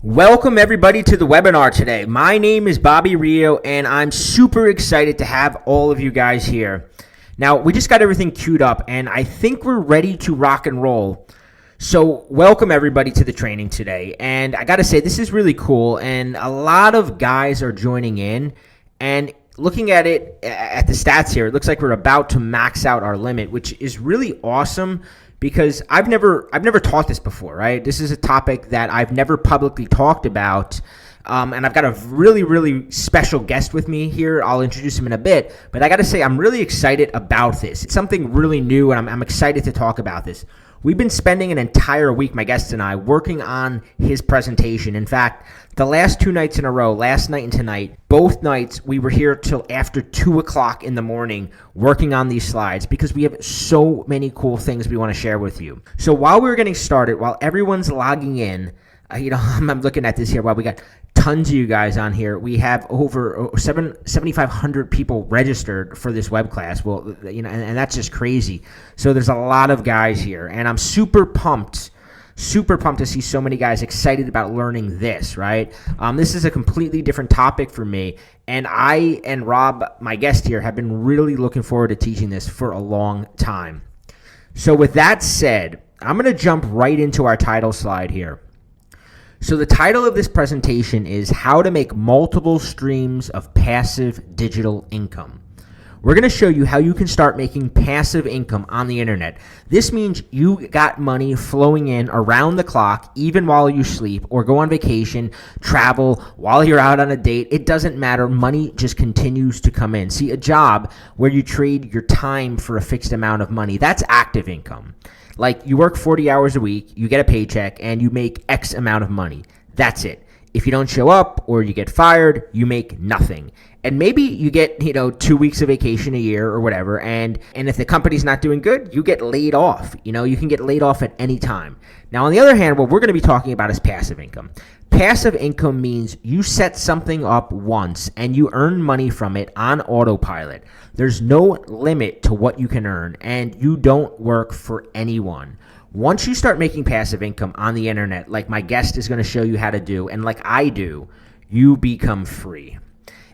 Welcome everybody to the webinar today. My name is Bobby Rio and I'm super excited to have all of you guys here. Now, we just got everything queued up and I think we're ready to rock and roll. So welcome everybody to the training today. And I gotta say, this is really cool and a lot of guys are joining in, and looking at it, at the stats here, it looks like we're about to max out our limit, which is really awesome. Because I've never taught this before, right? This is a topic that I've never publicly talked about, and I've got a really special guest with me here. I'll introduce him in a bit, but I got to say I'm really excited about this. It's something really new, and I'm excited to talk about this. We've been spending an entire week, my guest and I, working on his presentation. In fact, the last 2 nights in a row, last night and tonight, both nights we were here till after 2 o'clock in the morning working on these slides because we have so many cool things we want to share with you. So while we're getting started, while everyone's logging in, I'm looking at this here while we got tons of you guys on here. We have over 7,500 people registered for this web class. Well, and that's just crazy. So there's a lot of guys here, and I'm super pumped to see so many guys excited about learning this, right? This is a completely different topic for me, and I and Rob, my guest here, have been really looking forward to teaching this for a long time. So with that said, I'm going to jump right into our title slide here. So the title of this presentation is How to Make Multiple Streams of Passive Digital Income. We're going to show you how you can start making passive income on the internet. This means you got money flowing in around the clock, even while you sleep or go on vacation, travel, while you're out on a date. It doesn't matter. Money just continues to come in. See, a job where you trade your time for a fixed amount of money, that's active income. Like you work 40 hours a week, you get a paycheck, and you make X amount of money. That's it. If you don't show up or you get fired, you make nothing. And maybe you get, 2 weeks of vacation a year or whatever, and if the company's not doing good, you get laid off. You can get laid off at any time. Now, on the other hand, what we're going to be talking about is passive income. Passive income means you set something up once and you earn money from it on autopilot. There's no limit to what you can earn, and you don't work for anyone. Once you start making passive income on the internet, like my guest is going to show you how to do, and like I do, you become free.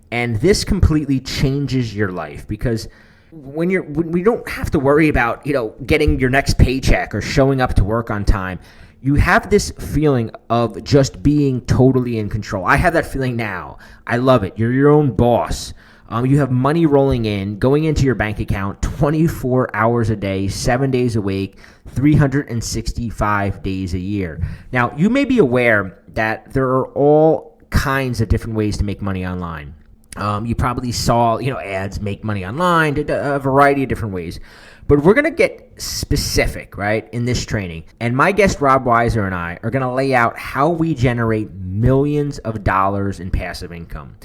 And this completely changes your life, because when we don't have to worry about, getting your next paycheck or showing up to work on time. You have this feeling of just being totally in control. I have that feeling now. I love it. You're your own boss. You have money rolling in, going into your bank account 24 hours a day, 7 days a week, 365 days a year. Now, you may be aware that there are all kinds of different ways to make money online. You probably saw, ads, make money online, a variety of different ways. But we're going to get specific, right, in this training. And my guest, Rob Wiser, and I are going to lay out how we generate millions of dollars in passive income.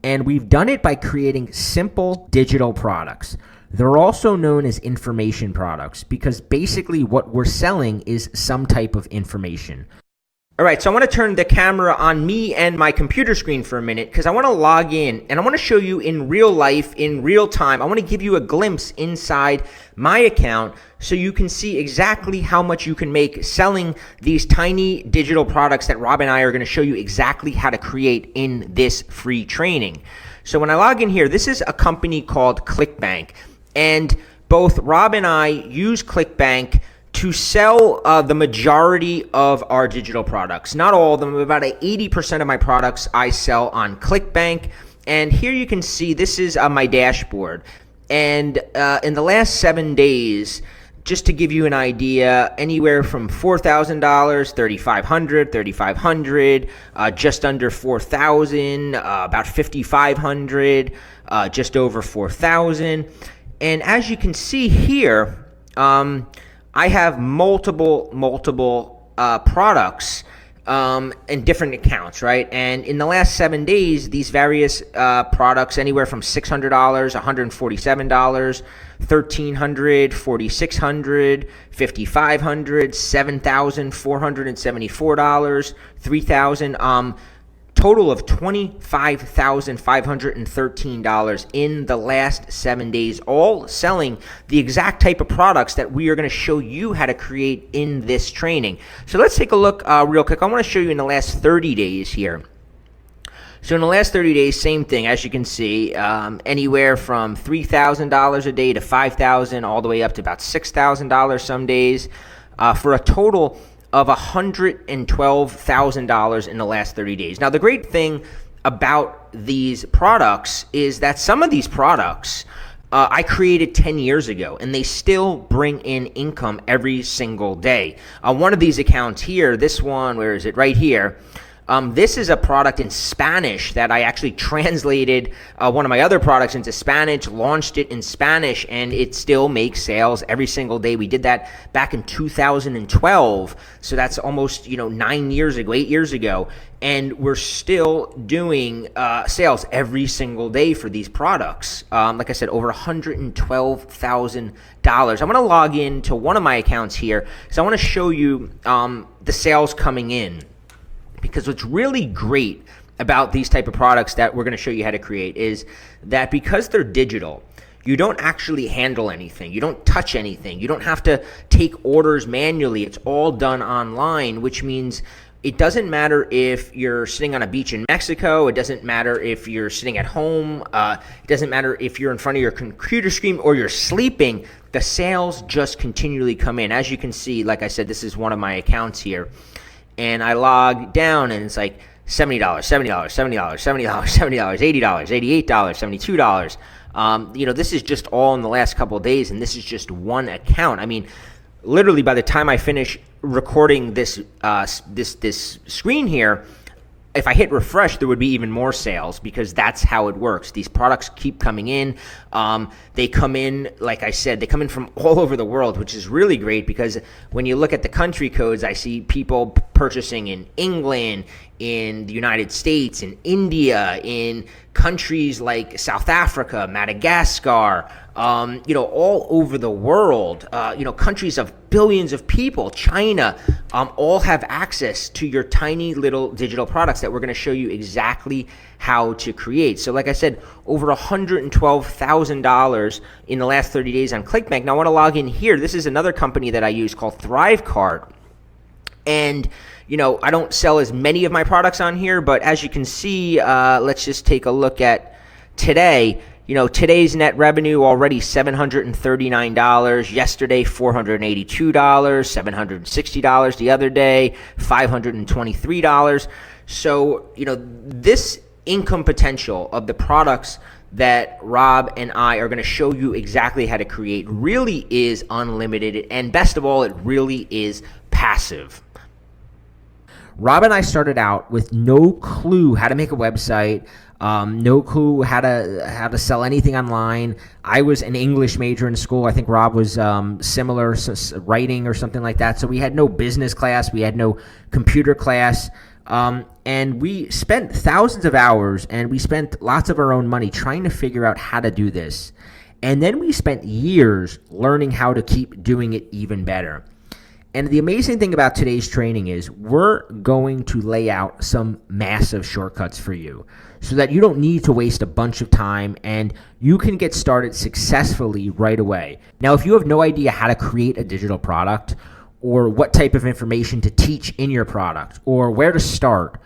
And we've done it by creating simple digital products. They're also known as information products because basically what we're selling is some type of information. All right, so I want to turn the camera on me and my computer screen for a minute because I want to log in and I want to show you in real life, in real time. I want to give you a glimpse inside my account so you can see exactly how much you can make selling these tiny digital products that Rob and I are going to show you exactly how to create in this free training. So when I log in here, this is a company called Clickbank, and both Rob and I use Clickbank to sell the majority of our digital products. Not all of them, about 80% of my products I sell on Clickbank. And here you can see this is my dashboard. And in the last 7 days, just to give you an idea, anywhere from $4,000, $3,500, $3,500, just under $4,000, about $5,500, just over $4,000. And as you can see here, I have multiple products in different accounts, right? And in the last 7 days, these various products, anywhere from $600, $147, $1,300, $4,600, $5,500, $7,474, $3,000. total of $25,513 in the last 7 days, all selling the exact type of products that we are going to show you how to create in this training. So let's take a look real quick. I want to show you in the last 30 days here. So in the last 30 days, same thing. As you can see, anywhere from $3,000 a day to $5,000, all the way up to about $6,000 some days, for a total of $112,000 in the last 30 days. Now, the great thing about these products is that some of these products I created 10 years ago, and they still bring in income every single day. One of these accounts here, this one, where is it? Right here. This is a product in Spanish that I actually translated one of my other products into Spanish, launched it in Spanish, and it still makes sales every single day. We did that back in 2012, so that's almost 9 years ago, 8 years ago, and we're still doing sales every single day for these products. Like I said, over $112,000. I'm going to log into one of my accounts here because I want to show you the sales coming in. Because what's really great about these type of products that we're going to show you how to create is that because they're digital, you don't actually handle anything. You don't touch anything. You don't have to take orders manually. It's all done online, which means it doesn't matter if you're sitting on a beach in Mexico. It doesn't matter if you're sitting at home. It doesn't matter if you're in front of your computer screen or you're sleeping. The sales just continually come in. As you can see, like I said, this is one of my accounts here. And I log down, and it's like $70, $70, $70, $70, $70, $80, $88, $72. This is just all in the last couple of days, and this is just one account. I mean, literally, by the time I finish recording this this screen here, if I hit refresh, there would be even more sales because that's how it works. These products keep coming in. They come in, like I said, they come in from all over the world, which is really great because when you look at the country codes, I see people purchasing in England, in the United States, in India, in countries like South Africa, Madagascar, all over the world, countries of billions of people, China, all have access to your tiny little digital products that we're going to show you exactly how to create. So like I said, over $112,000 in the last 30 days on Clickbank. Now I want to log in here. This is another company that I use called ThriveCart. And, I don't sell as many of my products on here, but as you can see, let's just take a look at today. Today's net revenue already $739. Yesterday, $482. $760 the other day, $523. So, this income potential of the products that Rob and I are going to show you exactly how to create really is unlimited. And best of all, it really is passive. Rob and I started out with no clue how to make a website, no clue how to sell anything online. I was an English major in school. I think Rob was similar, writing or something like that. So we had no business class. We had no computer class. And we spent thousands of hours and we spent lots of our own money trying to figure out how to do this. And then we spent years learning how to keep doing it even better. And the amazing thing about today's training is we're going to lay out some massive shortcuts for you so that you don't need to waste a bunch of time and you can get started successfully right away. Now, if you have no idea how to create a digital product or what type of information to teach in your product or where to start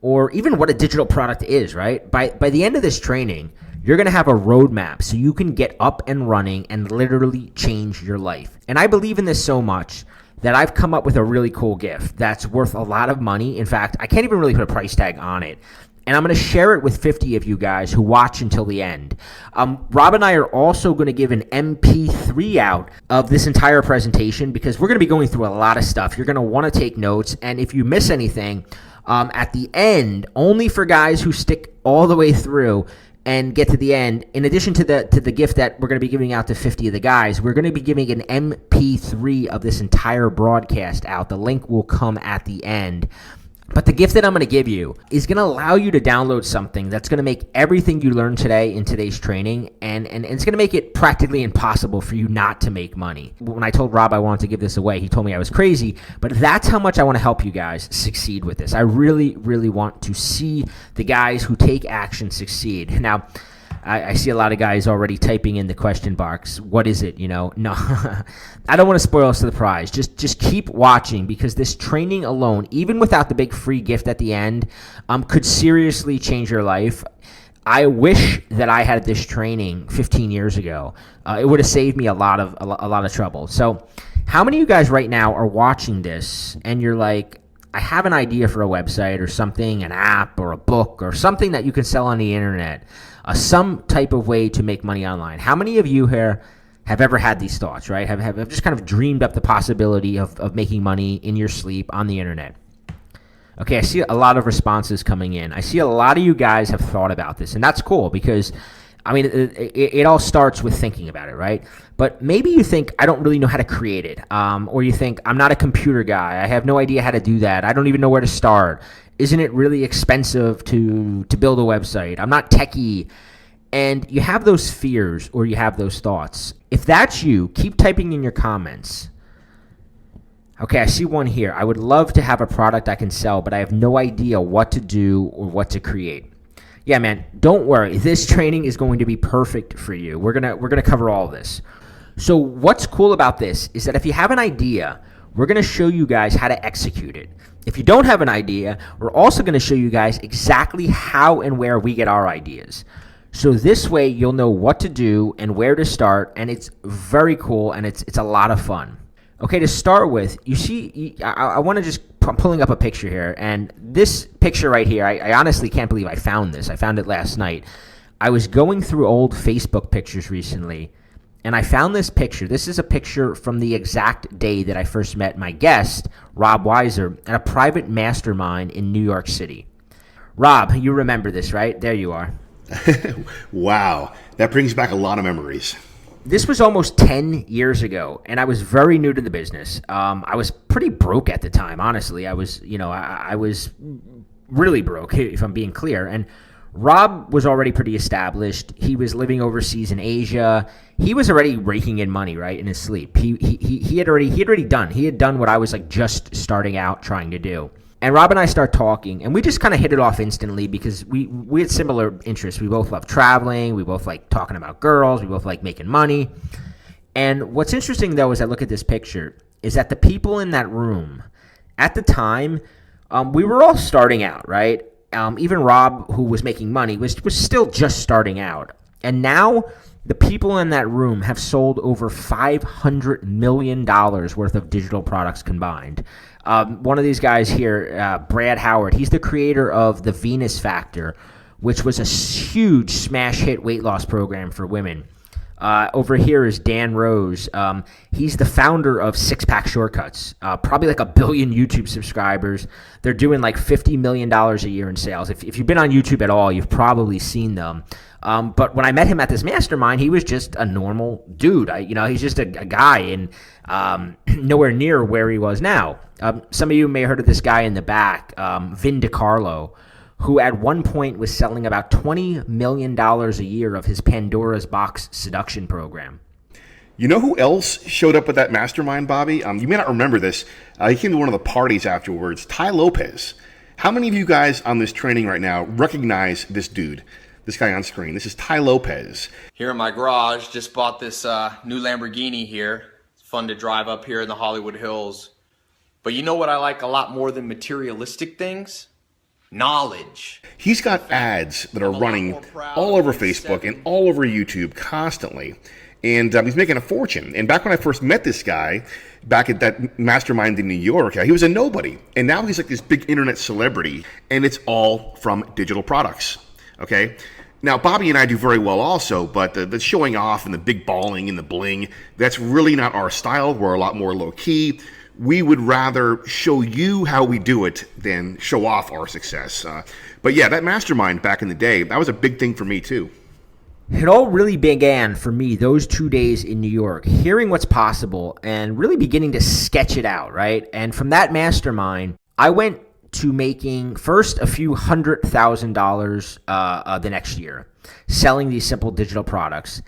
or even what a digital product is, right? By the end of this training, you're going to have a roadmap so you can get up and running and literally change your life. And I believe in this so much that I've come up with a really cool gift that's worth a lot of money. In fact, I can't even really put a price tag on it. And I'm going to share it with 50 of you guys who watch until the end. Rob and I are also going to give an MP3 out of this entire presentation because we're going to be going through a lot of stuff. You're going to want to take notes. And if you miss anything, at the end, only for guys who stick all the way through and get to the end, in addition to the gift that we're going to be giving out to 50 of the guys, we're going to be giving an MP3 of this entire broadcast out. The link will come at the end. But the gift that I'm going to give you is going to allow you to download something that's going to make everything you learn today in today's training, and it's going to make it practically impossible for you not to make money. When I told Rob I wanted to give this away, he told me I was crazy, but that's how much I want to help you guys succeed with this. I really, really want to see the guys who take action succeed. Now, I see a lot of guys already typing in the question box, what is it, No, I don't want to spoil us the surprise. Just keep watching, because this training alone, even without the big free gift at the end, could seriously change your life. I wish that I had this training 15 years ago. It would have saved me a lot of trouble. So how many of you guys right now are watching this and you're like, I have an idea for a website or something, an app or a book or something that you can sell on the internet, some type of way to make money online? How many of you here have ever had these thoughts, right? Have just kind of dreamed up the possibility of making money in your sleep on the internet? Okay, I see a lot of responses coming in. I see a lot of you guys have thought about this, and that's cool, because I mean, it all starts with thinking about it, right? But maybe you think, I don't really know how to create it. Or you think, I'm not a computer guy. I have no idea how to do that. I don't even know where to start. Isn't it really expensive to build a website? I'm not techie. And you have those fears, or you have those thoughts. If that's you, keep typing in your comments. Okay, I see one here. I would love to have a product I can sell, but I have no idea what to do or what to create. Yeah, man, don't worry. This training is going to be perfect for you. We're gonna cover all of this. So what's cool about this is that if you have an idea, we're going to show you guys how to execute it. If you don't have an idea, we're also going to show you guys exactly how and where we get our ideas. So this way you'll know what to do and where to start, and it's very cool, and it's a lot of fun. Okay, to start with, you see, I want to just, I'm pulling up a picture here, and this picture right here, I honestly can't believe I found this. I found it last night. I was going through old Facebook pictures recently, and I found this picture. This is a picture from the exact day that I first met my guest, Rob Wiser, at a private mastermind in New York City. Rob, you remember this, right? There you are. Wow, that brings back a lot of memories. This was almost 10 years ago, and I was very new to the business. I was pretty broke at the time, honestly. I was really broke, if I'm being clear. And Rob was already pretty established. He was living overseas in Asia. He was already raking in money, right, in his sleep. He had done what I was like just starting out trying to do. And Rob and I start talking, and we just kind of hit it off instantly because we had similar interests. We both love traveling. We both like talking about girls. We both like making money. And what's interesting, though, as I look at this picture, is that the people in that room, at the time, we were all starting out, right? Even Rob, who was making money, was still just starting out. And now the people in that room have sold over $500 million worth of digital products combined. One of these guys here, Brad Howard, he's the creator of the Venus Factor, which was a huge smash hit weight loss program for women. Over here is Dan Rose. He's the founder of Six Pack Shortcuts, probably like 1 billion YouTube subscribers. They're doing like $50 million a year in sales. If you've been on YouTube at all, you've probably seen them. But when I met him at this mastermind, he was just a normal dude. He's just a guy, and nowhere near where he was now. Some of you may have heard of this guy in the back, Vin DiCarlo, who at one point was selling about $20 million a year of his Pandora's Box Seduction program. You know who else showed up at that mastermind, Bobby? You may not remember this. He came to one of the parties afterwards, Ty Lopez. How many of you guys on this training right now recognize this dude, this guy on screen? This is Ty Lopez. Here in my garage, just bought this new Lamborghini here. It's fun to drive up here in the Hollywood Hills. But you know what I like a lot more than materialistic things? Knowledge. He's got ads that are running all over Facebook and all over YouTube constantly. And he's making a fortune. And back when I first met this guy, back at that mastermind in New York, he was a nobody. And now he's like this big internet celebrity. And it's all from digital products. Okay? Now, Bobby and I do very well also, but the showing off and the big balling and the bling, that's really not our style. We're a lot more low-key. We would rather show you how we do it than show off our success. But yeah, that mastermind back in the day, that was a big thing for me too. It all really began for me those 2 days in New York, hearing what's possible and really beginning to sketch it out, right? And from that mastermind, I went to making first a few $100,000 the next year, selling these simple digital products.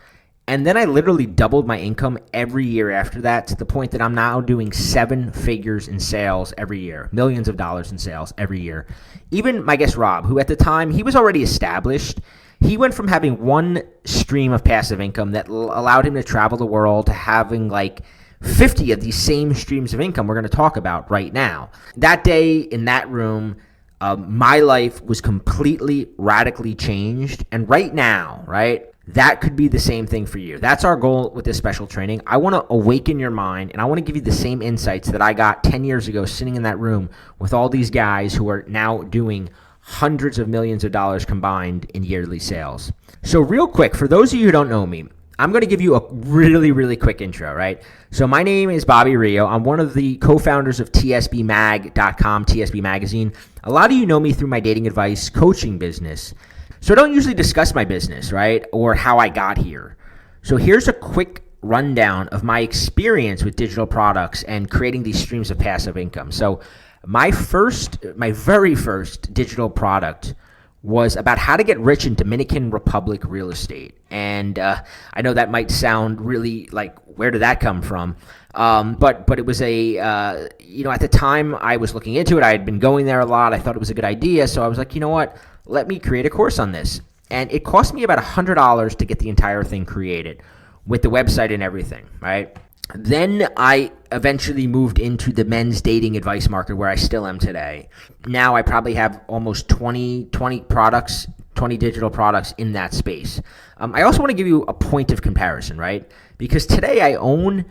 And then I literally doubled my income every year after that, to the point that I'm now doing 7 figures in sales every year, millions of dollars in sales every year. Even my guest Rob, who at the time, he was already established. He went from having one stream of passive income that allowed him to travel the world to having like 50 of these same streams of income we're going to talk about right now. That day in that room, my life was completely, radically changed. And right now, right, that could be the same thing for you. That's our goal with this special training. I want to awaken your mind, and I want to give you the same insights that I got 10 years ago sitting in that room with all these guys who are now doing hundreds of millions of dollars combined in yearly sales. So real quick, for those of you who don't know me, I'm going to give you a really, really quick intro, right? So my name is Bobby Rio. I'm one of the co-founders of tsbmag.com, TSB Magazine. A lot of you know me through my dating advice coaching business. So I don't usually discuss my business, right, or how I got here. So here's a quick rundown of my experience with digital products and creating these streams of passive income. So my very first digital product was about how to get rich in Dominican Republic real estate. And I know that might sound really like, where did that come from? But it was at the time I was looking into it, I had been going there a lot. I thought it was a good idea. So I was like, you know what? Let me create a course on this. And it cost me about $100 to get the entire thing created with the website and everything, right? Then I eventually moved into the men's dating advice market, where I still am today. Now I probably have almost 20 products, 20 digital products in that space. I also want to give you a point of comparison, right? Because today I own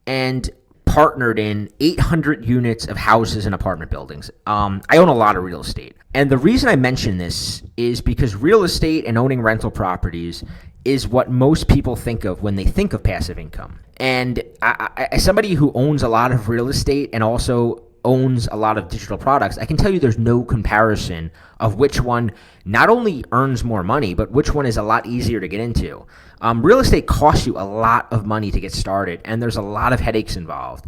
and partnered in 800 units of houses and apartment buildings. I own a lot of real estate. And the reason I mention this is because real estate and owning rental properties is what most people think of when they think of passive income. And as somebody who owns a lot of real estate and also owns a lot of digital products, I can tell you there's no comparison of which one not only earns more money, but which one is a lot easier to get into. Real estate costs you a lot of money to get started, and there's a lot of headaches involved.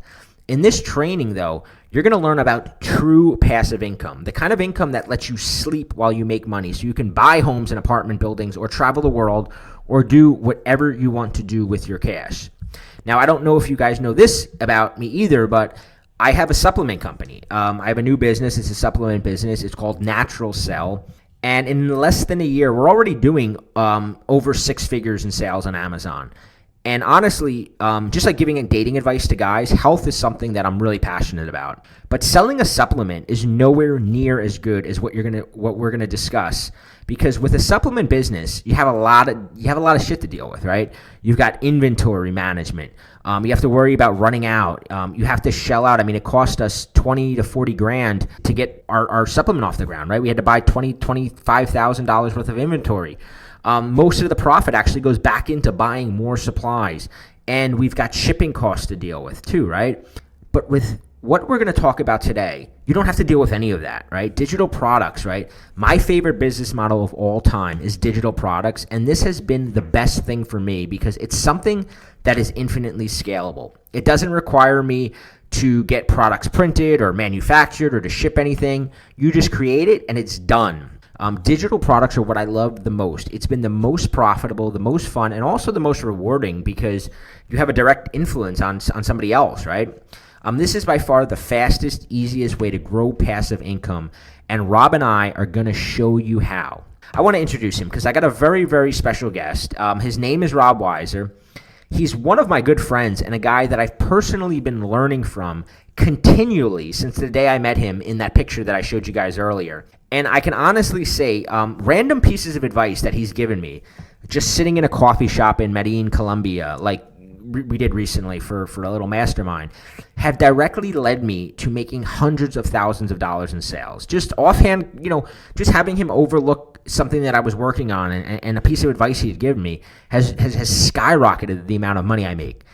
In this training, though, you're going to learn about true passive income, the kind of income that lets you sleep while you make money, so you can buy homes and apartment buildings or travel the world or do whatever you want to do with your cash. Now, I don't know if you guys know this about me either, but I have a supplement company. I have a new business. It's a supplement business. It's called Natural Cell. And in less than a year, we're already doing over 6 figures in sales on Amazon. And honestly, just like giving dating advice to guys, health is something that I'm really passionate about. But selling a supplement is nowhere near as good as what we're gonna discuss. Because with a supplement business, you have a lot of shit to deal with, right? You've got inventory management. You have to worry about running out. You have to shell out. I mean, it cost us 20 to 40 grand to get our supplement off the ground, right? We had to buy $25,000 worth of inventory. Most of the profit actually goes back into buying more supplies. And we've got shipping costs to deal with too, right? But with what we're going to talk about today, you don't have to deal with any of that, right? Digital products, right? My favorite business model of all time is digital products. And this has been the best thing for me because it's something that is infinitely scalable. It doesn't require me to get products printed or manufactured or to ship anything. You just create it and it's done. Digital products are what I love the most. It's been the most profitable, the most fun, and also the most rewarding because you have a direct influence on somebody else, right? This is by far the fastest, easiest way to grow passive income, and Rob and I are going to show you how. I want to introduce him because I got a very, very special guest. His name is Rob Wiser. He's one of my good friends and a guy that I've personally been learning from continually since the day I met him in that picture that I showed you guys earlier. And I can honestly say random pieces of advice that he's given me just sitting in a coffee shop in Medellin, Colombia, like we did recently for a little mastermind, have directly led me to making hundreds of thousands of dollars in sales. Just offhand, just having him overlook something that I was working on and a piece of advice he had given me has skyrocketed the amount of money I make.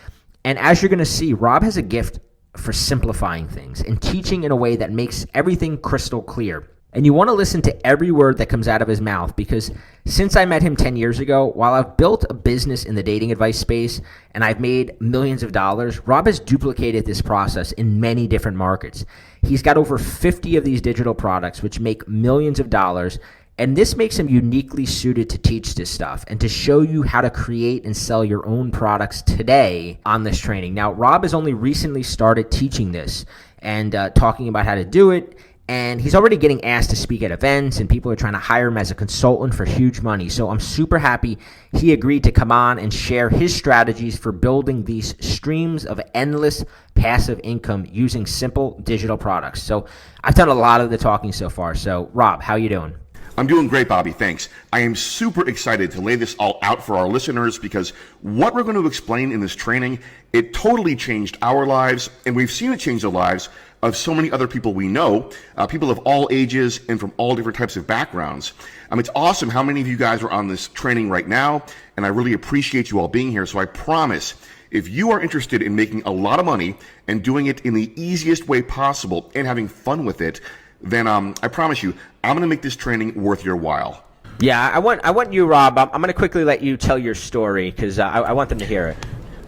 And as you're going to see, Rob has a gift for simplifying things and teaching in a way that makes everything crystal clear. And you want to listen to every word that comes out of his mouth, because since I met him 10 years ago, while I've built a business in the dating advice space and I've made millions of dollars, Rob has duplicated this process in many different markets. He's got over 50 of these digital products which make millions of dollars, and this makes him uniquely suited to teach this stuff and to show you how to create and sell your own products today on this training. Now, Rob has only recently started teaching this and talking about how to do it, and he's already getting asked to speak at events, and people are trying to hire him as a consultant for huge money. So I'm super happy he agreed to come on and share his strategies for building these streams of endless passive income using simple digital products. So I've done a lot of the talking so far. So Rob, how you doing? I'm doing great, Bobby. Thanks. I am super excited to lay this all out for our listeners, because what we're going to explain in this training, it totally changed our lives, and we've seen it change the lives of so many other people we know, people of all ages and from all different types of backgrounds. It's awesome how many of you guys are on this training right now, and I really appreciate you all being here. So I promise, if you are interested in making a lot of money and doing it in the easiest way possible and having fun with it, then I promise you, I'm going to make this training worth your while. Yeah, I want you, Rob. I'm going to quickly let you tell your story, because I want them to hear it.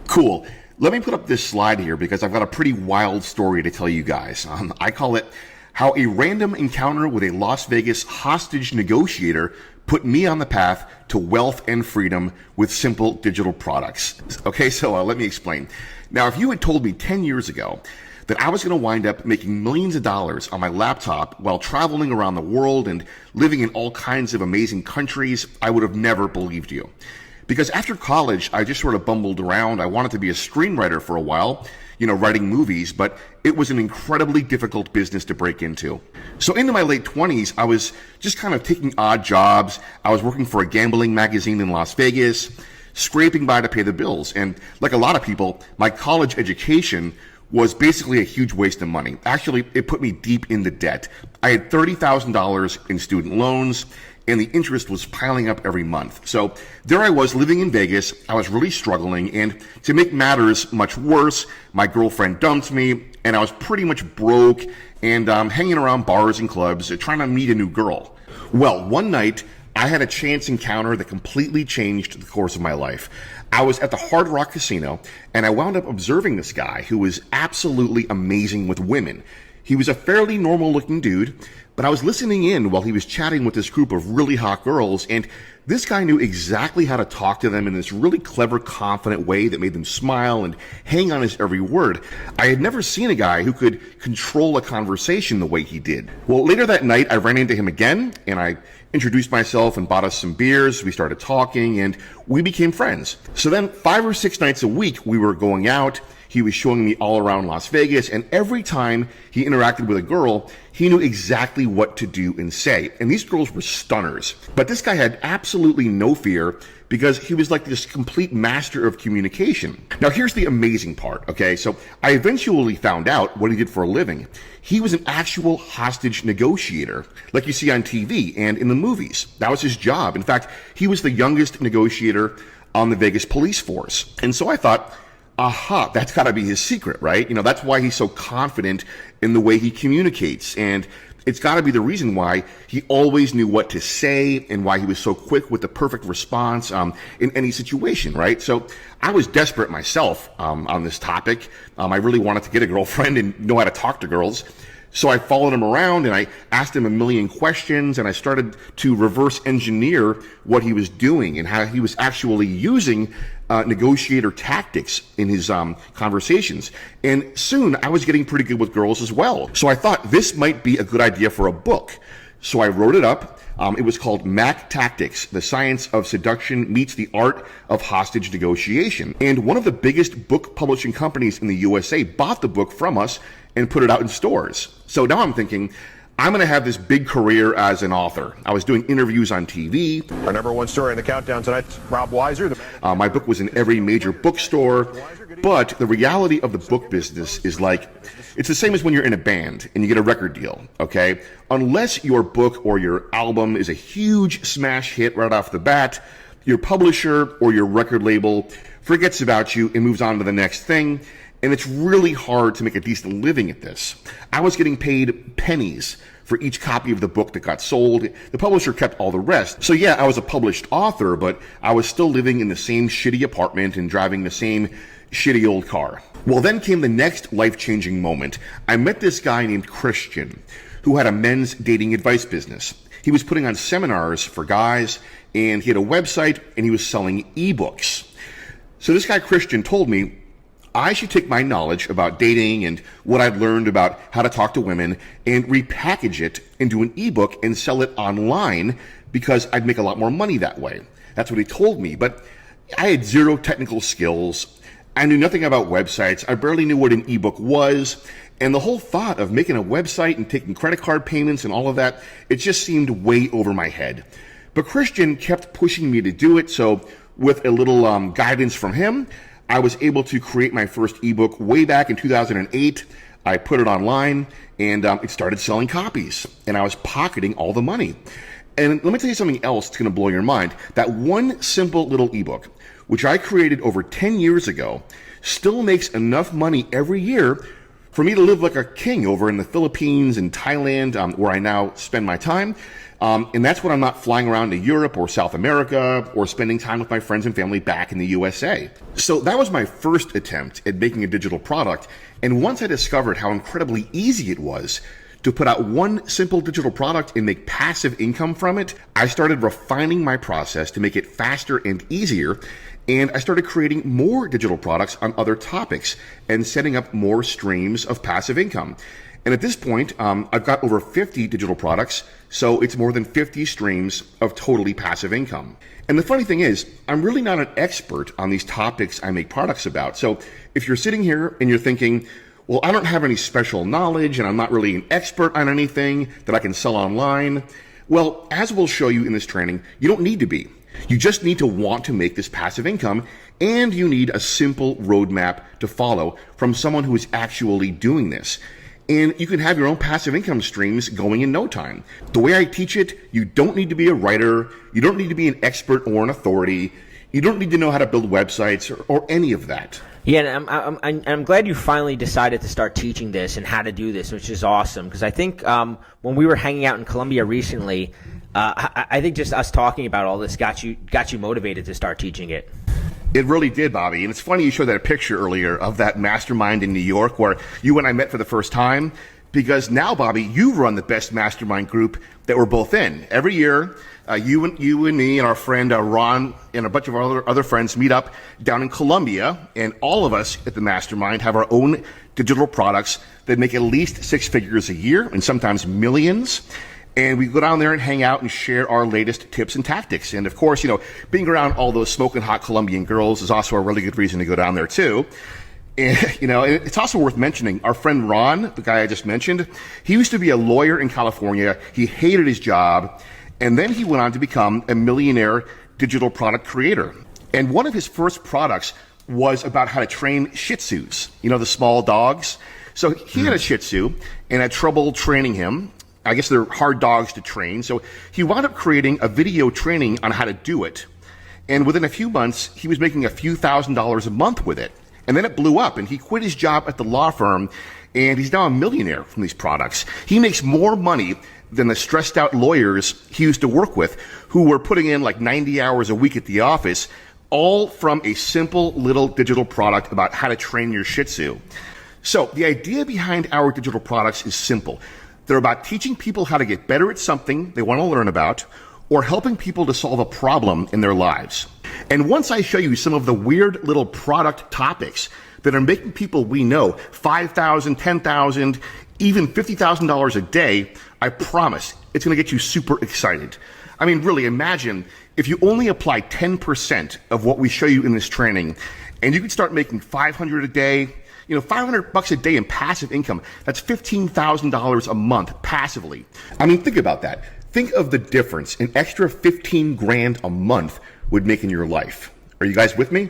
Cool. Let me put up this slide here, because I've got a pretty wild story to tell you guys. I call it How a Random Encounter with a Las Vegas Hostage Negotiator Put Me on the Path to Wealth and Freedom with Simple Digital Products. Okay, so let me explain. Now, if you had told me 10 years ago that I was going to wind up making millions of dollars on my laptop while traveling around the world and living in all kinds of amazing countries, I would have never believed you. Because after college, I just sort of bumbled around. I wanted to be a screenwriter for a while, writing movies, but it was an incredibly difficult business to break into. So into my late 20s, I was just kind of taking odd jobs. I was working for a gambling magazine in Las Vegas, scraping by to pay the bills. And like a lot of people, my college education was basically a huge waste of money. Actually, it put me deep into debt. I had $30,000 in student loans, and the interest was piling up every month. So there I was living in Vegas. I was really struggling, and to make matters much worse, my girlfriend dumped me, and I was pretty much broke and hanging around bars and clubs trying to meet a new girl. Well, one night, I had a chance encounter that completely changed the course of my life. I was at the Hard Rock Casino, and I wound up observing this guy who was absolutely amazing with women. He was a fairly normal-looking dude, but I was listening in while he was chatting with this group of really hot girls, and this guy knew exactly how to talk to them in this really clever, confident way that made them smile and hang on his every word. I had never seen a guy who could control a conversation the way he did. Well, later that night, I ran into him again, and I introduced myself and bought us some beers. We started talking, and we became friends. So then 5 or 6 nights a week, we were going out. He was showing me all around Las Vegas, and every time he interacted with a girl, he knew exactly what to do and say. And these girls were stunners. But this guy had absolutely no fear, because he was like this complete master of communication. Now, here's the amazing part, okay? So I eventually found out what he did for a living. He was an actual hostage negotiator, like you see on TV and in the movies. That was his job. In fact, he was the youngest negotiator on the Vegas police force. And so I thought, aha, that's got to be his secret, right? That's why he's so confident in the way he communicates. And it's got to be the reason why he always knew what to say and why he was so quick with the perfect response in any situation, right? So I was desperate myself on this topic. I really wanted to get a girlfriend and know how to talk to girls. So I followed him around, and I asked him a million questions, and I started to reverse engineer what he was doing and how he was actually using negotiator tactics in his conversations. And soon I was getting pretty good with girls as well. So I thought this might be a good idea for a book. So I wrote it up. It was called MACK Tactics, The Science of Seduction Meets the Art of Hostage Negotiation. And one of the biggest book publishing companies in the USA bought the book from us and put it out in stores. So now I'm thinking, I'm going to have this big career as an author. I was doing interviews on TV. Our number one story in the countdown tonight, Rob Wiser. My book was in every major bookstore. But the reality of the book business is like, it's the same as when you're in a band and you get a record deal, okay? Unless your book or your album is a huge smash hit right off the bat, your publisher or your record label forgets about you and moves on to the next thing. And it's really hard to make a decent living at this. I was getting paid pennies for each copy of the book that got sold. The publisher kept all the rest. So yeah, I was a published author, but I was still living in the same shitty apartment and driving the same shitty old car. Well, then came the next life-changing moment. I met this guy named Christian, who had a men's dating advice business. He was putting on seminars for guys, and he had a website, and he was selling ebooks. So this guy Christian told me I should take my knowledge about dating and what I'd learned about how to talk to women and repackage it into an ebook and sell it online because I'd make a lot more money that way. That's what he told me, but I had zero technical skills. I knew nothing about websites. I barely knew what an ebook was. And the whole thought of making a website and taking credit card payments and all of that, it just seemed way over my head. But Christian kept pushing me to do it, so with a little guidance from him, I was able to create my first ebook way back in 2008. I put it online, and it started selling copies, and I was pocketing all the money. And let me tell you something else that's going to blow your mind. That one simple little ebook, which I created over 10 years ago, still makes enough money every year for me to live like a king over in the Philippines and Thailand, where I now spend my time. And that's when I'm not flying around to Europe or South America or spending time with my friends and family back in the USA. So that was my first attempt at making a digital product. And once I discovered how incredibly easy it was to put out one simple digital product and make passive income from it, I started refining my process to make it faster and easier. And I started creating more digital products on other topics and setting up more streams of passive income. And at this point, I've got over 50 digital products, so it's more than 50 streams of totally passive income. And the funny thing is, I'm really not an expert on these topics I make products about. So if you're sitting here and you're thinking, well, I don't have any special knowledge and I'm not really an expert on anything that I can sell online, well, as we'll show you in this training, you don't need to be. You just need to want to make this passive income, and you need a simple roadmap to follow from someone who is actually doing this. And you can have your own passive income streams going in no time. The way I teach it, you don't need to be a writer, you don't need to be an expert or an authority, you don't need to know how to build websites or any of that. Yeah, and I'm glad you finally decided to start teaching this and how to do this, which is awesome. Because I think when we were hanging out in Colombia recently, I think just us talking about all this got you motivated to start teaching it. It really did, Bobby. And it's funny you showed that picture earlier of that mastermind in New York where you and I met for the first time, because now, Bobby, you run the best mastermind group that we're both in. Every year, you and me and our friend Ron and a bunch of our other friends meet up down in Colombia, and all of us at the mastermind have our own digital products that make at least 6 figures a year and sometimes millions. And we go down there and hang out and share our latest tips and tactics. And of course, being around all those smoking hot Colombian girls is also a really good reason to go down there too. And, it's also worth mentioning our friend Ron, the guy I just mentioned, he used to be a lawyer in California. He hated his job. And then he went on to become a millionaire digital product creator. And one of his first products was about how to train Shih Tzus, the small dogs. So he had a Shih Tzu and had trouble training him. I guess they're hard dogs to train. So he wound up creating a video training on how to do it. And within a few months, he was making a few $1,000s a month with it. And then it blew up, and he quit his job at the law firm, and he's now a millionaire from these products. He makes more money than the stressed out lawyers he used to work with, who were putting in like 90 hours a week at the office, all from a simple little digital product about how to train your Shih Tzu. So the idea behind our digital products is simple. They're about teaching people how to get better at something they want to learn about, or helping people to solve a problem in their lives. And once I show you some of the weird little product topics that are making people we know $5,000, $10,000, even $50,000 a day, I promise it's going to get you super excited. I mean, really, imagine if you only apply 10% of what we show you in this training, and you could start making $500 a day, $500 a day in passive income. That's $15,000 a month passively. I mean, think about that. Think of the difference an extra 15 grand a month would make in your life. Are you guys with me?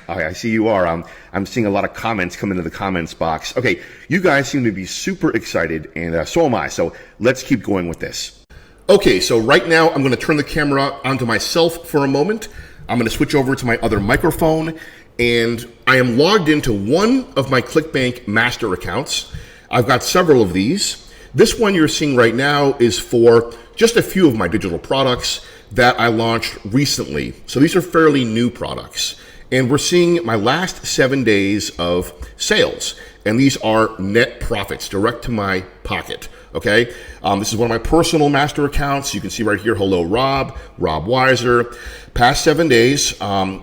Okay, I see you are. I'm seeing a lot of comments come into the comments box. Okay, you guys seem to be super excited, and so am I. So let's keep going with this. Okay, so right now I'm going to turn the camera onto myself for a moment. I'm going to switch over to my other microphone, and I am logged into one of my Clickbank master accounts. I've got several of these. This one you're seeing right now is for just a few of my digital products that I launched recently. So these are fairly new products. And we're seeing my last 7 days of sales. And these are net profits direct to my pocket. Okay, this is one of my personal master accounts. You can see right here, hello Rob Wiser. Past 7 days,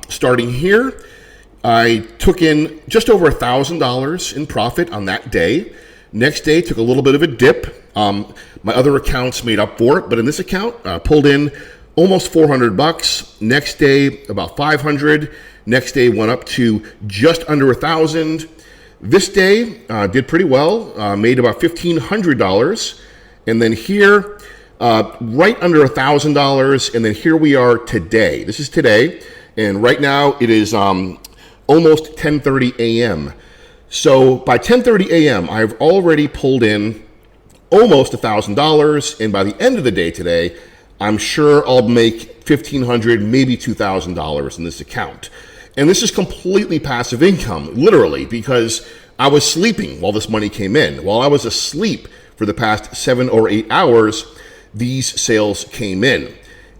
starting here, I took in just over $1,000 in profit on that day. Next day, took a little bit of a dip. My other accounts made up for it, but in this account, pulled in almost $400. Next day, about $500. Next day went up to just under $1,000. This day did pretty well, made about $1,500, and then here right under $1,000, and then here we are today. This is today, and right now it is almost 10:30 a.m. So by 10:30 a.m., I've already pulled in almost $1,000, and by the end of the day today, I'm sure I'll make $1,500, maybe $2,000 in this account. And this is completely passive income, literally, because I was sleeping while this money came in. While I was asleep for the past 7 or 8 hours, these sales came in.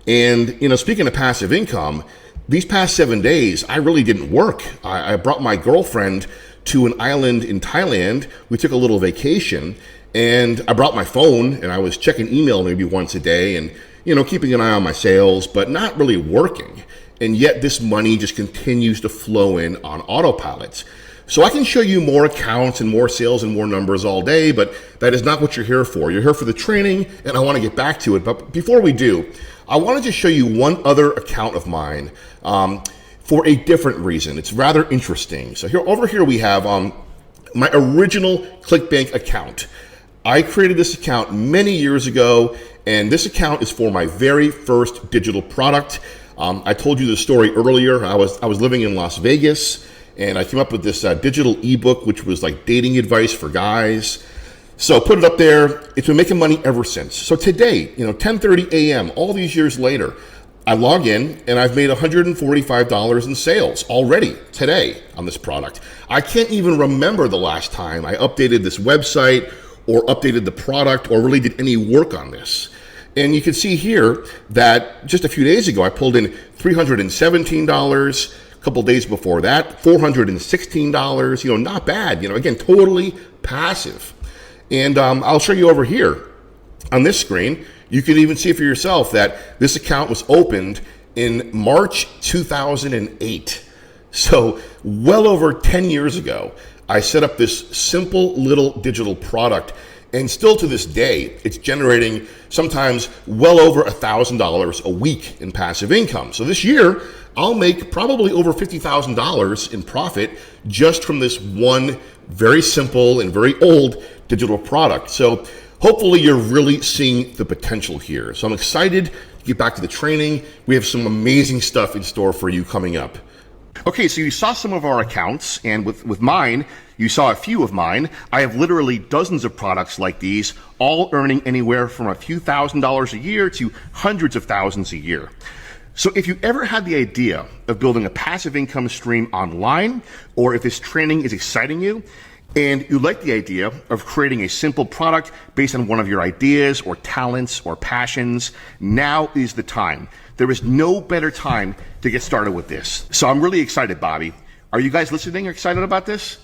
And, speaking of passive income, these past 7 days, I really didn't work. I brought my girlfriend to an island in Thailand. We took a little vacation, and I brought my phone, and I was checking email maybe once a day and, keeping an eye on my sales, but not really working. And yet this money just continues to flow in on autopilot. So I can show you more accounts and more sales and more numbers all day, but that is not what you're here for. You're here for the training, and I want to get back to it. But before we do, I want to just show you one other account of mine for a different reason. It's rather interesting. So over here we have my original Clickbank account. I created this account many years ago, and this account is for my very first digital product. I told you the story earlier. I was living in Las Vegas, and I came up with this digital ebook, which was like dating advice for guys. So put it up there. It's been making money ever since. So today, 10:30 a.m., all these years later, I log in, and I've made $145 in sales already today on this product. I can't even remember the last time I updated this website or updated the product or really did any work on this. And you can see here that just a few days ago, I pulled in $317. A couple days before that, $416. Not bad. Again, totally passive. And I'll show you over here on this screen. You can even see for yourself that this account was opened in March 2008. So well over 10 years ago, I set up this simple little digital product. And still to this day, it's generating sometimes well over $1,000 a week in passive income. So this year, I'll make probably over $50,000 in profit just from this one very simple and very old digital product. So hopefully you're really seeing the potential here. So I'm excited to get back to the training. We have some amazing stuff in store for you coming up. Okay, so you saw some of our accounts, and with mine, you saw a few of mine. I have literally dozens of products like these, all earning anywhere from a few $1,000s a year to hundreds of thousands a year. So if you ever had the idea of building a passive income stream online, or if this training is exciting you, and you like the idea of creating a simple product based on one of your ideas or talents or passions, now is the time. There is no better time to get started with this. So I'm really excited, Bobby. Are you guys listening? Excited about this?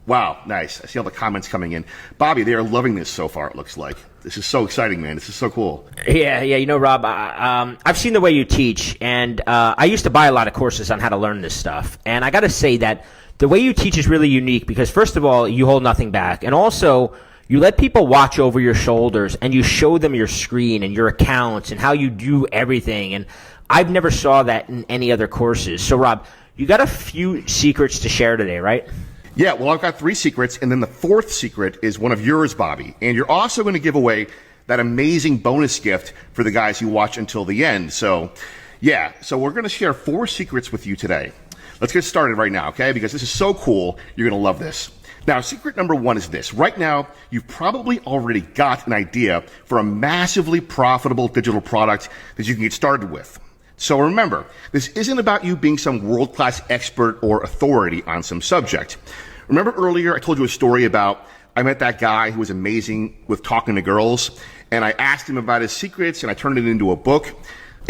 Wow, nice. I see all the comments coming in. Bobby, they are loving this so far, it looks like. This is so exciting, man. This is so cool. Yeah. Rob, I've seen the way you teach, and I used to buy a lot of courses on how to learn this stuff. And I got to say that the way you teach is really unique because, first of all, you hold nothing back. And also, you let people watch over your shoulders, and you show them your screen and your accounts and how you do everything. And I've never saw that in any other courses. So, Rob, you got a few secrets to share today, right? Yeah, well, I've got 3 secrets, and then the 4th secret is one of yours, Bobby. And you're also going to give away that amazing bonus gift for the guys who watch until the end. So, yeah, so we're going to share 4 secrets with you today. Let's get started right now, okay? Because this is so cool. You're going to love this. Now, secret number 1 is this. Right now, you've probably already got an idea for a massively profitable digital product that you can get started with. So remember, this isn't about you being some world-class expert or authority on some subject. Remember earlier I told you a story about I met that guy who was amazing with talking to girls, and I asked him about his secrets, and I turned it into a book.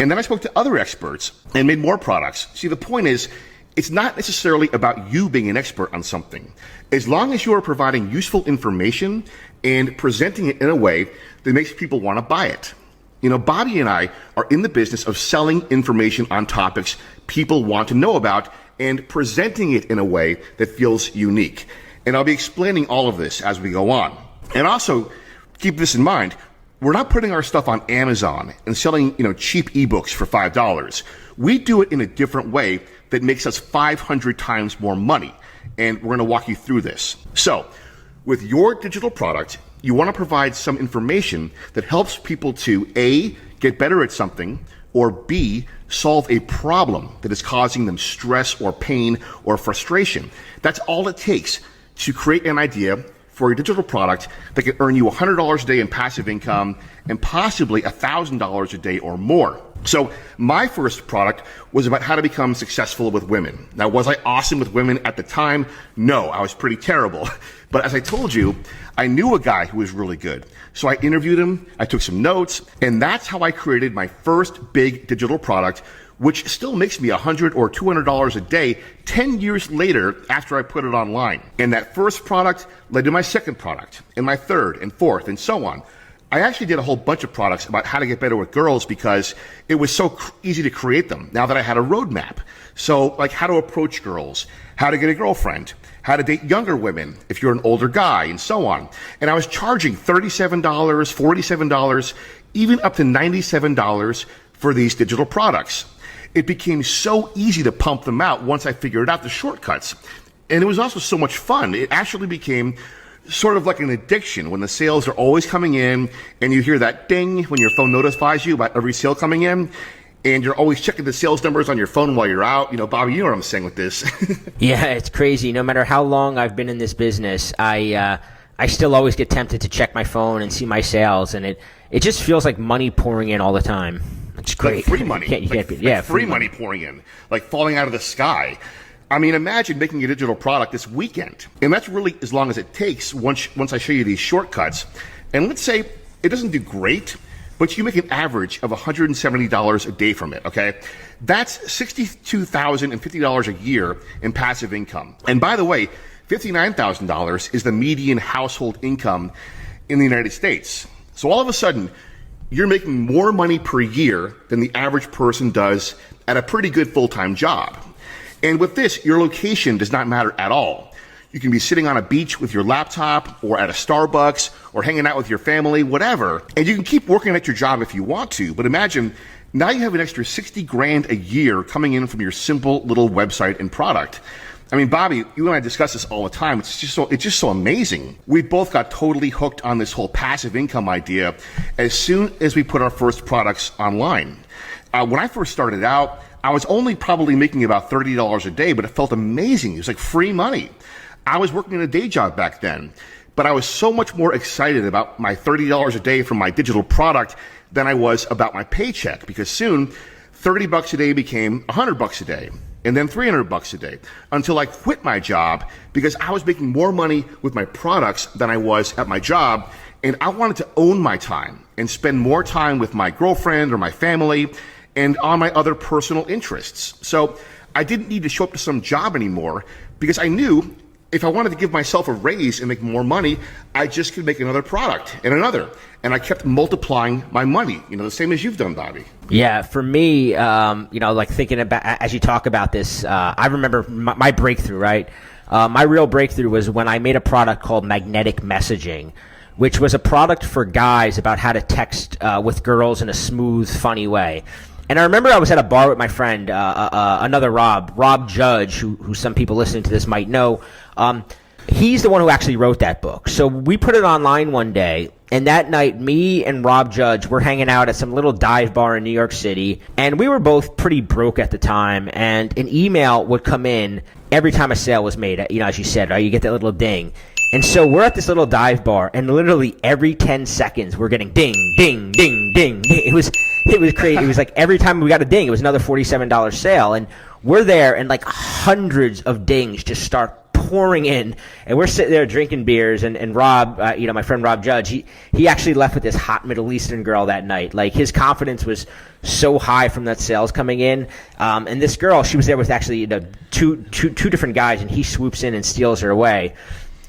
And then I spoke to other experts and made more products. See, the point is, it's not necessarily about you being an expert on something. As long as you are providing useful information and presenting it in a way that makes people want to buy it. You know, Bobby and I are in the business of selling information on topics people want to know about and presenting it in a way that feels unique. And I'll be explaining all of this as we go on. And also, keep this in mind, we're not putting our stuff on Amazon and selling, cheap ebooks for $5. We do it in a different way that makes us 500 times more money. And we're going to walk you through this. So, with your digital product, you want to provide some information that helps people to A, get better at something, or B, solve a problem that is causing them stress or pain or frustration. That's all it takes to create an idea for a digital product that can earn you $100 a day in passive income and possibly $1,000 a day or more. So my first product was about how to become successful with women. Now, was I awesome with women at the time? No, I was pretty terrible. But as I told you, I knew a guy who was really good. So I interviewed him, I took some notes, and that's how I created my first big digital product, which still makes me $100 or $200 a day 10 years later after I put it online. And that first product led to my second product, and my third, and fourth, and so on. I actually did a whole bunch of products about how to get better with girls because it was so easy to create them now that I had a roadmap. So, like how to approach girls, how to get a girlfriend, how to date younger women if you're an older guy, and so on. And I was charging $37, $47, even up to $97 for these digital products. It became so easy to pump them out once I figured out the shortcuts. And it was also so much fun. It actually became sort of like an addiction when the sales are always coming in and you hear that ding when your phone notifies you about every sale coming in, and you're always checking the sales numbers on your phone while you're out. Bobby, you know what I'm saying with this. Yeah, it's crazy. No matter how long I've been in this business, I still always get tempted to check my phone and see my sales, and it just feels like money pouring in all the time. It's great. Like free money. Free money pouring in, like falling out of the sky. I mean, imagine making a digital product this weekend. And that's really as long as it takes once I show you these shortcuts. And let's say it doesn't do great, but you make an average of $170 a day from it, okay? That's $62,050 a year in passive income. And by the way, $59,000 is the median household income in the United States. So all of a sudden, you're making more money per year than the average person does at a pretty good full-time job. And with this, your location does not matter at all. You can be sitting on a beach with your laptop or at a Starbucks or hanging out with your family, whatever. And you can keep working at your job if you want to. But imagine now you have an extra $60,000 a year coming in from your simple little website and product. I mean, Bobby, you and I discuss this all the time. It's just so amazing. We both got totally hooked on this whole passive income idea as soon as we put our first products online. When I first started out, I was only probably making about $30 a day, but it felt amazing. It was like free money. I was working in a day job back then, but I was so much more excited about my $30 a day from my digital product than I was about my paycheck, because soon $30 a day became $100 a day, and then $300 a day, until I quit my job because I was making more money with my products than I was at my job, and I wanted to own my time and spend more time with my girlfriend or my family and on my other personal interests. So I didn't need to show up to some job anymore because I knew if I wanted to give myself a raise and make more money, I just could make another product and another. And I kept multiplying my money, the same as you've done, Bobby. Yeah, for me, like thinking about, as you talk about this, I remember my breakthrough, right? My real breakthrough was when I made a product called Magnetic Messaging, which was a product for guys about how to text with girls in a smooth, funny way. And I remember I was at a bar with my friend, another Rob Judge, who some people listening to this might know. He's the one who actually wrote that book. So we put it online one day, and that night, me and Rob Judge were hanging out at some little dive bar in New York City, and we were both pretty broke at the time, and an email would come in every time a sale was made, as you said, right? You get that little ding. And so we're at this little dive bar, and literally every 10 seconds, we're getting ding, ding, ding, ding. It was crazy. It was like every time we got a ding, it was another $47 sale. And we're there, and like hundreds of dings just start pouring in, and we're sitting there drinking beers, and Rob, my friend Rob Judge, he actually left with this hot Middle Eastern girl that night. Like, his confidence was so high from that sales coming in, and this girl, she was there with actually two different guys, and he swoops in and steals her away.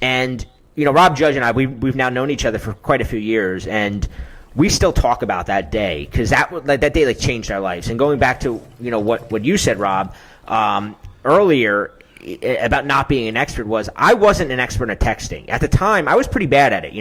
And Rob Judge and I, we've now known each other for quite a few years, and we still talk about that day, because that day changed our lives. And going back to what you said, Rob, earlier about not being an expert, was I wasn't an expert at texting at the time. I was pretty bad at it.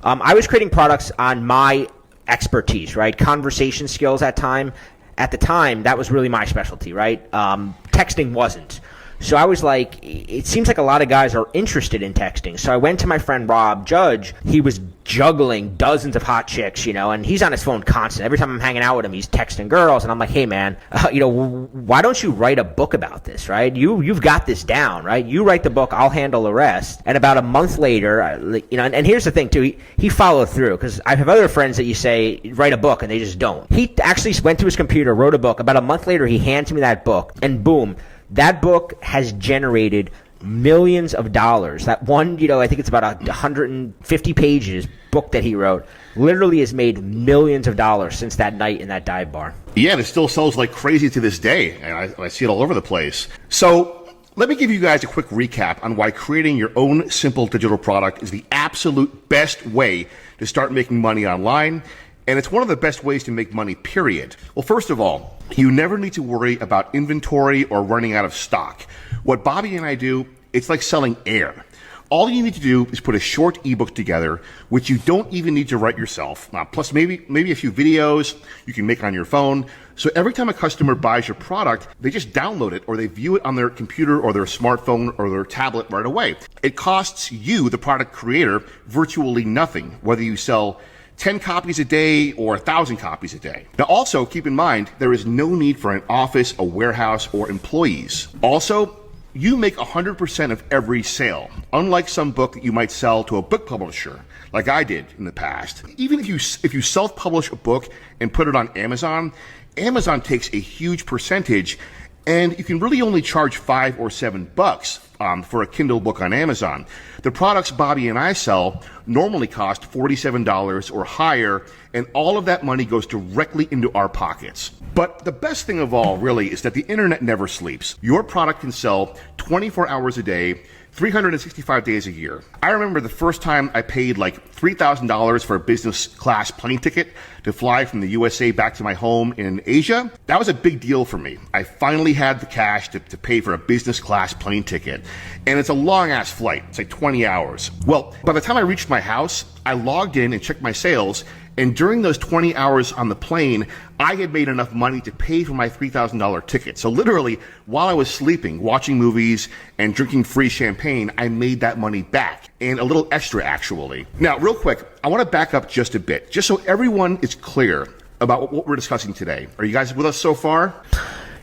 I was creating products on my expertise, right? Conversation skills at the time, that was really my specialty, right? Texting wasn't. So I was like, it seems like a lot of guys are interested in texting. So I went to my friend Rob Judge. He was juggling dozens of hot chicks, and he's on his phone constant. Every time I'm hanging out with him, he's texting girls. And I'm like, hey, man, why don't you write a book about this, right? You've got this down, right? You write the book, I'll handle the rest. And about a month later, and here's the thing, too. He followed through, because I have other friends that you say, write a book, and they just don't. He actually went to his computer, wrote a book. About a month later, he hands me that book, and boom. That book has generated millions of dollars. That one, I think it's about 150 pages book that he wrote, literally has made millions of dollars since that night in that dive bar. Yeah, and it still sells like crazy to this day, and I see it all over the place. So let me give you guys a quick recap on why creating your own simple digital product is the absolute best way to start making money online. And it's one of the best ways to make money, period. Well, first of all, you never need to worry about inventory or running out of stock. What Bobby and I do, it's like selling air. All you need to do is put a short ebook together, which you don't even need to write yourself. Plus maybe a few videos you can make on your phone. So every time a customer buys your product, they just download it, or they view it on their computer or their smartphone or their tablet right away. It costs you, the product creator, virtually nothing, whether you sell 10 copies a day or 1,000 copies a day. Now also, keep in mind, there is no need for an office, a warehouse, or employees. Also, you make 100% of every sale, unlike some book that you might sell to a book publisher, like I did in the past. Even if you self-publish a book and put it on Amazon, Amazon takes a huge percentage, and you can really only charge $5 or $7 for a Kindle book on Amazon. The products Bobby and I sell normally cost $47 or higher, and all of that money goes directly into our pockets. But the best thing of all, really, is that the internet never sleeps. Your product can sell 24 hours a day, 365 days a year. I remember the first time I paid like $3,000 for a business class plane ticket to fly from the USA back to my home in Asia. That was a big deal for me. I finally had the cash to pay for a business class plane ticket. And it's a long ass flight. It's like 20 hours. Well, by the time I reached my house, I logged in and checked my sales. And during those 20 hours on the plane, I had made enough money to pay for my $3,000 ticket. So literally, while I was sleeping, watching movies, and drinking free champagne, I made that money back. And a little extra, actually. Now, real quick, I want to back up just a bit, just so everyone is clear about what we're discussing today. Are you guys with us so far?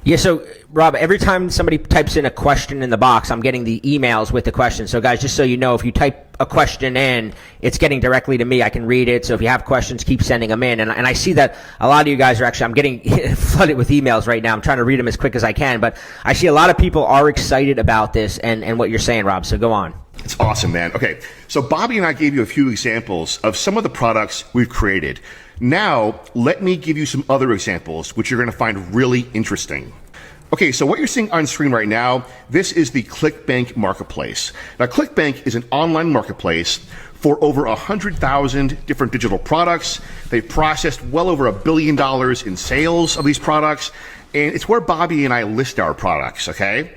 Yeah, so, Rob, every time somebody types in a question in the box, I'm getting the emails with the question. So, guys, just so you know, if you type a question in, it's getting directly to me. I can read it. So if you have questions, keep sending them in. And I see that a lot of you guys are actually, I'm getting flooded with emails right now. I'm trying to read them as quick as I can. But I see a lot of people are excited about this and what you're saying, Rob. So go on. It's awesome, man. Okay, so Bobby and I gave you a few examples of some of the products we've created. Now, let me give you some other examples, which you're going to find really interesting. Okay, so what you're seeing on screen right now, this is the Clickbank marketplace. Now, Clickbank is an online marketplace for over 100,000 different digital products. They've processed well over $1 billion in sales of these products, and it's where Bobby and I list our products, okay?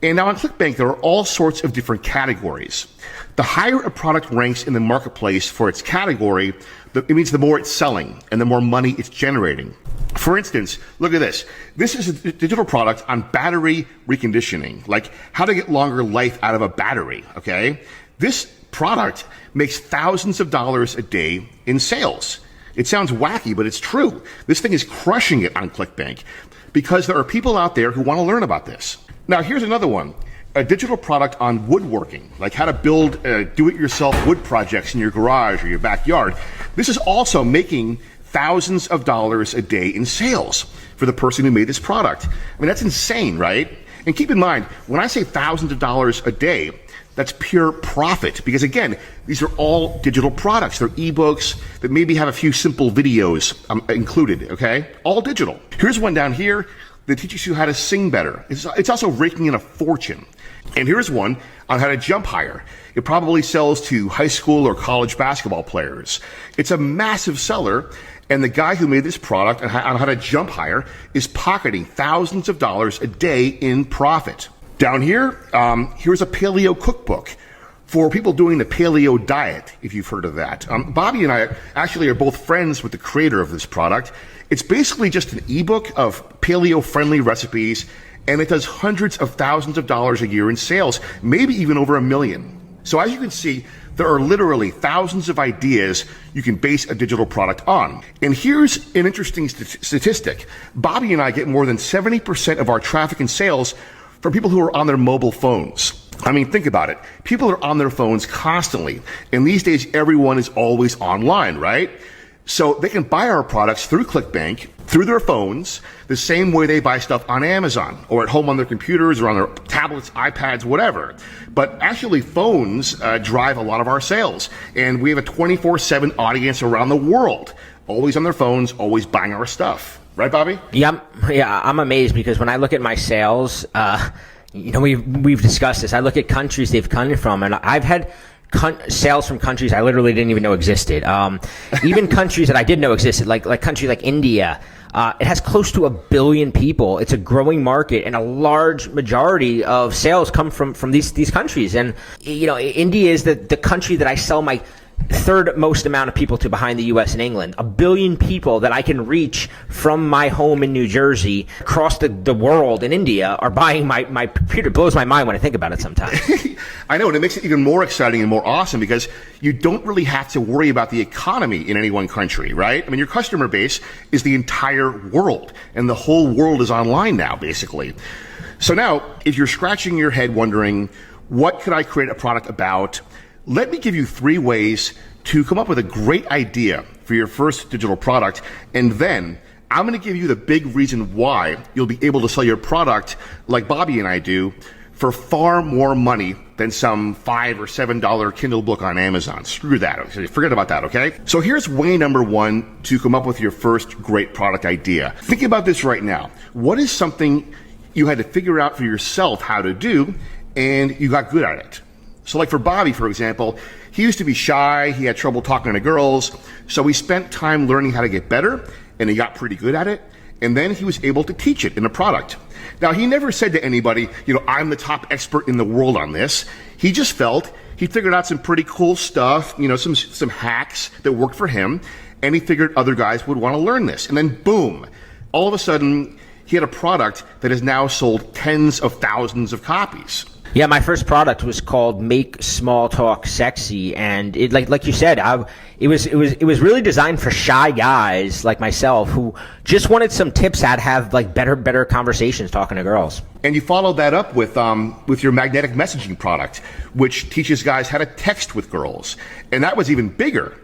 And now on Clickbank, there are all sorts of different categories. The higher a product ranks in the marketplace for its category, it means the more it's selling and the more money it's generating. For instance, look at this. This is a digital product on battery reconditioning, like how to get longer life out of a battery, okay? This product makes thousands of dollars a day in sales. It sounds wacky, but it's true. This thing is crushing it on Clickbank because there are people out there who want to learn about this. Now, here's another one. A digital product on woodworking, like how to build do-it-yourself wood projects in your garage or your backyard. This is also making thousands of dollars a day in sales for the person who made this product. I mean, that's insane, right? And keep in mind, when I say thousands of dollars a day, That's pure profit because, again, these are all digital products. They're ebooks that maybe have a few simple videos included, okay? All digital. Here's one down here that teaches you how to sing better. It's also raking in a fortune. And here's one on how to jump higher. It probably sells to high school or college basketball players. It's a massive seller, and the guy who made this product on how to jump higher is pocketing thousands of dollars a day in profit. Down here, here's a paleo cookbook for people doing the paleo diet, if you've heard of that. Bobby and I actually are both friends with the creator of this product. It's basically just an ebook of paleo-friendly recipes, and it does hundreds of thousands of dollars a year in sales, maybe even over $1 million. So as you can see, there are literally thousands of ideas you can base a digital product on. And here's an interesting statistic. Bobby and I get more than 70% of our traffic and sales from people who are on their mobile phones. I mean, think about it. People are on their phones constantly. And these days, everyone is always online, right? So they can buy our products through Clickbank, through their phones, the same way they buy stuff on Amazon or at home on their computers or on their tablets, iPads, whatever. But actually, phones drive a lot of our sales. And we have a 24/7 audience around the world, always on their phones, always buying our stuff. Right, Bobby? Yeah, I'm amazed because when I look at my sales, we've discussed this. I look at countries they've come from, and I've had sales from countries I literally didn't even know existed. Even countries that I did know existed, like country like India. It has close to 1 billion people. It's a growing market, and a large majority of sales come from these countries. And India is the country that I sell my third most amount of people to behind the U.S. and England. 1 billion people that I can reach from my home in New Jersey across the world in India are buying my computer. It blows my mind when I think about it sometimes. I know, and it makes it even more exciting and more awesome because you don't really have to worry about the economy in any one country, right? I mean, your customer base is the entire world, and the whole world is online now, basically. So now, if you're scratching your head wondering, what could I create a product about? Let me give you 3 ways to come up with a great idea for your first digital product, and then I'm going to give you the big reason why you'll be able to sell your product like Bobby and I do for far more money than some $5 or $7 Kindle book on Amazon. Screw that. Forget about that, okay? So here's way number 1 to come up with your first great product idea. Think about this right now. What is something you had to figure out for yourself how to do, and you got good at it? So like for Bobby, for example, he used to be shy, he had trouble talking to girls, so he spent time learning how to get better, and he got pretty good at it, and then he was able to teach it in a product. Now, he never said to anybody, I'm the top expert in the world on this. He just felt he figured out some pretty cool stuff, some hacks that worked for him, and he figured other guys would want to learn this. And then boom, all of a sudden, he had a product that has now sold tens of thousands of copies. Yeah, my first product was called Make Small Talk Sexy, and it like you said, it was really designed for shy guys like myself who just wanted some tips how to have better conversations talking to girls. And you followed that up with your magnetic messaging product, which teaches guys how to text with girls, and that was even bigger.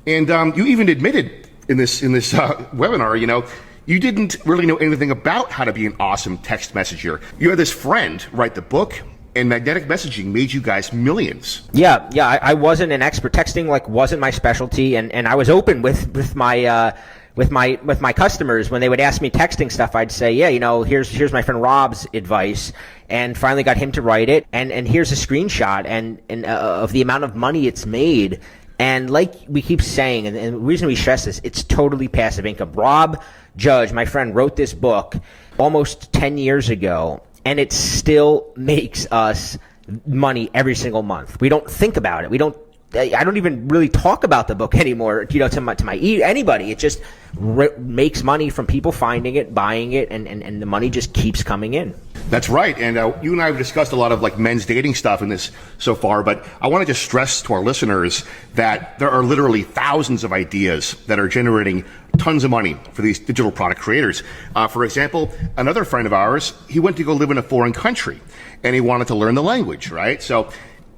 And you even admitted in this webinar, you didn't really know anything about how to be an awesome text messenger. You had this friend write the book, and magnetic messaging made you guys millions. Yeah, I wasn't an expert. Texting wasn't my specialty, and I was open with my customers when they would ask me texting stuff. I'd say, here's my friend Rob's advice, and finally got him to write it. And here's a screenshot and of the amount of money it's made. And like we keep saying, and the reason we stress this, it's totally passive income. Rob Judge, my friend, wrote this book almost 10 years ago. And it still makes us money every single month. We don't think about it. I don't even really talk about the book anymore, to anybody. It just makes money from people finding it, buying it, and the money just keeps coming in. That's right. And you and I have discussed a lot of men's dating stuff in this so far, but I want to just stress to our listeners that there are literally thousands of ideas that are generating tons of money for these digital product creators. For example, another friend of ours, he went to go live in a foreign country and he wanted to learn the language, right? So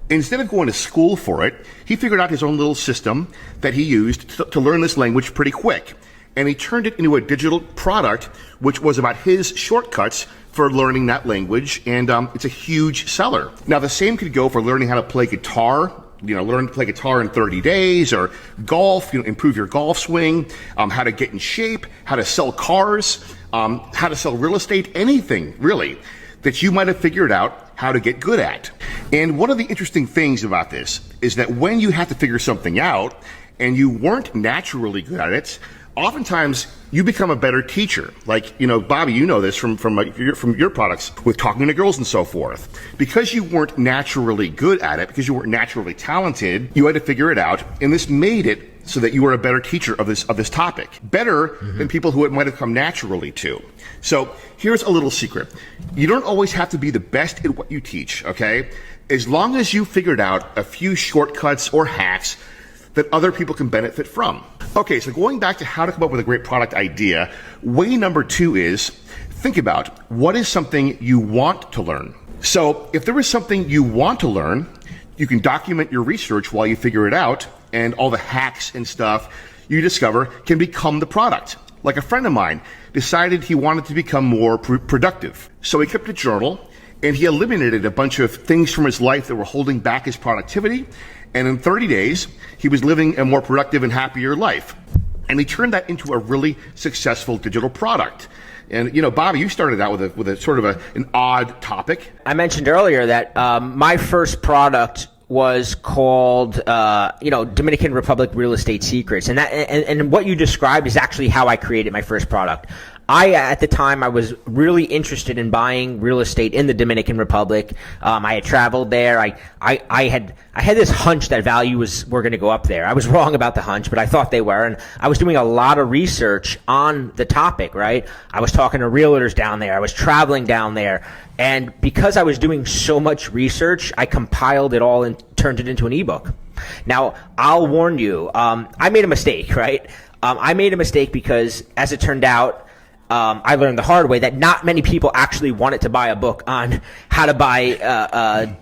instead of going to school for it, he figured out his own little system that he used to learn this language pretty quick. and he turned it into a digital product, which was about his shortcuts for learning that language, and it's a huge seller. Now, the same could go for learning how to play guitar. Learn to play guitar in 30 days, or golf, improve your golf swing, how to get in shape, how to sell cars, how to sell real estate, anything really that you might have figured out how to get good at. And one of the interesting things about this is that when you have to figure something out and you weren't naturally good at it, oftentimes you become a better teacher. Like, Bobby, you know this from your products with talking to girls and so forth. Because you weren't naturally good at it, because you weren't naturally talented, you had to figure it out, and this made it so that you were a better teacher of this topic. Better than people who it might have come naturally to. So here's a little secret. You don't always have to be the best at what you teach, okay? As long as you figured out a few shortcuts or hacks that other people can benefit from. Okay, so going back to how to come up with a great product idea, way number 2 is think about what is something you want to learn. So if there is something you want to learn, you can document your research while you figure it out, and all the hacks and stuff you discover can become the product. Like a friend of mine decided he wanted to become more productive. So he kept a journal, and he eliminated a bunch of things from his life that were holding back his productivity. And in 30 days, he was living a more productive and happier life. And he turned that into a really successful digital product. And, Bobby, you started out with a sort of an odd topic. I mentioned earlier that my first product was called, Dominican Republic Real Estate Secrets. And what you described is actually how I created my first product. At the time, I was really interested in buying real estate in the Dominican Republic. I had traveled there. I had this hunch that values were going to go up there. I was wrong about the hunch, but I thought they were. And I was doing a lot of research on the topic, right? I was talking to realtors down there. I was traveling down there. And because I was doing so much research, I compiled it all and turned it into an ebook. Now, I'll warn you, I made a mistake, right? I made a mistake because, as it turned out, I learned the hard way that not many people actually wanted to buy a book on how to buy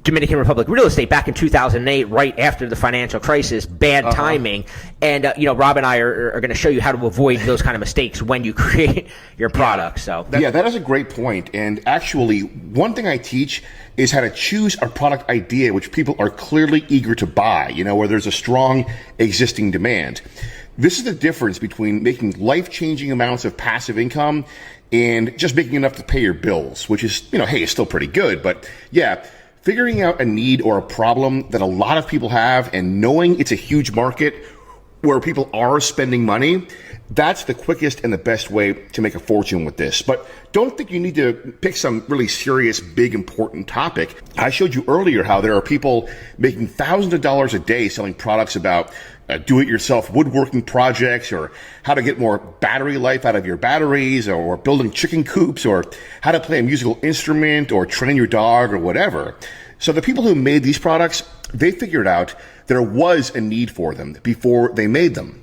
Dominican Republic real estate back in 2008, right after the financial crisis. Bad timing. And, Rob and I are going to show you how to avoid those kind of mistakes when you create your product. So that is a great point. And actually, one thing I teach is how to choose a product idea which people are clearly eager to buy, where there's a strong existing demand. This is the difference between making life-changing amounts of passive income and just making enough to pay your bills, which is, hey, it's still pretty good. But yeah, figuring out a need or a problem that a lot of people have and knowing it's a huge market where people are spending money, that's the quickest and the best way to make a fortune with this. But don't think you need to pick some really serious, big, important topic. I showed you earlier how there are people making thousands of dollars a day selling products about do-it-yourself woodworking projects, or how to get more battery life out of your batteries, or building chicken coops, or how to play a musical instrument, or train your dog, or whatever. So the people who made these products, they figured out there was a need for them before they made them.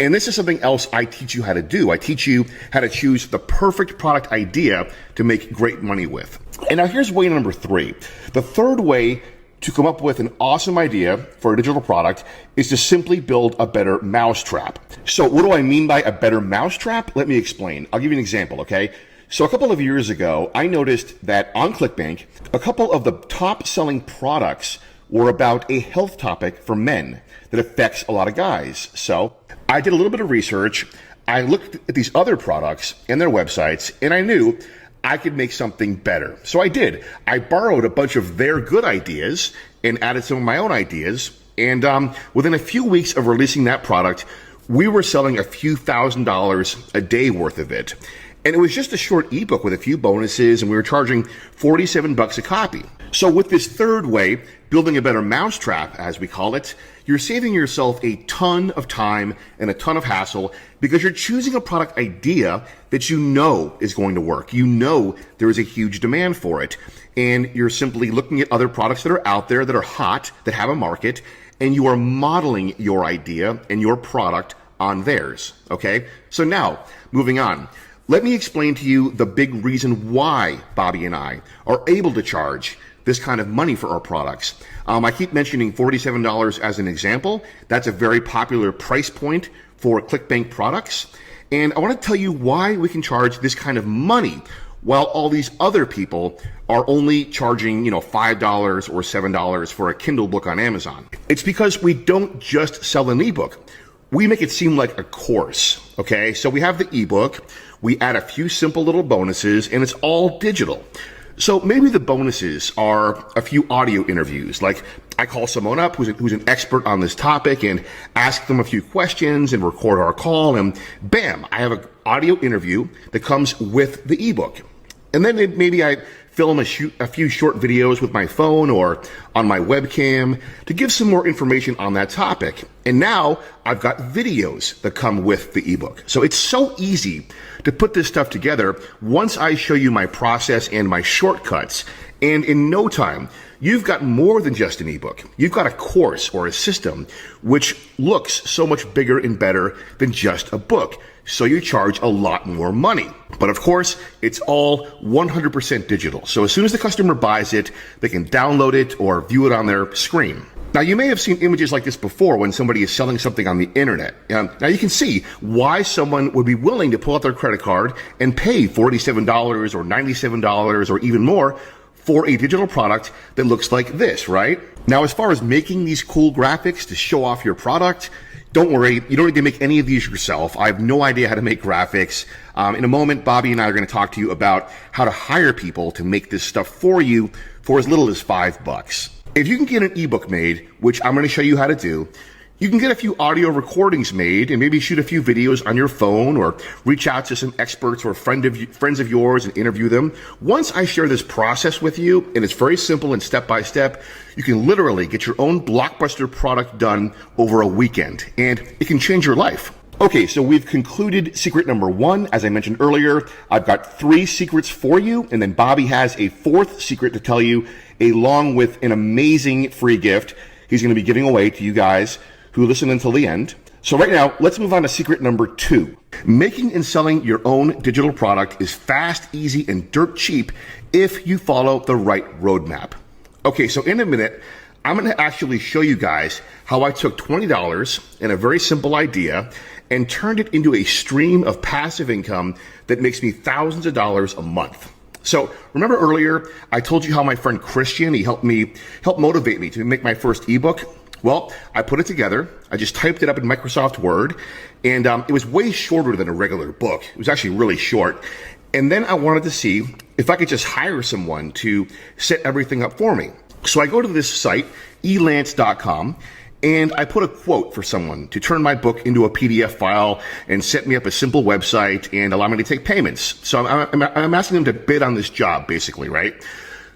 And this is something else I teach you how to do. I teach you how to choose the perfect product idea to make great money with. And now here's way number 3. The third way to come up with an awesome idea for a digital product is to simply build a better mousetrap. So what do I mean by a better mousetrap? Let me explain. I'll give you an example, okay? So a couple of years ago, I noticed that on Clickbank, a couple of the top selling products were about a health topic for men that affects a lot of guys. So I did a little bit of research. I looked at these other products and their websites, and I knew I could make something better. So I did. I borrowed a bunch of their good ideas and added some of my own ideas. And within a few weeks of releasing that product, we were selling a few $1,000s a day worth of it. And it was just a short ebook with a few bonuses, and we were charging $47 a copy. So with this third way, building a better mousetrap, as we call it, you're saving yourself a ton of time and a ton of hassle because you're choosing a product idea that you know is going to work. You know there is a huge demand for it. And you're simply looking at other products that are out there that are hot, that have a market, and you are modeling your idea and your product on theirs. Okay? So now, moving on. Let me explain to you the big reason why Bobby and I are able to charge this kind of money for our products. I keep mentioning $47 as an example. That's a very popular price point for Clickbank products. And I want to tell you why we can charge this kind of money while all these other people are only charging, $5 or $7 for a Kindle book on Amazon. It's because we don't just sell an ebook. We make it seem like a course, okay? So we have the ebook, we add a few simple little bonuses, and it's all digital. So maybe the bonuses are a few audio interviews, like I call someone up who's an expert on this topic and ask them a few questions and record our call, and bam, I have an audio interview that comes with the ebook. And then maybe I film a few short videos with my phone or on my webcam to give some more information on that topic. And now I've got videos that come with the ebook. So it's so easy to put this stuff together once I show you my process and my shortcuts. And in no time, you've got more than just an ebook. You've got a course or a system which looks so much bigger and better than just a book. So you charge a lot more money. But of course, it's all 100% digital. So as soon as the customer buys it, they can download it or view it on their screen. Now, you may have seen images like this before when somebody is selling something on the internet. Now, you can see why someone would be willing to pull out their credit card and pay $47 or $97 or even more for a digital product that looks like this, right? Now, as far as making these cool graphics to show off your product, don't worry, you don't need to make any of these yourself. I have no idea how to make graphics. In a moment, Bobby and I are going to talk to you about how to hire people to make this stuff for you for as little as $5. If you can get an ebook made, which I'm going to show you how to do, you can get a few audio recordings made and maybe shoot a few videos on your phone or reach out to some experts or friends of yours and interview them. Once I share this process with you, and it's very simple and step by step, you can literally get your own blockbuster product done over a weekend, and it can change your life. Okay, so we've concluded secret number 1. As I mentioned earlier, I've got 3 secrets for you, and then Bobby has a 4th secret to tell you, along with an amazing free gift he's going to be giving away to you guys who listen until the end. So right now, let's move on to secret number 2. Making and selling your own digital product is fast, easy, and dirt cheap if you follow the right roadmap. Okay, so in a minute, I'm going to actually show you guys how I took $20 and a very simple idea and turned it into a stream of passive income that makes me thousands of dollars a month. So remember earlier, I told you how my friend Christian, he helped motivate me to make my first ebook. Well, I put it together. I just typed it up in Microsoft Word, and it was way shorter than a regular book. It was actually really short. And then I wanted to see if I could just hire someone to set everything up for me. So I go to this site, elance.com, and I put a quote for someone to turn my book into a PDF file and set me up a simple website and allow me to take payments. So I'm asking them to bid on this job, basically, right?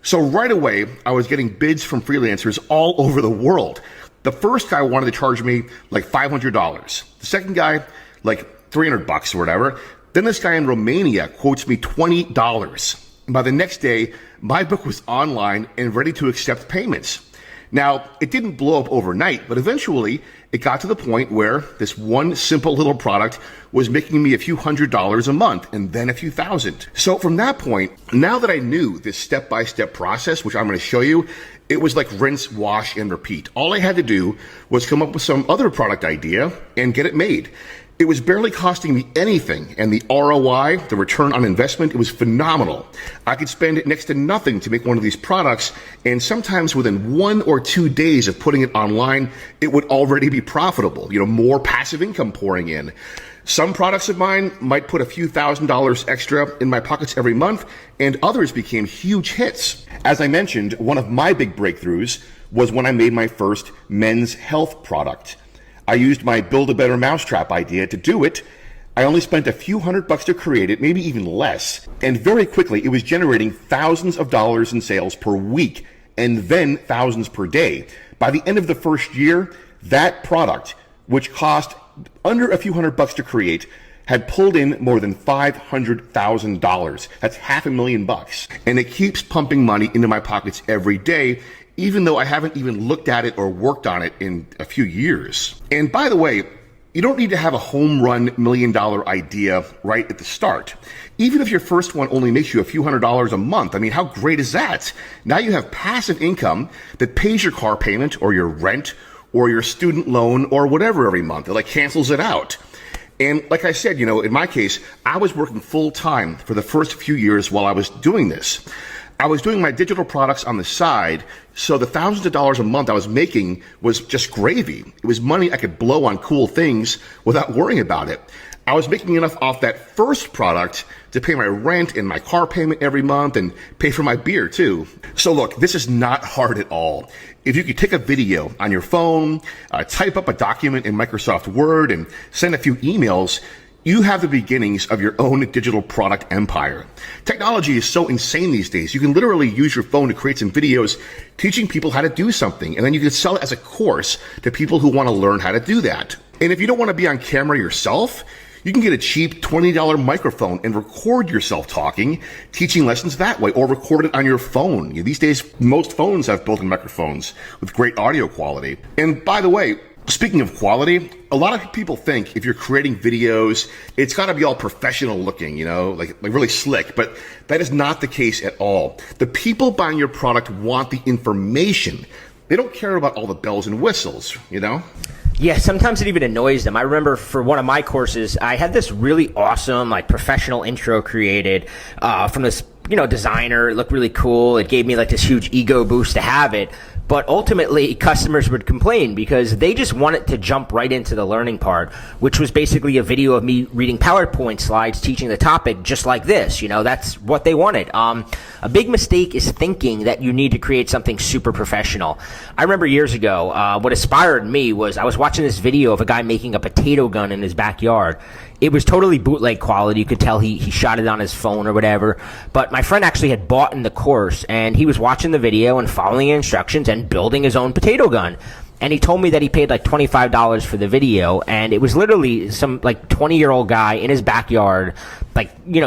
So right away, I was getting bids from freelancers all over the world. The first guy wanted to charge me like $500. The second guy, like $300 or whatever. Then this guy in Romania quotes me $20. And by the next day, my book was online and ready to accept payments. Now, it didn't blow up overnight, but eventually it got to the point where this one simple little product was making me a few $100s a month and then a few thousand. So from that point, now that I knew this step-by-step process, which I'm going to show you, it was like rinse, wash, and repeat. All I had to do was come up with some other product idea and get it made. It was barely costing me anything, and the ROI, the return on investment, it was phenomenal. I could spend next to nothing to make one of these products, and sometimes within 1 or 2 days of putting it online, it would already be profitable, more passive income pouring in. Some products of mine might put a few $1,000s extra in my pockets every month, and others became huge hits. As I mentioned, one of my big breakthroughs was when I made my first men's health product. I used my Build a Better Mousetrap idea to do it. I only spent a few $100 to create it, maybe even less. And very quickly, it was generating thousands of dollars in sales per week, and then thousands per day. By the end of the first year, that product, which cost under a few $100 to create, had pulled in more than $500,000. That's $500,000. And it keeps pumping money into my pockets every day, even though I haven't even looked at it or worked on it in a few years. And by the way, you don't need to have a home run $1 million idea right at the start. Even if your first one only makes you a few $100s a month, how great is that? Now you have passive income that pays your car payment or your rent or your student loan or whatever every month. It cancels it out. And like I said, in my case, I was working full time for the first few years while I was doing this. I was doing my digital products on the side, so the thousands of dollars a month I was making was just gravy. It was money I could blow on cool things without worrying about it. I was making enough off that first product to pay my rent and my car payment every month and pay for my beer too. So look, this is not hard at all. If you could take a video on your phone, type up a document in Microsoft Word and send a few emails, you have the beginnings of your own digital product empire. Technology is so insane these days. You can literally use your phone to create some videos teaching people how to do something, and then you can sell it as a course to people who want to learn how to do that. And if you don't want to be on camera yourself, you can get a cheap $20 microphone and record yourself talking, teaching lessons that way, or record it on your phone. These days, most phones have built-in microphones with great audio quality. And by the way, speaking of quality, a lot of people think if you're creating videos, it's got to be all professional looking, like really slick, but that is not the case at all. The people buying your product want the information. They don't care about all the bells and whistles, Yeah, sometimes it even annoys them. I remember for one of my courses, I had this really awesome, professional intro created from this, designer. It looked really cool. It gave me this huge ego boost to have it. But ultimately, customers would complain because they just wanted to jump right into the learning part, which was basically a video of me reading PowerPoint slides, teaching the topic just like this. That's what they wanted. A big mistake is thinking that you need to create something super professional. I remember years ago, what inspired me was I was watching this video of a guy making a potato gun in his backyard. It was totally bootleg quality. You could tell he shot it on his phone or whatever. But my friend actually had bought in the course, and he was watching the video and following the instructions and building his own potato gun. And he told me that he paid $25 for the video, and it was literally some 20-year-old guy in his backyard,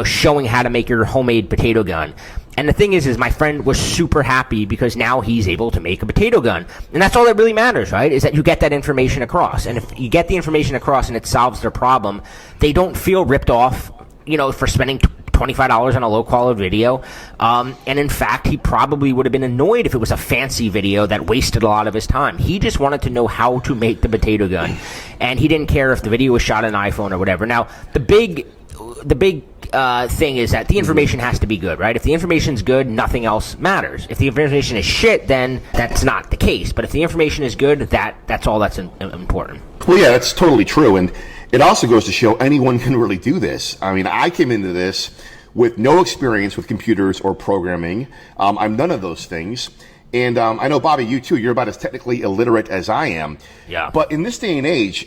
showing how to make your homemade potato gun. And the thing is my friend was super happy because now he's able to make a potato gun. And that's all that really matters, right? Is that you get that information across. And if you get the information across and it solves their problem, they don't feel ripped off, for spending $25 on a low-quality video. And in fact, he probably would have been annoyed if it was a fancy video that wasted a lot of his time. He just wanted to know how to make the potato gun. And he didn't care if the video was shot on an iPhone or whatever. Now, the big thing is that the information has to be good, right? If the information's good, nothing else matters. If the information is shit, then that's not the case. But if the information is good, that's all that's important. Well, yeah, that's totally true. And it also goes to show anyone can really do this. I mean, I came into this with no experience with computers or programming. I'm none of those things. And I know, Bobby, you too, you're about as technically illiterate as I am. Yeah. But in this day and age,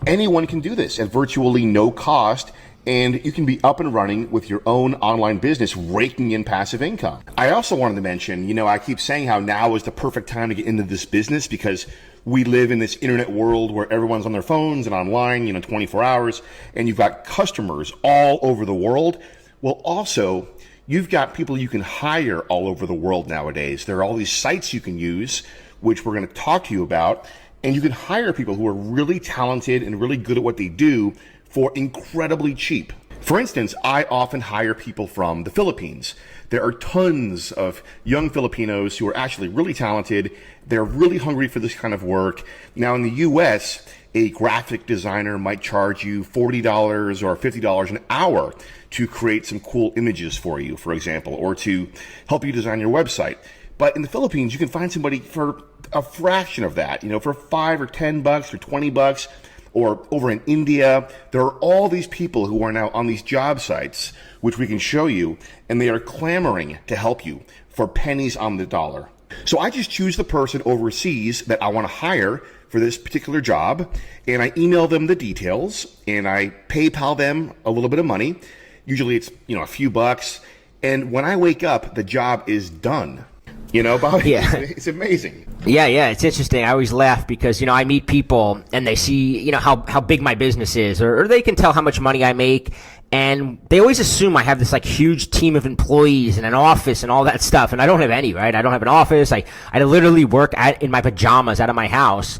anyone can do this at virtually no cost. And you can be up and running with your own online business, raking in passive income. I also wanted to mention, I keep saying how now is the perfect time to get into this business because we live in this internet world where everyone's on their phones and online, 24 hours, and you've got customers all over the world. Well, also, you've got people you can hire all over the world nowadays. There are all these sites you can use, which we're going to talk to you about, and you can hire people who are really talented and really good at what they do for incredibly cheap. For instance, I often hire people from the Philippines. There are tons of young Filipinos who are actually really talented. They're really hungry for this kind of work. Now in the US, a graphic designer might charge you $40 or $50 an hour to create some cool images for you, for example, or to help you design your website. But in the Philippines, you can find somebody for a fraction of that, for $5 or $10 or $20. Or over in India, there are all these people who are now on these job sites, which we can show you, and they are clamoring to help you for pennies on the dollar. So I just choose the person overseas that I want to hire for this particular job, and I email them the details, and I PayPal them a little bit of money. Usually it's, a few bucks. And when I wake up, the job is done. Bobby, Yeah. It's amazing. Yeah, it's interesting. I always laugh because, I meet people and they see, how big my business is, or they can tell how much money I make, and they always assume I have this huge team of employees and an office and all that stuff, and I don't have any, right? I don't have an office. I literally work in my pajamas out of my house.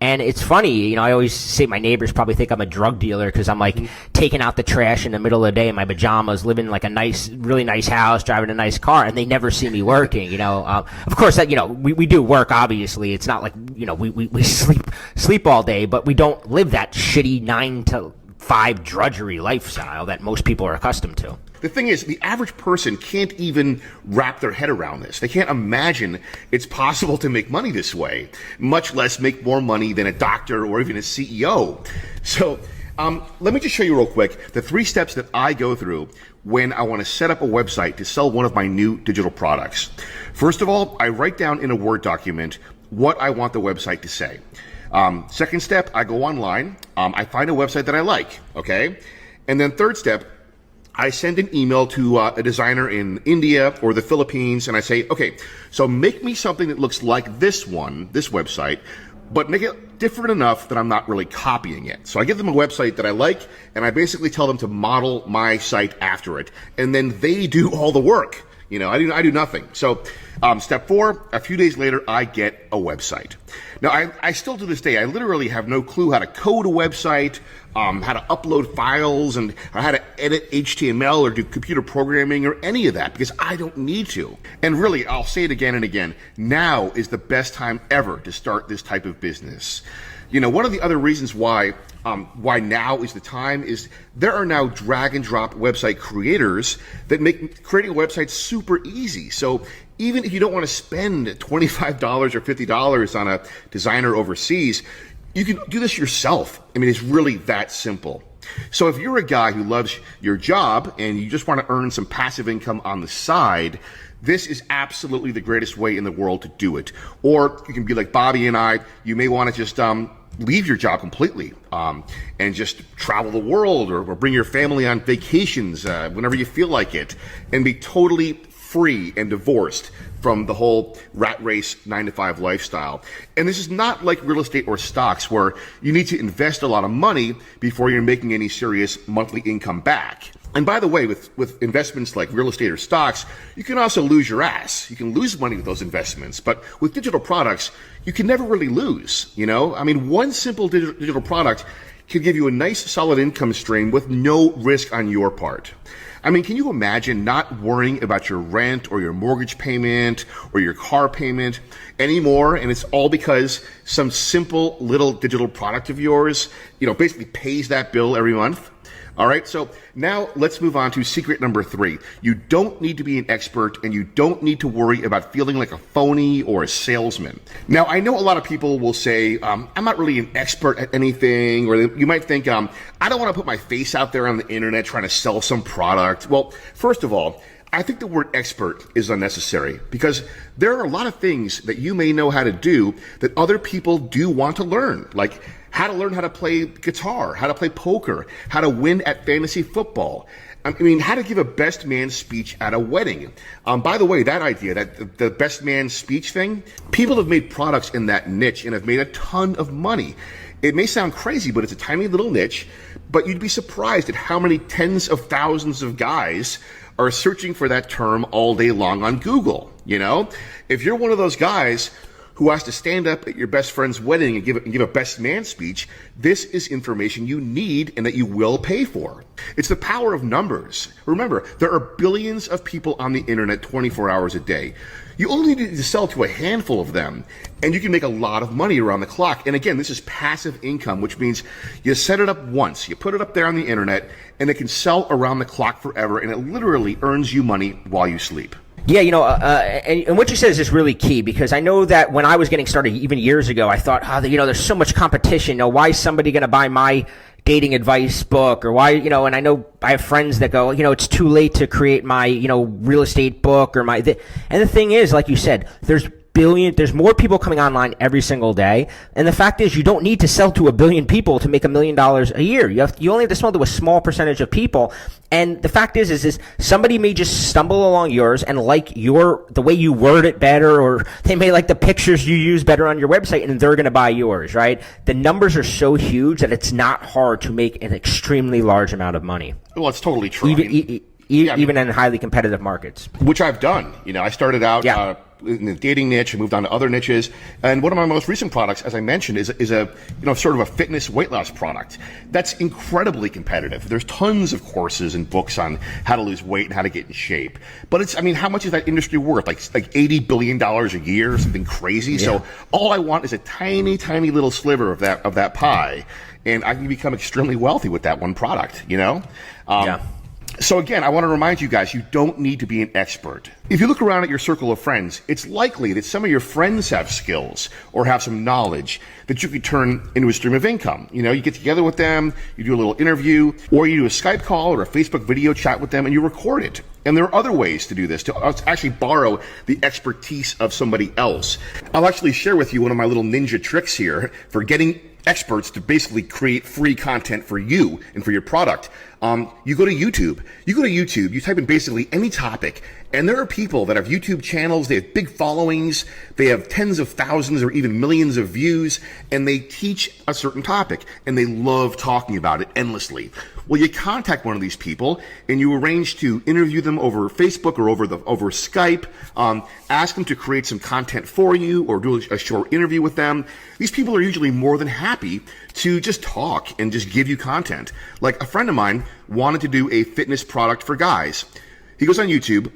And it's funny, I always say my neighbors probably think I'm a drug dealer because I'm taking out the trash in the middle of the day in my pajamas, living in a really nice house, driving a nice car, and they never see me working, Of course, that we do work, obviously. It's not like, we sleep all day, but we don't live that shitty 9 to 9-to-5 drudgery lifestyle that most people are accustomed to. The thing is, the average person can't even wrap their head around this. They can't imagine it's possible to make money this way, much less make more money than a doctor or even a CEO. So let me just show you real quick the 3 steps that I go through when I want to set up a website to sell one of my new digital products. First of all, I write down in a Word document what I want the website to say. Second step, I go online. I find a website that I like, okay? And then third step, I send an email to a designer in India or the Philippines, and I say, okay, so make me something that looks like this website, but make it different enough that I'm not really copying it. So I give them a website that I like, and I basically tell them to model my site after it, and then they do all the work. You know, I do nothing. So step 4, a few days later, I get a website. Now, I still to this day, I literally have no clue how to code a website, how to upload files, and how to edit HTML or do computer programming or any of that, because I don't need to. And really, I'll say it again and again, now is the best time ever to start this type of business. You know, one of the other reasons why now is the time is there are now drag and drop website creators that make creating a website super easy. So even if you don't want to spend $25 or $50 on a designer overseas, you can do this yourself. I mean, it's really that simple. So if you're a guy who loves your job and you just want to earn some passive income on the side, this is absolutely the greatest way in the world to do it. Or you can be like Bobby and I, you may want to just leave your job completely and just travel the world or bring your family on vacations whenever you feel like it and be totally free and divorced from the whole rat race 9-to-5 lifestyle. And this is not like real estate or stocks where you need to invest a lot of money before you're making any serious monthly income back. And by the way, with investments like real estate or stocks, you can also lose your ass. You can lose money with those investments. But with digital products, you can never really lose, you know? I mean, one simple digital product can give you a nice solid income stream with no risk on your part. I mean, can you imagine not worrying about your rent or your mortgage payment or your car payment anymore? And it's all because some simple little digital product of yours, you know, basically pays that bill every month. All right, so now let's move on to secret number 3. You don't need to be an expert and you don't need to worry about feeling like a phony or a salesman. Now, I know a lot of people will say, I'm not really an expert at anything, or you might think, I don't want to put my face out there on the internet trying to sell some product. Well, first of all, I think the word expert is unnecessary because there are a lot of things that you may know how to do that other people do want to learn, like how to learn how to play guitar, how to play poker, how to win at fantasy football. I mean, how to give a best man speech at a wedding. By the way, that idea, that the best man speech thing, people have made products in that niche and have made a ton of money. It may sound crazy, but it's a tiny little niche, but you'd be surprised at how many tens of thousands of guys are searching for that term all day long on Google. You know, if you're one of those guys who has to stand up at your best friend's wedding and give a best man speech, this is information you need and that you will pay for. It's the power of numbers. Remember, there are billions of people on the internet 24 hours a day. You only need to sell to a handful of them, and you can make a lot of money around the clock. And again, this is passive income, which means you set it up once, you put it up there on the internet, and it can sell around the clock forever, and it literally earns you money while you sleep. Yeah, you know, and what you said is just really key, because I know that when I was getting started even years ago, I thought, you know, there's so much competition. You know, why is somebody going to buy my dating advice book, or why, you know, and I know I have friends that go, you know, it's too late to create my, you know, real estate book or and the thing is, like you said, there's more people coming online every single day. And the fact is, you don't need to sell to 1 billion people to make $1 million a year. You only have to sell to a small percentage of people. And the fact is somebody may just stumble along yours and like the way you word it better, or they may like the pictures you use better on your website, and they're going to buy yours, right? The numbers are so huge that it's not hard to make an extremely large amount of money. Well, it's totally true. even in highly competitive markets. Which I've done. I started out Yeah. in the dating niche, I moved on to other niches, and one of my most recent products, as I mentioned, is a sort of a fitness weight loss product that's incredibly competitive. There's tons of courses and books on how to lose weight and how to get in shape, but how much is that industry worth? Like $80 billion a year, or something crazy. Yeah. So all I want is a tiny little sliver of that pie, and I can become extremely wealthy with that one product. Yeah. So again, I want to remind you guys, you don't need to be an expert. If you look around at your circle of friends, it's likely that some of your friends have skills or have some knowledge that you could turn into a stream of income. You get together with them, you do a little interview, or you do a Skype call or a Facebook video chat with them and you record it. And there are other ways to do this, to actually borrow the expertise of somebody else. I'll actually share with you one of my little ninja tricks here for getting experts to basically create free content for you and for your product. You go to YouTube. You type in basically any topic, and there are people that have YouTube channels. They have big followings. They have tens of thousands or even millions of views, and they teach a certain topic, and they love talking about it endlessly. Well, you contact one of these people, and you arrange to interview them over Facebook or over Skype. Ask them to create some content for you, or do a short interview with them. These people are usually more than happy to just talk and just give you content. Like a friend of mine wanted to do a fitness product for guys. He goes on YouTube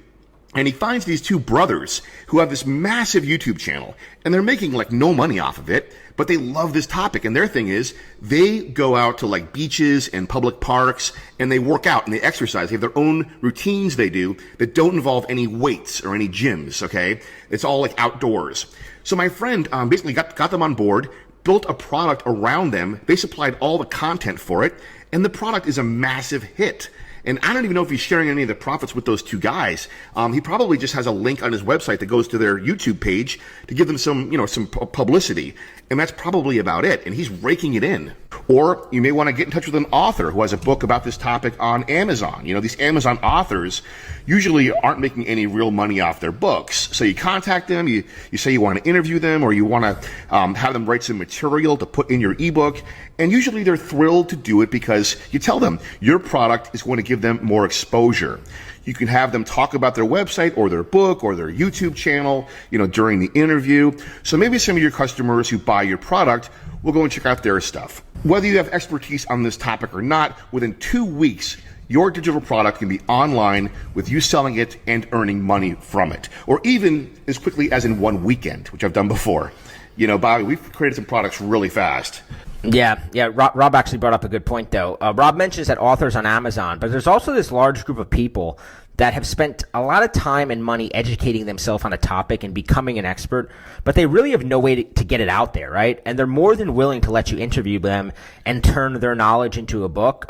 and he finds these two brothers who have this massive YouTube channel, and they're making like no money off of it, but they love this topic. And their thing is they go out to like beaches and public parks and they work out and they exercise. They have their own routines they do that don't involve any weights or any gyms. Okay. It's all like outdoors. So my friend basically got them on board, built a product around them. They supplied all the content for it, and the product is a massive hit. And I don't even know if he's sharing any of the profits with those two guys. He probably just has a link on his website that goes to their YouTube page to give them some publicity. And that's probably about it. And he's raking it in. Or you may want to get in touch with an author who has a book about this topic on Amazon. These Amazon authors usually aren't making any real money off their books. So you contact them, you say you want to interview them, or you want to have them write some material to put in your ebook. And usually they're thrilled to do it because you tell them your product is going to give them more exposure. You can have them talk about their website or their book or their YouTube channel, during the interview. So maybe some of your customers who buy your product will go and check out their stuff. Whether you have expertise on this topic or not, within 2 weeks, your digital product can be online with you selling it and earning money from it. Or even as quickly as in 1 weekend, which I've done before. Bobby, we've created some products really fast. Yeah. Rob actually brought up a good point, though. Rob mentions that authors on Amazon, but there's also this large group of people that have spent a lot of time and money educating themselves on a topic and becoming an expert, but they really have no way to get it out there, right? And they're more than willing to let you interview them and turn their knowledge into a book.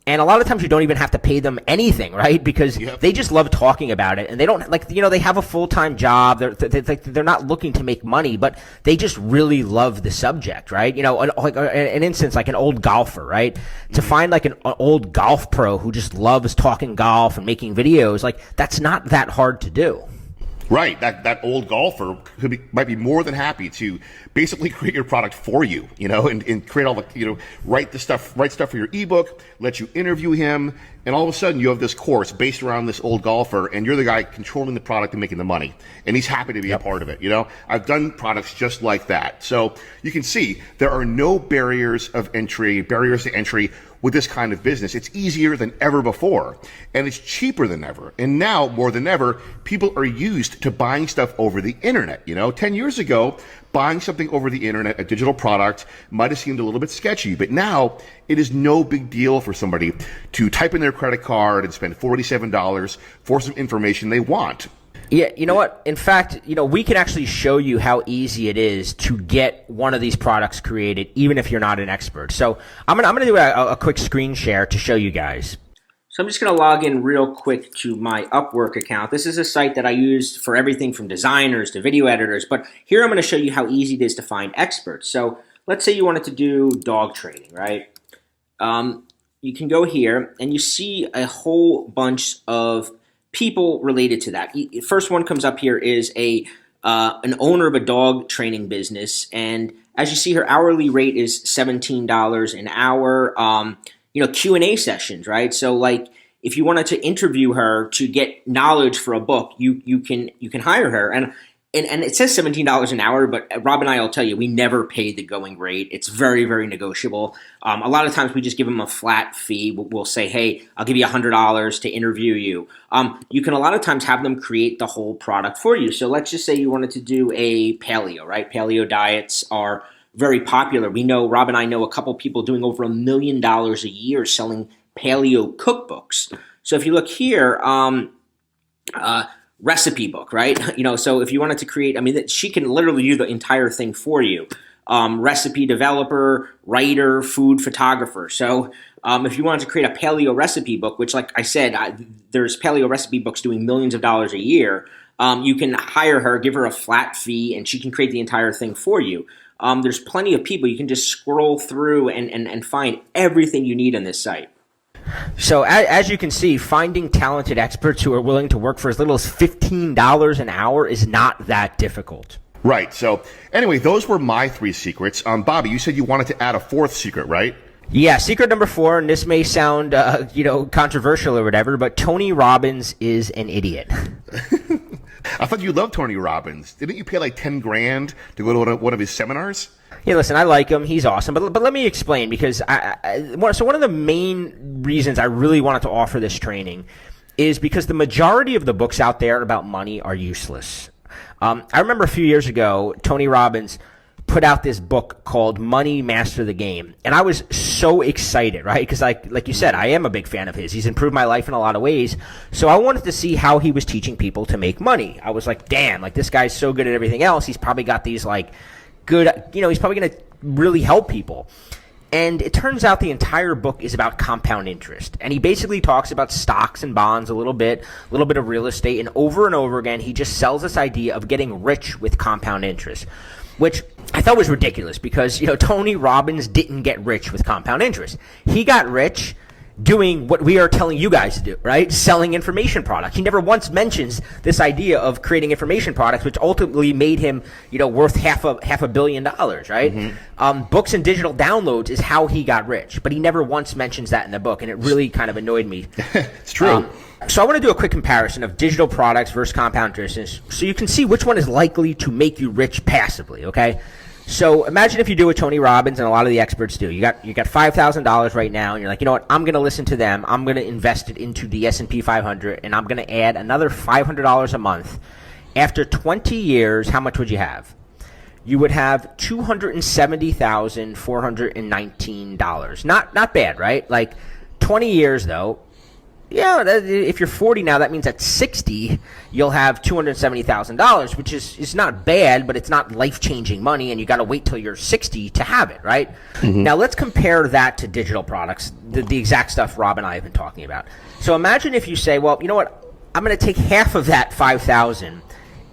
And a lot of times you don't even have to pay them anything, right? Because they just love talking about it, and they don't they have a full-time job. They're not looking to make money, but they just really love the subject, right? An instance like an old golfer, right? Mm-hmm. To find like an old golf pro who just loves talking golf and making videos, that's not that hard to do. Right, that old golfer might be more than happy to basically create your product for you, and create all the, write stuff for your ebook, let you interview him, and all of a sudden you have this course based around this old golfer, and you're the guy controlling the product and making the money, and he's happy to be a part of it. I've done products just like that, so you can see there are no barriers to entry with this kind of business. It's easier than ever before, and it's cheaper than ever. And now, more than ever, people are used to buying stuff over the internet. 10 years ago, buying something over the internet, a digital product, might have seemed a little bit sketchy, but now it is no big deal for somebody to type in their credit card and spend $47 for some information they want. Yeah, you know what? In fact, we can actually show you how easy it is to get one of these products created, even if you're not an expert. So I'm gonna do a quick screen share to show you guys. So I'm just gonna log in real quick to my Upwork account. This is a site that I use for everything from designers to video editors, but here I'm gonna show you how easy it is to find experts. So let's say you wanted to do dog training, right? You can go here and you see a whole bunch of people related to that. First one comes up here is an owner of a dog training business, and as you see, her hourly rate is $17 an hour. Q&A sessions, right? So if if you wanted to interview her to get knowledge for a book, you can hire her. And it says $17 an hour, but Rob and I will tell you, we never pay the going rate. It's very, very negotiable. A lot of times we just give them a flat fee. We'll say, hey, I'll give you $100 to interview you. You can a lot of times have them create the whole product for you. So let's just say you wanted to do a paleo, right? Paleo diets are very popular. We know, Rob and I know a couple people doing over $1 million a year selling paleo cookbooks. So if you look here, recipe book, right? So if you wanted to create, she can literally do the entire thing for you. Recipe developer, writer, food photographer. So if you wanted to create a paleo recipe book, which like I said, there's paleo recipe books doing millions of dollars a year, you can hire her, give her a flat fee, and she can create the entire thing for you. There's plenty of people. You can just scroll through and find everything you need on this site. So as you can see, finding talented experts who are willing to work for as little as $15 an hour is not that difficult. Right. So anyway, those were my 3 secrets. Bobby, you said you wanted to add a 4th secret, right? Yeah, secret number 4, and this may sound controversial or whatever, but Tony Robbins is an idiot. I thought you loved Tony Robbins. Didn't you pay like $10,000 to go to one of his seminars? Yeah, listen, I like him. He's awesome. But let me explain, because so one of the main reasons I really wanted to offer this training is because the majority of the books out there about money are useless. I remember a few years ago, Tony Robbins put out this book called Money Master the Game. And I was so excited, right? Because like you said, I am a big fan of his. He's improved my life in a lot of ways. So I wanted to see how he was teaching people to make money. I was like, damn, like this guy's so good at everything else. He's probably got these like good, he's probably going to really help people. And it turns out the entire book is about compound interest. And he basically talks about stocks and bonds a little bit of real estate. And over again, he just sells this idea of getting rich with compound interest, which I thought was ridiculous because, Tony Robbins didn't get rich with compound interest. He got rich doing what we are telling you guys to do, right? Selling information products. He never once mentions this idea of creating information products, which ultimately made him, worth half a billion dollars, right? Mm-hmm. Books and digital downloads is how he got rich, but he never once mentions that in the book, and it really kind of annoyed me. It's true. So I want to do a quick comparison of digital products versus compound interest, so you can see which one is likely to make you rich passively, okay? So imagine if you do what Tony Robbins and a lot of the experts do. You got $5,000 right now, and you're like, you know what? I'm going to listen to them. I'm going to invest it into the S&P 500, and I'm going to add another $500 a month. After 20 years, how much would you have? You would have $270,419. Not bad, right? Like 20 years though. Yeah, if you're 40 now, that means at 60, you'll have $270,000, which is not bad, but it's not life-changing money, and you got to wait till you're 60 to have it, right? Mm-hmm. Now, let's compare that to digital products, the exact stuff Rob and I have been talking about. So imagine if you say, well, you know what, I'm going to take half of that $5,000,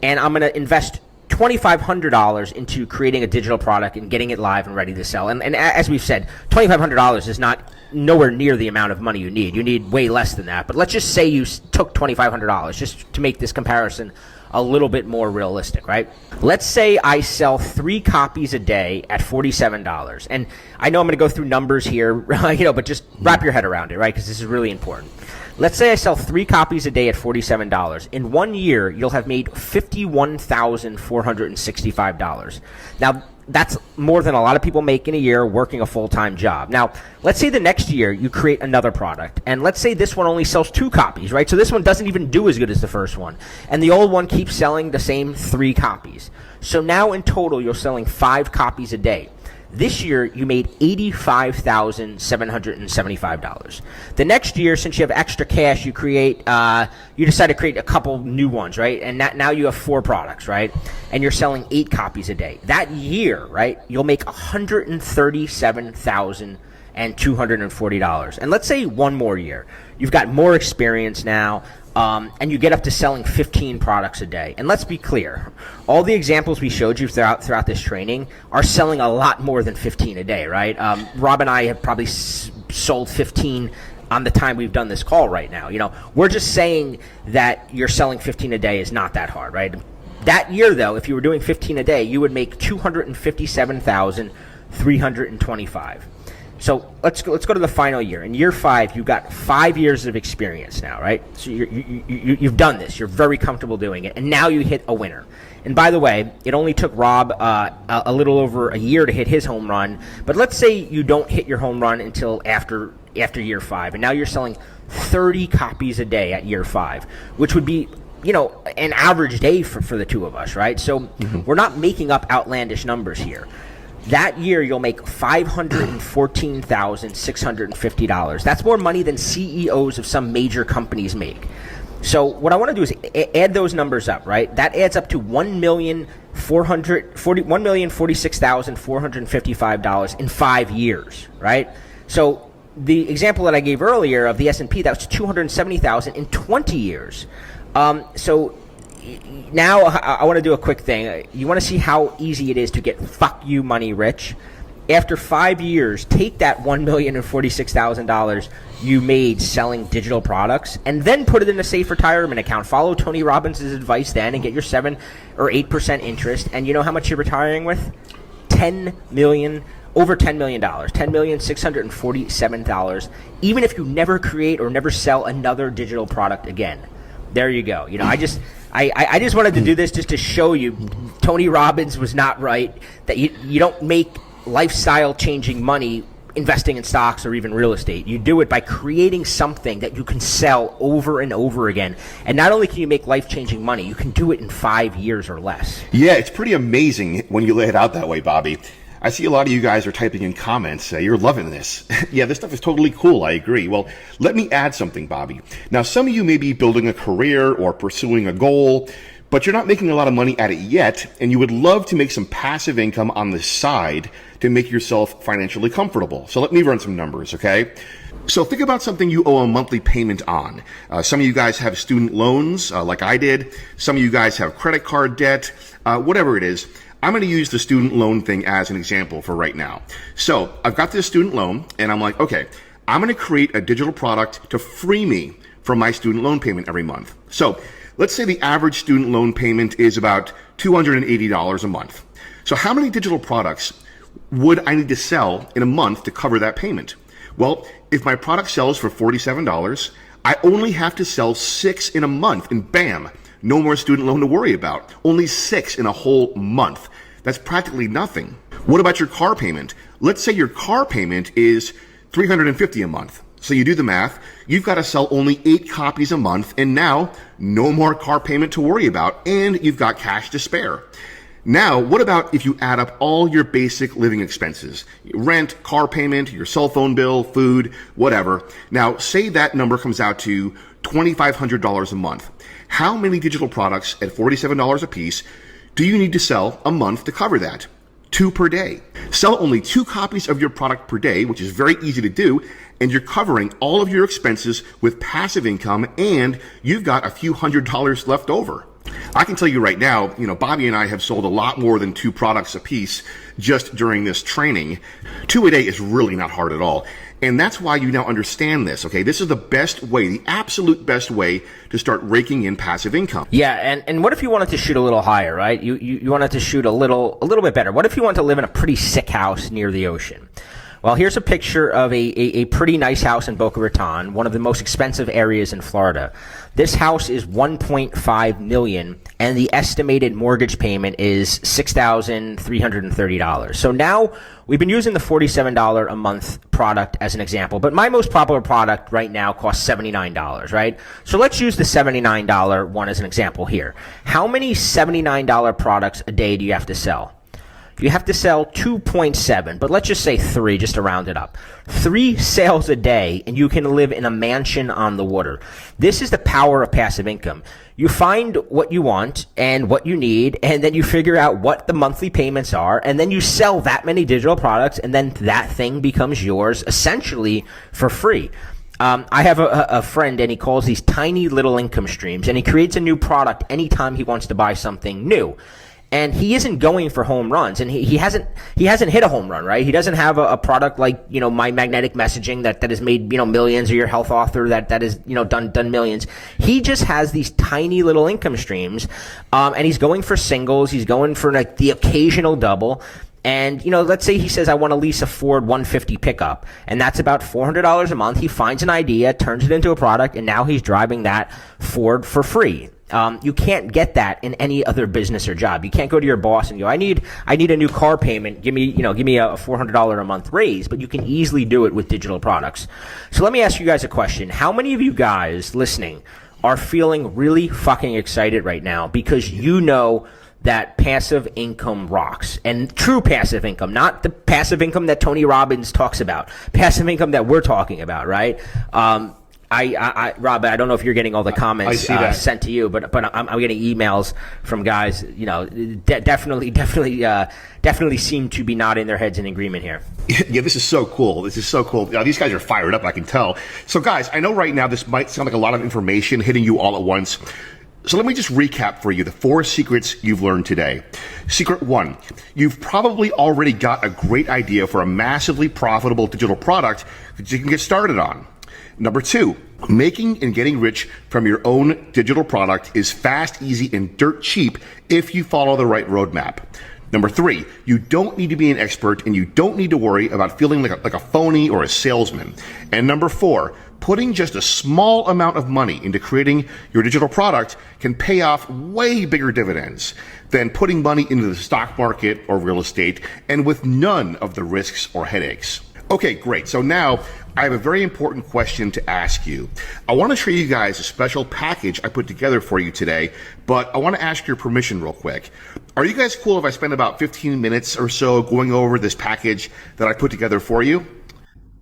and I'm going to invest $2,500 into creating a digital product and getting it live and ready to sell. And as we've said, $2,500 is not nowhere near the amount of money you need. You need way less than that. But let's just say you took $2,500 just to make this comparison a little bit more realistic, right? Let's say I sell 3 copies a day at $47. And I know I'm going to go through numbers here, but just wrap your head around it, right? Because this is really important. Let's say I sell 3 copies a day at $47. In 1 year, you'll have made $51,465. Now, that's more than a lot of people make in a year working a full-time job. Now, let's say the next year you create another product, and let's say this one only sells 2 copies, right? So this one doesn't even do as good as the first one, and the old one keeps selling the same 3 copies. So now in total, you're selling 5 copies a day. This year, you made $85,775. The next year, since you have extra cash, you decide to create a couple new ones, right? And now you have 4 products, right? And you're selling 8 copies a day. That year, right, you'll make $137,240. And let's say 1 more year. You've got more experience now. And you get up to selling 15 products a day. And let's be clear, all the examples we showed you throughout this training are selling a lot more than 15 a day, right? Rob and I have probably sold 15 on the time we've done this call right now. We're just saying that you're selling 15 a day is not that hard, right? That year, though, if you were doing 15 a day, you would make $257,325. So let's go to the final year. In year 5, you've got 5 years of experience now, right? So you've done this. You're very comfortable doing it. And now you hit a winner. And by the way, it only took Rob a little over a year to hit his home run. But let's say you don't hit your home run until after year 5. And now you're selling 30 copies a day at year 5, which would be, an average day for the two of us, right? So we're not making up outlandish numbers here. That year, you'll make $514,650. That's more money than CEOs of some major companies make. So what I want to do is add those numbers up, right? That adds up to $1,046,455 in 5 years, right? So the example that I gave earlier of the S&P, that was $270,000 in 20 years. So now I want to do a quick thing. You want to see how easy it is to get fuck you money rich? After 5 years, take that $1,046,000 you made selling digital products and then put it in a safe retirement account. Follow Tony Robbins' advice then and get your 7 or 8% interest. And you know how much you're retiring with? $10 million. Over $10 million, $10,647,000, even if you never create or never sell another digital product again. There you go. I just wanted to do this just to show you Tony Robbins was not right, that you don't make lifestyle-changing money investing in stocks or even real estate. You do it by creating something that you can sell over and over again. And not only can you make life-changing money, you can do it in 5 years or less. Yeah, it's pretty amazing when you lay it out that way, Bobby. I see a lot of you guys are typing in comments. You're loving this. Yeah, this stuff is totally cool. I agree. Well, let me add something, Bobby. Now, some of you may be building a career or pursuing a goal, but you're not making a lot of money at it yet, and you would love to make some passive income on the side to make yourself financially comfortable. So let me run some numbers, okay? So think about something you owe a monthly payment on. Some of you guys have student loans, like I did. Some of you guys have credit card debt, whatever it is. I'm going to use the student loan thing as an example for right now. So I've got this student loan, and I'm like, okay, I'm going to create a digital product to free me from my student loan payment every month. So let's say the average student loan payment is about $280 a month. So how many digital products would I need to sell in a month to cover that payment? Well, if my product sells for $47, I only have to sell 6 in a month, and bam, no more student loan to worry about. Only 6 in a whole month. That's practically nothing. What about your car payment? Let's say your car payment is $350 a month. So you do the math, you've got to sell only 8 copies a month, and now no more car payment to worry about, and you've got cash to spare. Now, what about if you add up all your basic living expenses? Rent, car payment, your cell phone bill, food, whatever. Now, say that number comes out to $2,500 a month. How many digital products at $47 a piece do you need to sell a month to cover that? 2 per day. Sell only 2 copies of your product per day, which is very easy to do, and you're covering all of your expenses with passive income, and you've got a few $100s left over. I can tell you right now, Bobby and I have sold a lot more than 2 products a piece just during this training. 2 a day is really not hard at all. And that's why you now understand this, okay? This is the best way, the absolute best way to start raking in passive income. Yeah, and what if you wanted to shoot a little higher, right? You wanted to shoot a little bit better. What if you want to live in a pretty sick house near the ocean? Well, here's a picture of a pretty nice house in Boca Raton, one of the most expensive areas in Florida. This house is $1.5 million, and the estimated mortgage payment is $6,330. So now we've been using the $47 a month product as an example, but my most popular product right now costs $79, right? So let's use the $79 one as an example here. How many $79 products a day do you have to sell? You have to sell 2.7, but let's just say 3, just to round it up. 3 sales a day, and you can live in a mansion on the water. This is the power of passive income. You find what you want and what you need, and then you figure out what the monthly payments are, and then you sell that many digital products, and then that thing becomes yours essentially for free. I have a friend, and he calls these tiny little income streams, and he creates a new product anytime he wants to buy something new. And he isn't going for home runs, and he hasn't hit a home run, right? He doesn't have a product like, my magnetic messaging that has made, millions, or your health author that is, done millions. He just has these tiny little income streams, and he's going for singles. He's going for like the occasional double. And, let's say he says, I want to lease a Ford 150 pickup, and that's about $400 a month. He finds an idea, turns it into a product, and now he's driving that Ford for free. You can't get that in any other business or job. You can't go to your boss and go, I need a new car payment. Give me a $400 a month raise, but you can easily do it with digital products. So let me ask you guys a question. How many of you guys listening are feeling really fucking excited right now because that passive income rocks? And true passive income, not the passive income that Tony Robbins talks about, passive income that we're talking about, right? Rob, I don't know if you're getting all the comments sent to you, but I'm getting emails from guys, definitely seem to be nodding their heads in agreement here. Yeah, this is so cool. These guys are fired up, I can tell. So guys, I know right now this might sound like a lot of information hitting you all at once. So let me just recap for you the 4 secrets you've learned today. Secret 1, you've probably already got a great idea for a massively profitable digital product that you can get started on. Number 2, making and getting rich from your own digital product is fast, easy, and dirt cheap if you follow the right roadmap. Number 3, you don't need to be an expert and you don't need to worry about feeling like a phony or a salesman. And number 4, putting just a small amount of money into creating your digital product can pay off way bigger dividends than putting money into the stock market or real estate, and with none of the risks or headaches. Okay, great. So now I have a very important question to ask you. I want to show you guys a special package I put together for you today, but I want to ask your permission real quick. Are you guys cool if I spend about 15 minutes or so going over this package that I put together for you?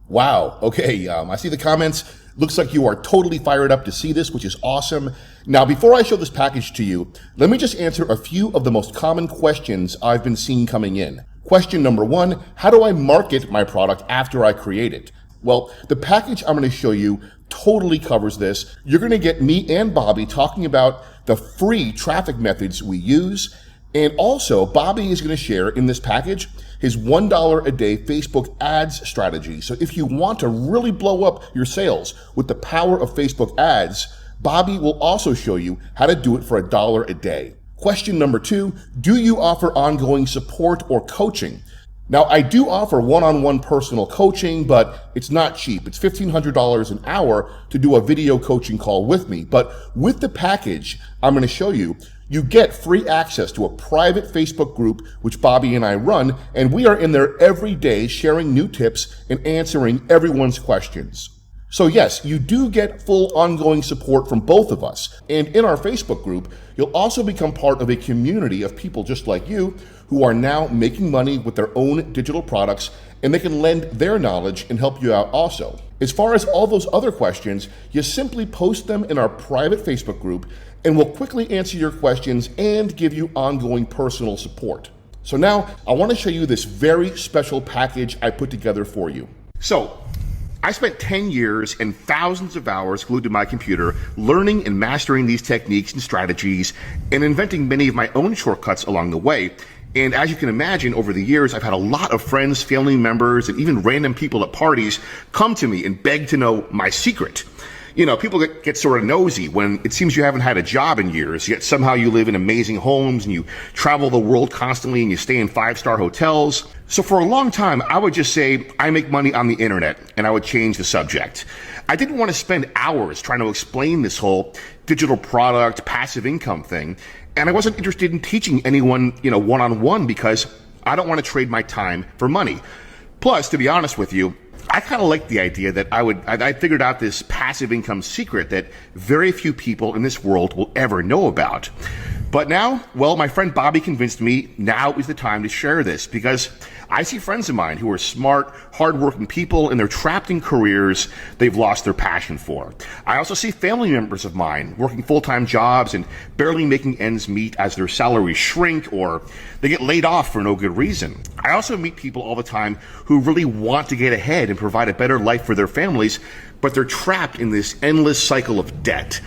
Wow. Okay. I see the comments. Looks like you are totally fired up to see this, which is awesome. Now, before I show this package to you, let me just answer a few of the most common questions I've been seeing coming in. Question number 1, how do I market my product after I create it? Well, the package I'm going to show you totally covers this. You're going to get me and Bobby talking about the free traffic methods we use. And also, Bobby is going to share in this package his $1 a day Facebook ads strategy. So if you want to really blow up your sales with the power of Facebook ads, Bobby will also show you how to do it for $1 a day. Question number 2, do you offer ongoing support or coaching? Now, I do offer one-on-one personal coaching, but it's not cheap. It's $1,500 an hour to do a video coaching call with me. But with the package I'm going to show you, you get free access to a private Facebook group, which Bobby and I run, and we are in there every day sharing new tips and answering everyone's questions. So yes, you do get full ongoing support from both of us. And in our Facebook group, you'll also become part of a community of people just like you who are now making money with their own digital products, and they can lend their knowledge and help you out also. As far as all those other questions, you simply post them in our private Facebook group, and we'll quickly answer your questions and give you ongoing personal support. So now, I want to show you this very special package I put together for you. So, I spent 10 years and thousands of hours glued to my computer learning and mastering these techniques and strategies and inventing many of my own shortcuts along the way. And as you can imagine, over the years, I've had a lot of friends, family members, and even random people at parties come to me and beg to know my secret. You know, people get sort of nosy when it seems you haven't had a job in years, yet somehow you live in amazing homes and you travel the world constantly and you stay in 5-star hotels. So for a long time, I would just say, I make money on the internet, and I would change the subject. I didn't want to spend hours trying to explain this whole digital product, passive income thing. And I wasn't interested in teaching anyone, one-on-one, because I don't want to trade my time for money. Plus, to be honest with you, I kind of like the idea that I figured out this passive income secret that very few people in this world will ever know about. But now, well, my friend Bobby convinced me now is the time to share this, because I see friends of mine who are smart, hardworking people, and they're trapped in careers they've lost their passion for. I also see family members of mine working full-time jobs and barely making ends meet as their salaries shrink or they get laid off for no good reason. I also meet people all the time who really want to get ahead and provide a better life for their families, but they're trapped in this endless cycle of debt.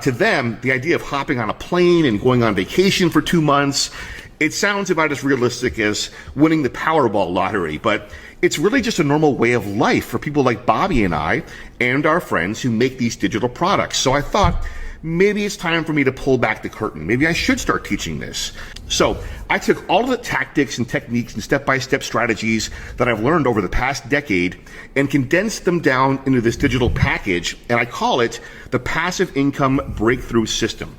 To them, the idea of hopping on a plane and going on vacation for 2 months, it sounds about as realistic as winning the Powerball lottery, but it's really just a normal way of life for people like Bobby and I and our friends who make these digital products. So I thought maybe it's time for me to pull back the curtain. Maybe I should start teaching this. So I took all of the tactics and techniques and step-by-step strategies that I've learned over the past decade and condensed them down into this digital package, and I call it the Passive Income Breakthrough System.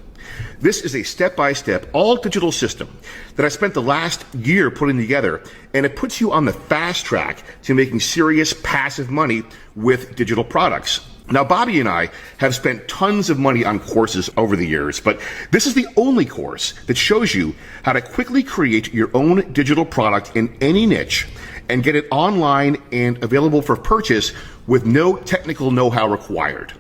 This is a step-by-step, all-digital system that I spent the last year putting together, and it puts you on the fast track to making serious passive money with digital products. Now, Bobby and I have spent tons of money on courses over the years, but this is the only course that shows you how to quickly create your own digital product in any niche and get it online and available for purchase with no technical know-how required.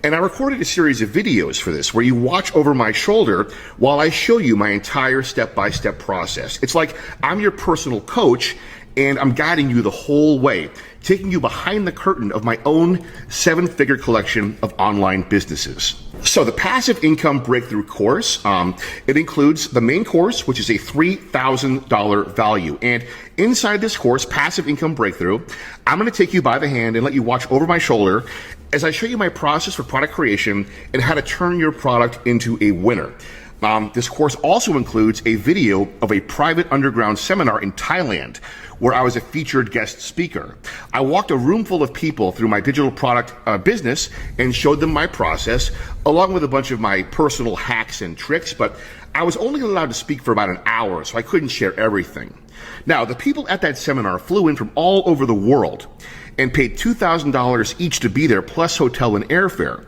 And I recorded a series of videos for this where you watch over my shoulder while I show you my entire step-by-step process. It's like I'm your personal coach and I'm guiding you the whole way, taking you behind the curtain of my own 7-figure collection of online businesses. So the Passive Income Breakthrough course, it includes the main course, which is a $3,000 value. And inside this course, Passive Income Breakthrough, I'm going to take you by the hand and let you watch over my shoulder as I show you my process for product creation and how to turn your product into a winner. This course also includes a video of a private underground seminar in Thailand where I was a featured guest speaker. I walked a room full of people through my digital product business and showed them my process, along with a bunch of my personal hacks and tricks, but I was only allowed to speak for about an hour, so I couldn't share everything. Now, the people at that seminar flew in from all over the world and paid $2,000 each to be there, plus hotel and airfare.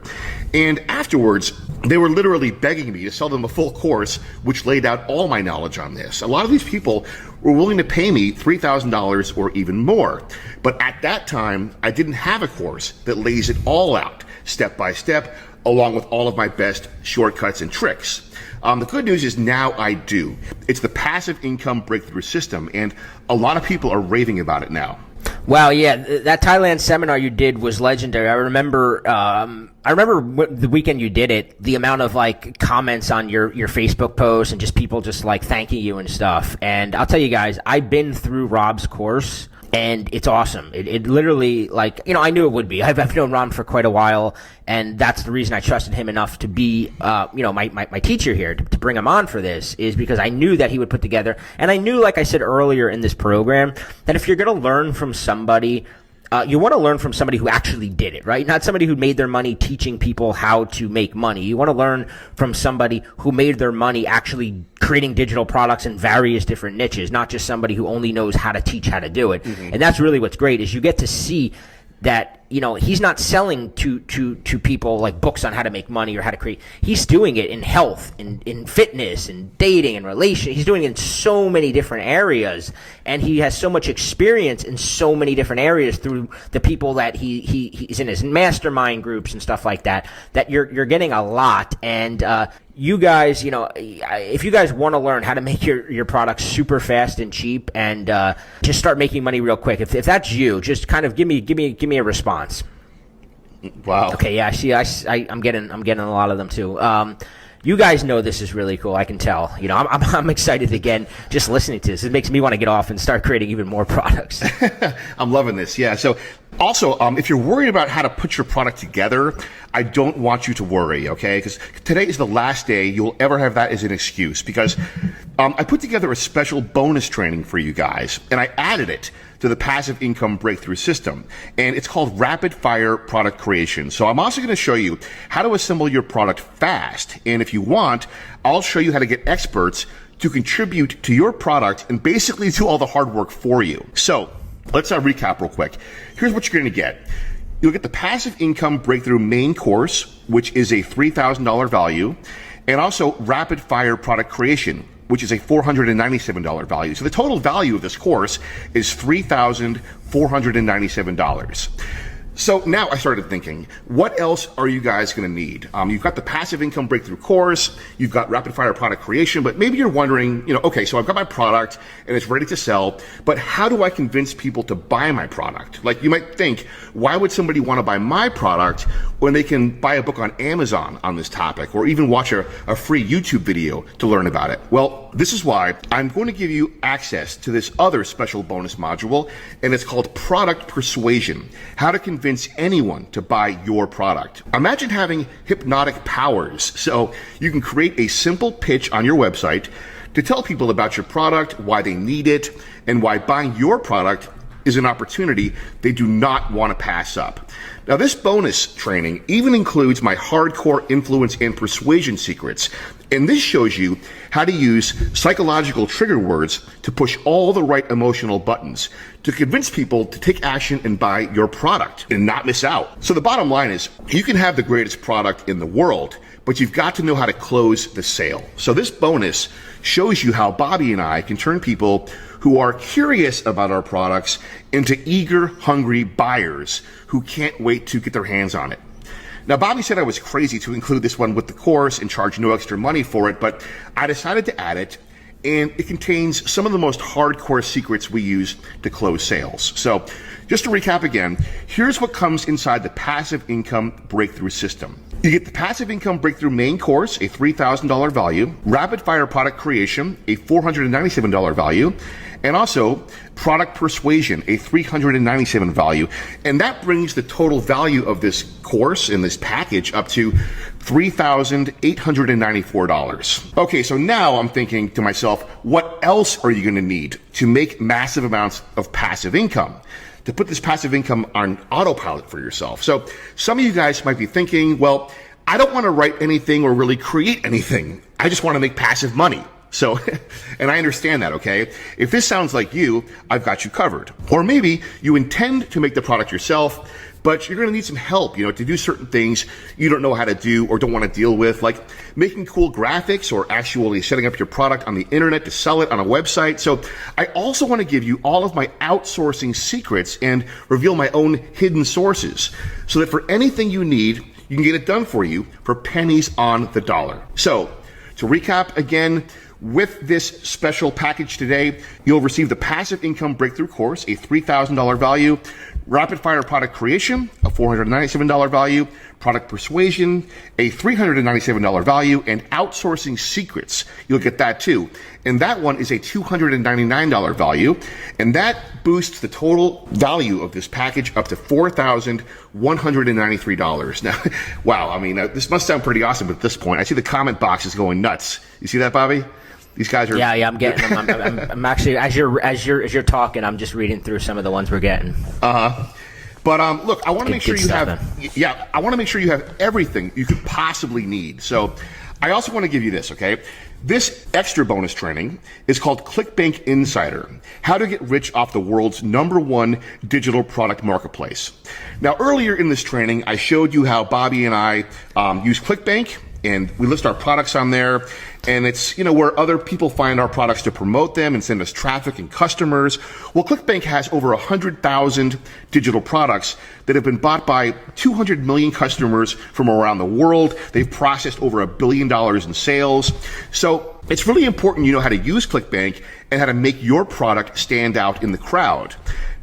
And afterwards, they were literally begging me to sell them a full course, which laid out all my knowledge on this. A lot of these people were willing to pay me $3,000 or even more. But at that time, I didn't have a course that lays it all out, step by step, along with all of my best shortcuts and tricks. The good news is now I do. It's the Passive Income Breakthrough System, and a lot of people are raving about it now. Wow, yeah, that Thailand seminar you did was legendary. I remember the weekend you did it, the amount of like comments on your Facebook posts and just people just like thanking you and stuff. And I'll tell you guys, I've been through Rob's course. And it's awesome. It literally, like, you know, I knew it would be. I've known Rob for quite a while, and that's the reason I trusted him enough to be, my teacher here, to bring him on for this, is because I knew that he would put together, and I knew, like I said earlier in this program, that if you're going to learn from somebody, you want to learn from somebody who actually did it, right? Not somebody who made their money teaching people how to make money. You want to learn from somebody who made their money actually creating digital products in various different niches, not just somebody who only knows how to teach how to do it. Mm-hmm. And that's really what's great, is you get to see that, you know, he's not selling to people like books on how to make money or how to create. He's doing it in health, in fitness, in dating, and relation. He's doing it in so many different areas, and he has so much experience in so many different areas through the people that he's in his mastermind groups and stuff like that. That you're getting a lot. And you guys, you know, if you guys want to learn how to make your products super fast and cheap and just start making money real quick, if that's you, just kind of give me a response. Wow. Okay, yeah, I'm getting a lot of them too. You guys know this is really cool. I can tell. You know, I'm excited again just listening to this. It makes me want to get off and start creating even more products. I'm loving this. Yeah. So also, if you're worried about how to put your product together, I don't want you to worry, okay? Because today is the last day you'll ever have that as an excuse, because I put together a special bonus training for you guys, and I added it to the Passive Income Breakthrough System, and it's called Rapid Fire Product Creation. So I'm also going to show you how to assemble your product fast, and if you want, I'll show you how to get experts to contribute to your product and basically do all the hard work for you. So let's recap real quick. Here's what you're going to get. You'll get the Passive Income Breakthrough main course, which is a $3,000 value, and also Rapid Fire Product Creation, which is a $497 value. So the total value of this course is $3,497. So now I started thinking, what else are you guys going to need? You've got the Passive Income Breakthrough course, you've got Rapid Fire Product Creation, but maybe you're wondering, you know, okay, so I've got my product and it's ready to sell, but how do I convince people to buy my product? Like, you might think, why would somebody want to buy my product when they can buy a book on Amazon on this topic, or even watch a free YouTube video to learn about it? Well, this is why I'm going to give you access to this other special bonus module, and it's called Product Persuasion: How to Convince convince anyone to buy your product. Imagine having hypnotic powers. So you can create a simple pitch on your website to tell people about your product, why they need it, and why buying your product is an opportunity they do not want to pass up. Now, this bonus training even includes my hardcore influence and persuasion secrets, and this shows you how to use psychological trigger words to push all the right emotional buttons to convince people to take action and buy your product and not miss out. So the bottom line is, you can have the greatest product in the world, but you've got to know how to close the sale. So this bonus shows you how Bobby and I can turn people who are curious about our products into eager, hungry buyers who can't wait to get their hands on it. Now, Bobby said I was crazy to include this one with the course and charge no extra money for it, but I decided to add it, and it contains some of the most hardcore secrets we use to close sales. So, just to recap again, here's what comes inside the Passive Income Breakthrough System. You get the Passive Income Breakthrough Main Course, a $3,000 value, Rapid Fire Product Creation, a $497 value, and also Product Persuasion, a $397 value. And that brings the total value of this course and this package up to $3,894. Okay, so now I'm thinking to myself, what else are you going to need to make massive amounts of passive income? To put this passive income on autopilot for yourself. So some of you guys might be thinking, well, I don't want to write anything or really create anything. I just want to make passive money. So, and I understand that, okay? If this sounds like you, I've got you covered. Or maybe you intend to make the product yourself, but you're going to need some help, to do certain things you don't know how to do or don't want to deal with, like making cool graphics or actually setting up your product on the internet to sell it on a website. So I also want to give you all of my outsourcing secrets and reveal my own hidden sources so that for anything you need, you can get it done for you for pennies on the dollar. So to recap again, with this special package today, you'll receive the Passive Income Breakthrough Course, a $3,000 value, Rapid Fire Product Creation, a $497 value, Product Persuasion, a $397 value, and Outsourcing Secrets. You'll get that too. And that one is a $299 value, and that boosts the total value of this package up to $4,193. Now, wow, I mean, this must sound pretty awesome at this point. I see the comment box is going nuts. You see that, Bobby? These guys are. Yeah, I'm getting them. I'm actually, as you're talking, I'm just reading through some of the ones we're getting. But look, I want to make sure you stuff, have. Yeah, I want to make sure you have everything you could possibly need. So, I also want to give you this. Okay, this extra bonus training is called Clickbank Insider: How to Get Rich Off the World's #1 Digital Product Marketplace. Now, earlier in this training, I showed you how Bobby and I use Clickbank, and we list our products on there. And it's, where other people find our products to promote them and send us traffic and customers. Well, Clickbank has over 100,000 digital products that have been bought by 200 million customers from around the world. They've processed over $1 billion in sales. So it's really important you know how to use Clickbank and how to make your product stand out in the crowd.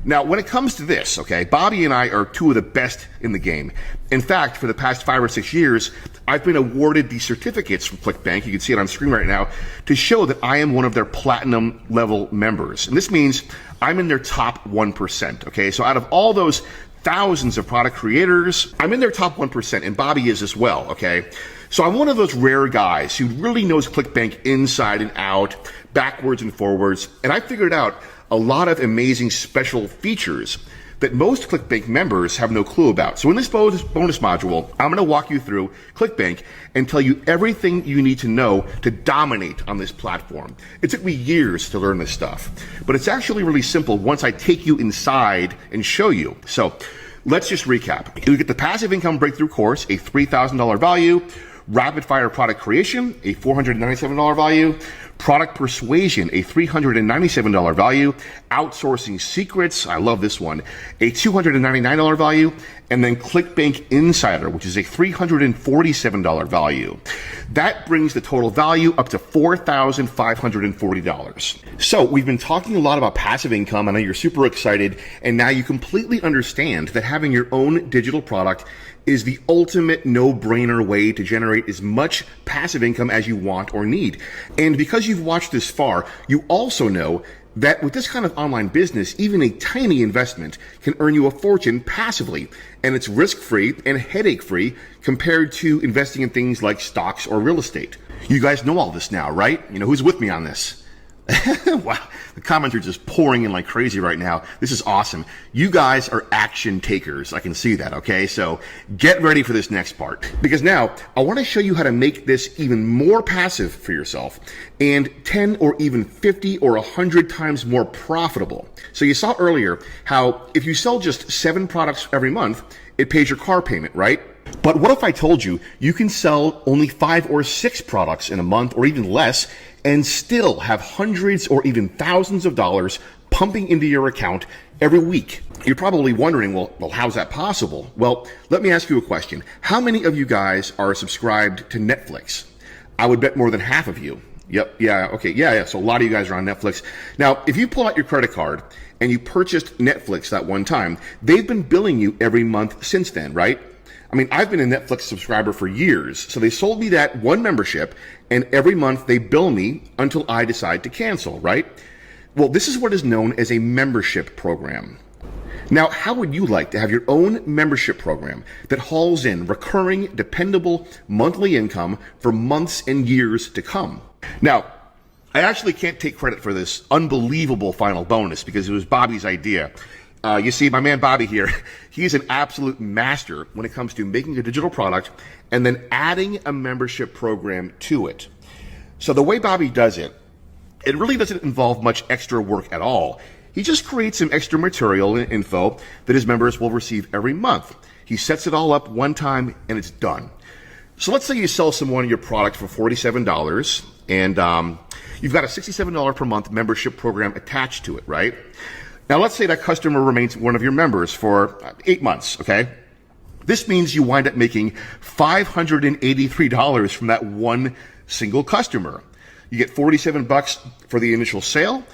Now, when it comes to this, okay, Bobby and I are two of the best in the game. In fact, for the past 5 or 6 years, I've been awarded these certificates from Clickbank, you can see it on screen right now, to show that I am one of their platinum level members. And this means I'm in their top 1%, okay? So out of all those thousands of product creators, I'm in their top 1%, and Bobby is as well, okay? So I'm one of those rare guys who really knows Clickbank inside and out, backwards and forwards, and I figured out a lot of amazing special features that most Clickbank members have no clue about. So in this bonus module, I'm going to walk you through Clickbank and tell you everything you need to know to dominate on this platform. It took me years to learn this stuff, but it's actually really simple once I take you inside and show you. So let's just recap. You get the Passive Income Breakthrough Course, a $3,000 value, Rapid Fire Product Creation, a $497 value, Product Persuasion, a $397 value, Outsourcing Secrets, I love this one, a $299 value, and then Clickbank Insider, which is a $347 value. That brings the total value up to $4,540. So we've been talking a lot about passive income. I know you're super excited, and now you completely understand that having your own digital product is the ultimate no-brainer way to generate as much passive income as you want or need. And because because you've watched this far, you also know that with this kind of online business, even a tiny investment can earn you a fortune passively, and it's risk-free and headache-free compared to investing in things like stocks or real estate. You guys know all this now, right? You know, who's with me on this? Wow, the comments are just pouring in like crazy right now. This is awesome. You guys are action takers. I can see that, okay? So get ready for this next part, because now I want to show you how to make this even more passive for yourself and 10 or even 50 or 100 times more profitable. So you saw earlier how if you sell just 7 products every month, it pays your car payment, right? But what if I told you you can sell only 5 or 6 products in a month or even less and still have hundreds or even thousands of dollars pumping into your account every week? You're probably wondering, well, how's that possible? Well, let me ask you a question. How many of you guys are subscribed to Netflix? I would bet more than half of you. Yep, yeah, okay, yeah. So a lot of you guys are on Netflix. Now, if you pull out your credit card and you purchased Netflix that one time, they've been billing you every month since then, right? I mean, I've been a Netflix subscriber for years, so they sold me that one membership, and every month they bill me until I decide to cancel, right? Well, this is what is known as a membership program. Now, how would you like to have your own membership program that hauls in recurring, dependable monthly income for months and years to come? Now, I actually can't take credit for this unbelievable final bonus because it was Bobby's idea. You see, my man Bobby here, he's an absolute master when it comes to making a digital product and then adding a membership program to it. So the way Bobby does it, it really doesn't involve much extra work at all. He just creates some extra material and info that his members will receive every month. He sets it all up one time and it's done. So let's say you sell someone your product for $47 and you've got a $67 per month membership program attached to it, right? Now, let's say that customer remains one of your members for 8 months, okay? This means you wind up making $583 from that one single customer. You get $47 for the initial sale,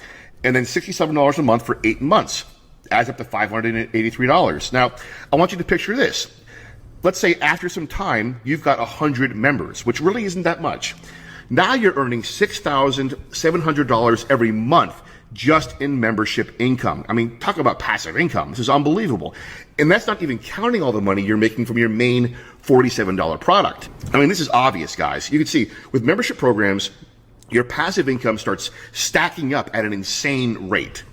and then $67 a month for 8 months. Adds up to $583. Now, I want you to picture this. Let's say after some time, you've got 100 members, which really isn't that much. Now you're earning $6,700 every month just in membership income. I mean, talk about passive income. This is unbelievable. And that's not even counting all the money you're making from your main $47 product. I mean, this is obvious, guys. You can see with membership programs, your passive income starts stacking up at an insane rate.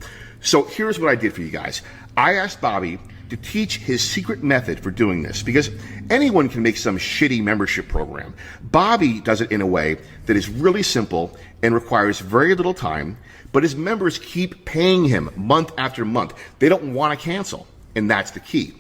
So here's what I did for you guys. I asked Bobby to teach his secret method for doing this, because anyone can make some shitty membership program. Bobby does it in a way that is really simple and requires very little time, but his members keep paying him month after month. They don't want to cancel, and that's the key.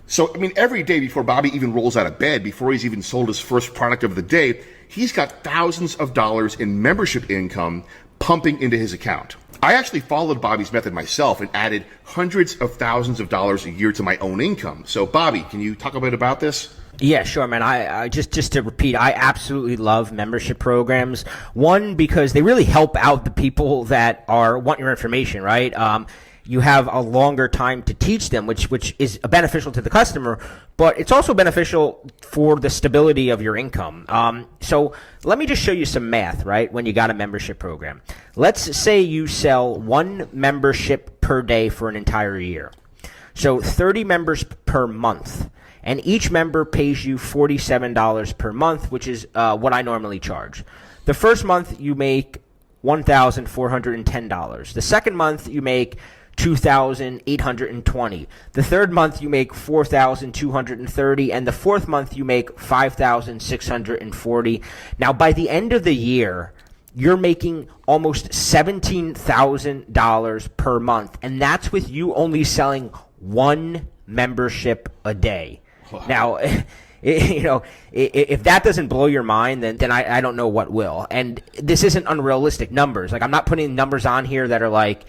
So, I mean, every day before Bobby even rolls out of bed, before he's even sold his first product of the day, he's got thousands of dollars in membership income pumping into his account. I actually followed Bobby's method myself and added hundreds of thousands of dollars a year to my own income. So, Bobby, can you talk a bit about this? Yeah, sure, man. I just to repeat, I absolutely love membership programs. One, because they really help out the people that want your information, right? You have a longer time to teach them, which is beneficial to the customer, but it's also beneficial for the stability of your income. So let me just show you some math, right, when you got a membership program. Let's say you sell 1 membership per day for an entire year. So 30 members per month. And each member pays you $47 per month, which is what I normally charge. The first month, you make $1,410. The second month, you make $2,820. The third month, you make $4,230. And the fourth month, you make $5,640. Now, by the end of the year, you're making almost $17,000 per month. And that's with you only selling 1 membership a day. Wow. Now, if that doesn't blow your mind, then I don't know what will. And this isn't unrealistic numbers. Like, I'm not putting numbers on here that are like,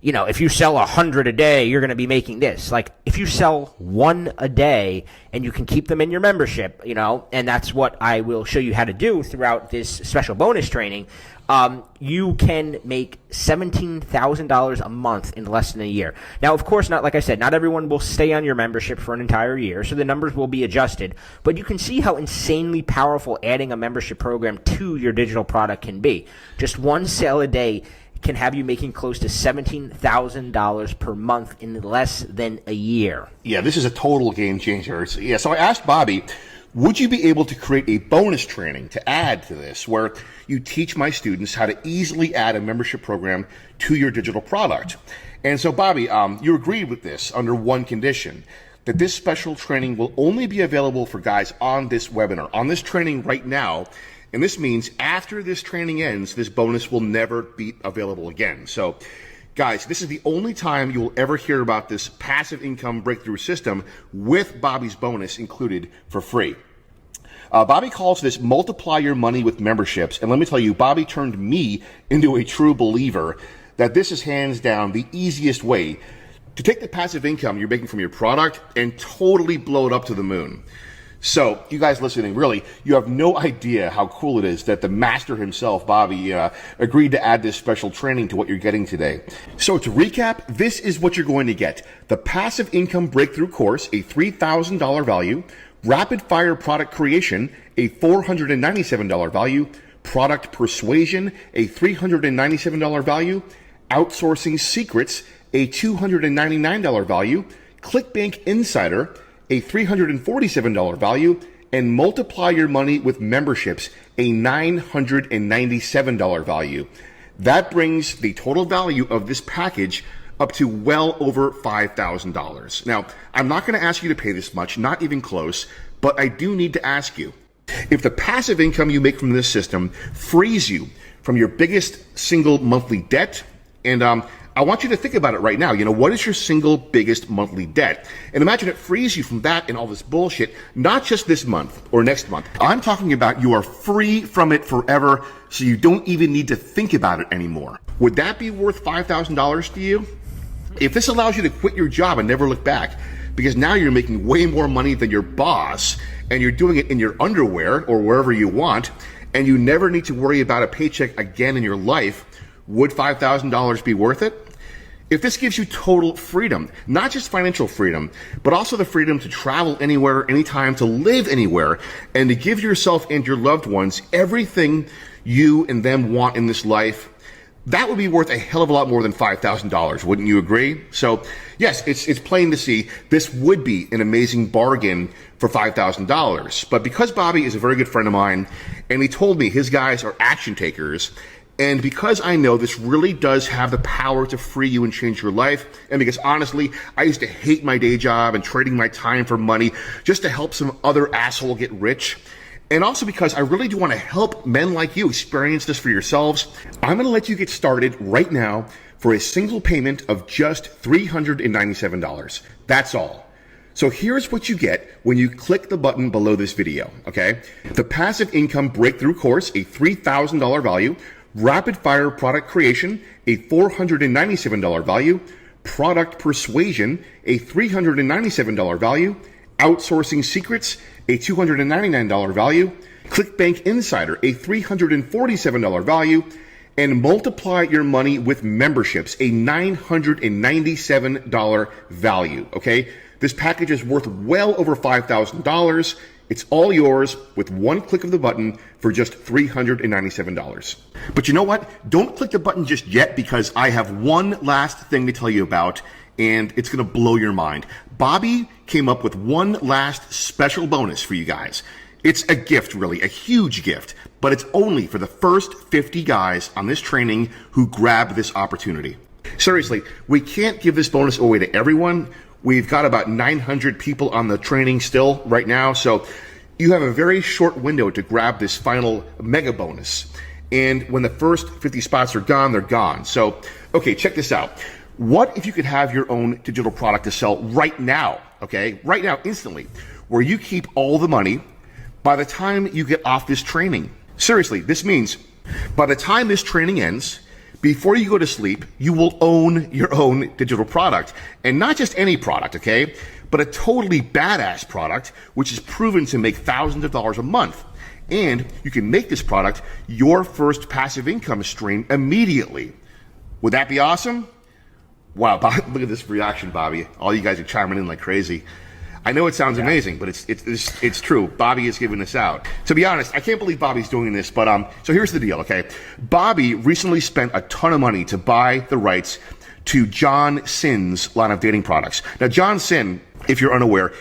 if you sell 100 a day, you're going to be making this. Like, if you sell 1 a day and you can keep them in your membership, and that's what I will show you how to do throughout this special bonus training, you can make $17,000 a month in less than a year. Now, of course, like I said, not everyone will stay on your membership for an entire year, so the numbers will be adjusted. But you can see how insanely powerful adding a membership program to your digital product can be. Just 1 sale a day can have you making close to $17,000 per month in less than a year. Yeah, this is a total game changer. So I asked Bobby, would you be able to create a bonus training to add to this where you teach my students how to easily add a membership program to your digital product? And so, Bobby, you agreed with this under one condition, that this special training will only be available for guys on this webinar, on this training right now. And this means after this training ends, this bonus will never be available again. So, guys, this is the only time you will ever hear about this passive income breakthrough system with Bobby's bonus included for free. Bobby calls this multiply your money with memberships. And let me tell you, Bobby turned me into a true believer that this is hands down the easiest way to take the passive income you're making from your product and totally blow it up to the moon. So, you guys listening, really, you have no idea how cool it is that the master himself, Bobby, agreed to add this special training to what you're getting today. So, to recap, this is what you're going to get. The Passive Income Breakthrough Course, a $3,000 value. Rapid Fire Product Creation, a $497 value. Product Persuasion, a $397 value. Outsourcing Secrets, a $299 value. Clickbank Insider, a $347 value, and Multiply Your Money with Memberships, a $997 value. That brings the total value of this package up to well over $5,000. Now, I'm not going to ask you to pay this much, not even close, but I do need to ask you, if the passive income you make from this system frees you from your biggest single monthly debt, and I want you to think about it right now. What is your single biggest monthly debt? And imagine it frees you from that and all this bullshit, not just this month or next month. I'm talking about you are free from it forever, so you don't even need to think about it anymore. Would that be worth $5,000 to you? If this allows you to quit your job and never look back, because now you're making way more money than your boss, and you're doing it in your underwear or wherever you want, and you never need to worry about a paycheck again in your life, would $5,000 be worth it? If this gives you total freedom, not just financial freedom, but also the freedom to travel anywhere, anytime, to live anywhere, and to give yourself and your loved ones everything you and them want in this life, that would be worth a hell of a lot more than $5,000, wouldn't you agree? So, yes, it's plain to see this would be an amazing bargain for $5,000. But because Bobby is a very good friend of mine, and he told me his guys are action takers, and because I know this really does have the power to free you and change your life, and because honestly, I used to hate my day job and trading my time for money just to help some other asshole get rich, and also because I really do want to help men like you experience this for yourselves, I'm going to let you get started right now for a single payment of just $397. That's all. So here's what you get when you click the button below this video, okay? The Passive Income Breakthrough Course, a $3,000 value. Rapid Fire Product Creation, a $497 value. Product Persuasion, a $397 value. Outsourcing Secrets, a $299 value. Clickbank Insider, a $347 value. And Multiply Your Money with Memberships, a $997 value, okay? This package is worth well over $5,000. It's all yours with one click of the button for just $397. But you know what? Don't click the button just yet, because I have one last thing to tell you about, and it's going to blow your mind. Bobby came up with one last special bonus for you guys. It's a gift, really, a huge gift, but it's only for the first 50 guys on this training who grab this opportunity. Seriously, we can't give this bonus away to everyone. We've got about 900 people on the training still right now, so you have a very short window to grab this final mega bonus. And when the first 50 spots are gone, they're gone. So, okay, check this out. What if you could have your own digital product to sell right now, okay? Right now, instantly, where you keep all the money by the time you get off this training. Seriously, this means by the time this training ends, Before you go to sleep, you will own your own digital product. And not just any product, okay? But a totally badass product, which is proven to make thousands of dollars a month. And you can make this product your first passive income stream immediately. Would that be awesome? Wow, look at this reaction, Bobby. All you guys are chiming in like crazy. I know it sounds amazing, but it's true. Bobby is giving this out. To be honest, I can't believe Bobby's doing this, but so here's the deal, okay? Bobby recently spent a ton of money to buy the rights to John Sin's line of dating products. Now, John Sin, if you're unaware,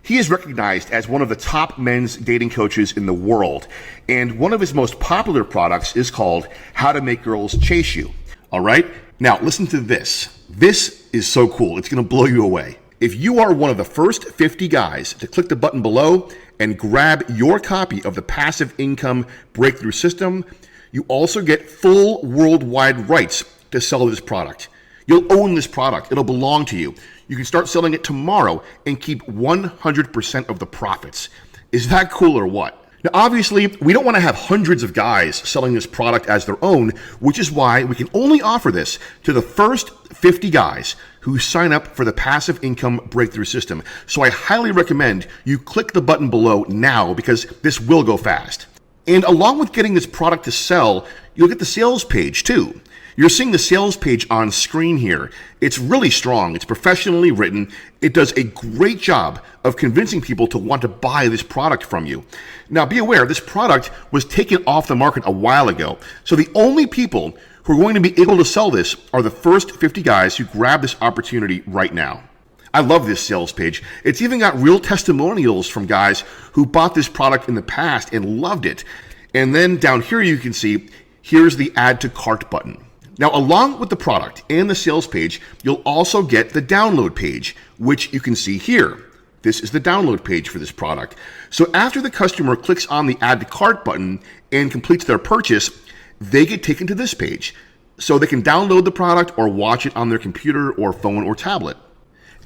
he is recognized as one of the top men's dating coaches in the world. And one of his most popular products is called How to Make Girls Chase You. All right? Now, listen to this. This is so cool. It's going to blow you away. If you are one of the first 50 guys to click the button below and grab your copy of the Passive Income Breakthrough System, you also get full worldwide rights to sell this product. You'll own this product. It'll belong to you. You can start selling it tomorrow and keep 100% of the profits. Is that cool or what? Now, obviously, we don't want to have hundreds of guys selling this product as their own, which is why we can only offer this to the first 50 guys who sign up for the Passive Income Breakthrough System. So I highly recommend you click the button below now because this will go fast. And along with getting this product to sell, you'll get the sales page too. You're seeing the sales page on screen here. It's really strong. It's professionally written. It does a great job of convincing people to want to buy this product from you. Now, be aware, this product was taken off the market a while ago. So the only people who are going to be able to sell this are the first 50 guys who grab this opportunity right now. I love this sales page. It's even got real testimonials from guys who bought this product in the past and loved it. And then down here you can see, here's the add to cart button. Now, along with the product and the sales page, you'll also get the download page, which you can see here. This is the download page for this product. So after the customer clicks on the add to cart button and completes their purchase, they get taken to this page. So they can download the product or watch it on their computer or phone or tablet.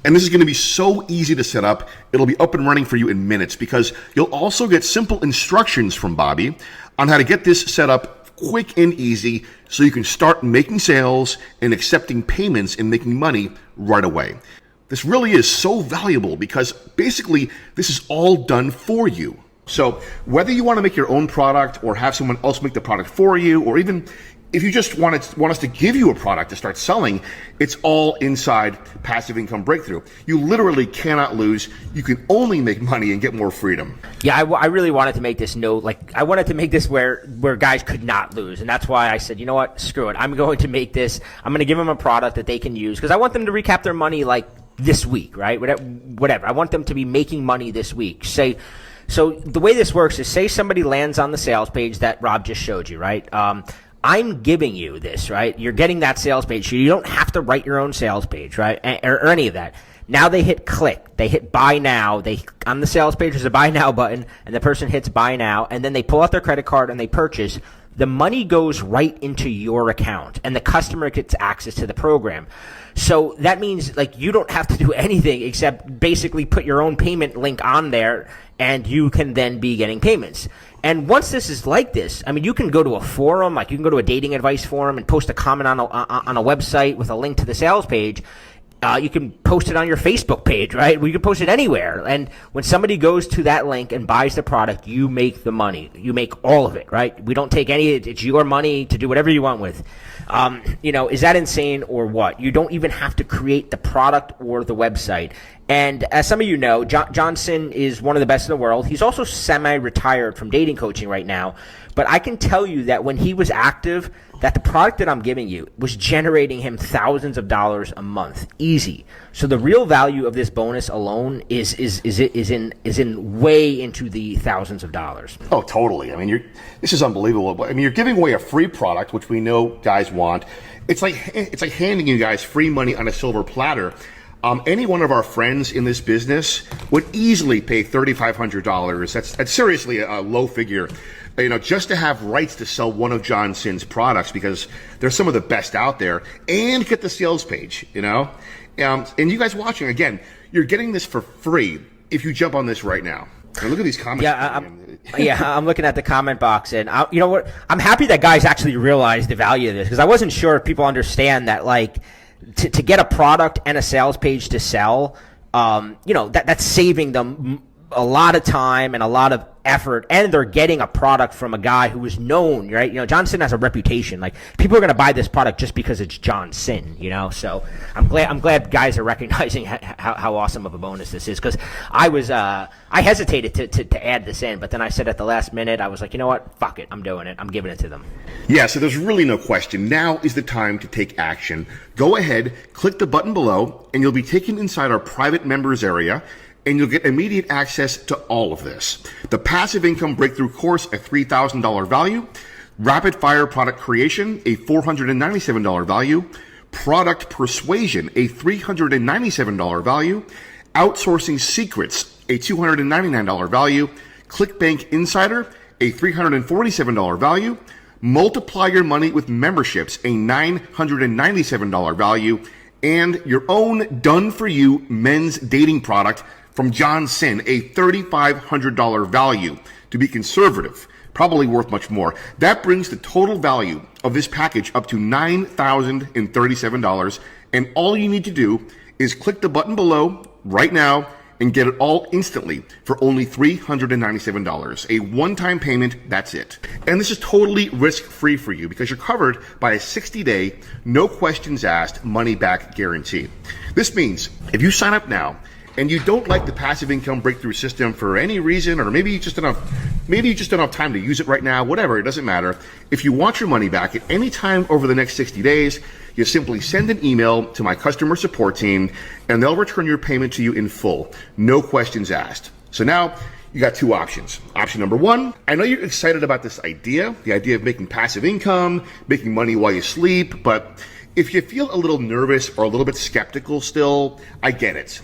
And this is going to be so easy to set up. It'll be up and running for you in minutes because you'll also get simple instructions from Bobby on how to get this set up quick and easy so you can start making sales and accepting payments and making money right away. This really is so valuable because basically this is all done for you. So whether you want to make your own product or have someone else make the product for you, or even if you just want us to give you a product to start selling, it's all inside Passive Income Breakthrough. You literally cannot lose. You can only make money and get more freedom. Yeah, I really wanted to make this I wanted to make this where guys could not lose. And that's why I said, you know what, screw it. I'm going to make this. I'm going to give them a product that they can use because I want them to recap their money like this week, right? Whatever. I want them to be making money this week. So the way this works is say somebody lands on the sales page that Rob just showed you, right? I'm giving you this, right? You're getting that sales page. So you don't have to write your own sales page, right? Or any of that. Now they hit click. They hit buy now. On the sales page, there's a buy now button, and the person hits buy now, and then they pull out their credit card and they purchase. The money goes right into your account, and the customer gets access to the program. So that means you don't have to do anything except basically put your own payment link on there, and you can then be getting payments. And once this is like this, I mean, you can go to a forum, you can go to a dating advice forum and post a comment on a website with a link to the sales page. You can post it on your Facebook page, right? You can post it anywhere. And when somebody goes to that link and buys the product, you make the money. You make all of it, right? We don't take any. It's your money to do whatever you want with. Is that insane or what? You don't even have to create the product or the website. And as some of you know, Johnson is one of the best in the world. He's also semi-retired from dating coaching right now. But I can tell you that when he was active, that the product that I'm giving you was generating him thousands of dollars a month, easy. So the real value of this bonus alone is in way into the thousands of dollars. Oh, totally. I mean, this is unbelievable. I mean, you're giving away a free product, which we know guys want. It's like handing you guys free money on a silver platter. Any one of our friends in this business would easily pay $3,500. That's seriously a low figure. Just to have rights to sell one of John Sin's products because they're some of the best out there and get the sales page, And you guys watching, again, you're getting this for free if you jump on this right now. Now look at these comments. Yeah, I'm looking at the comment box, and you know what? I'm happy that guys actually realize the value of this, because I wasn't sure if people understand that, like, to get a product and a sales page to sell, you know, that's saving them a lot of time and a lot of effort, and they're getting a product from a guy who is known, right? You know, John Sin has a reputation. Like, people are going to buy this product just because it's John Sin, you know? So I'm glad guys are recognizing how awesome of a bonus this is, because I hesitated to add this in, but then I said at the last minute, I was like, you know what? Fuck it. I'm doing it. I'm giving it to them. Yeah, so there's really no question. Now is the time to take action. Go ahead, click the button below, and you'll be taken inside our private members area, and you'll get immediate access to all of this. The Passive Income Breakthrough Course, a $3,000 value. Rapid Fire Product Creation, a $497 value. Product Persuasion, a $397 value. Outsourcing Secrets, a $299 value. Clickbank Insider, a $347 value. Multiply Your Money with Memberships, a $997 value. And your own done-for-you men's dating product from John Sin, a $3,500 value. To be conservative, probably worth much more. That brings the total value of this package up to $9,037. And all you need to do is click the button below right now and get it all instantly for only $397. A one-time payment, that's it. And this is totally risk-free for you, because you're covered by a 60-day, no questions asked, money-back guarantee. This means if you sign up now and you don't like the Passive Income Breakthrough System for any reason, or maybe you just don't have time to use it right now, whatever, it doesn't matter. If you want your money back at any time over the next 60 days, you simply send an email to my customer support team, and they'll return your payment to you in full. No questions asked. So now you got two options. Option number one, I know you're excited about this idea, the idea of making passive income, making money while you sleep, but if you feel a little nervous or a little bit skeptical still, I get it.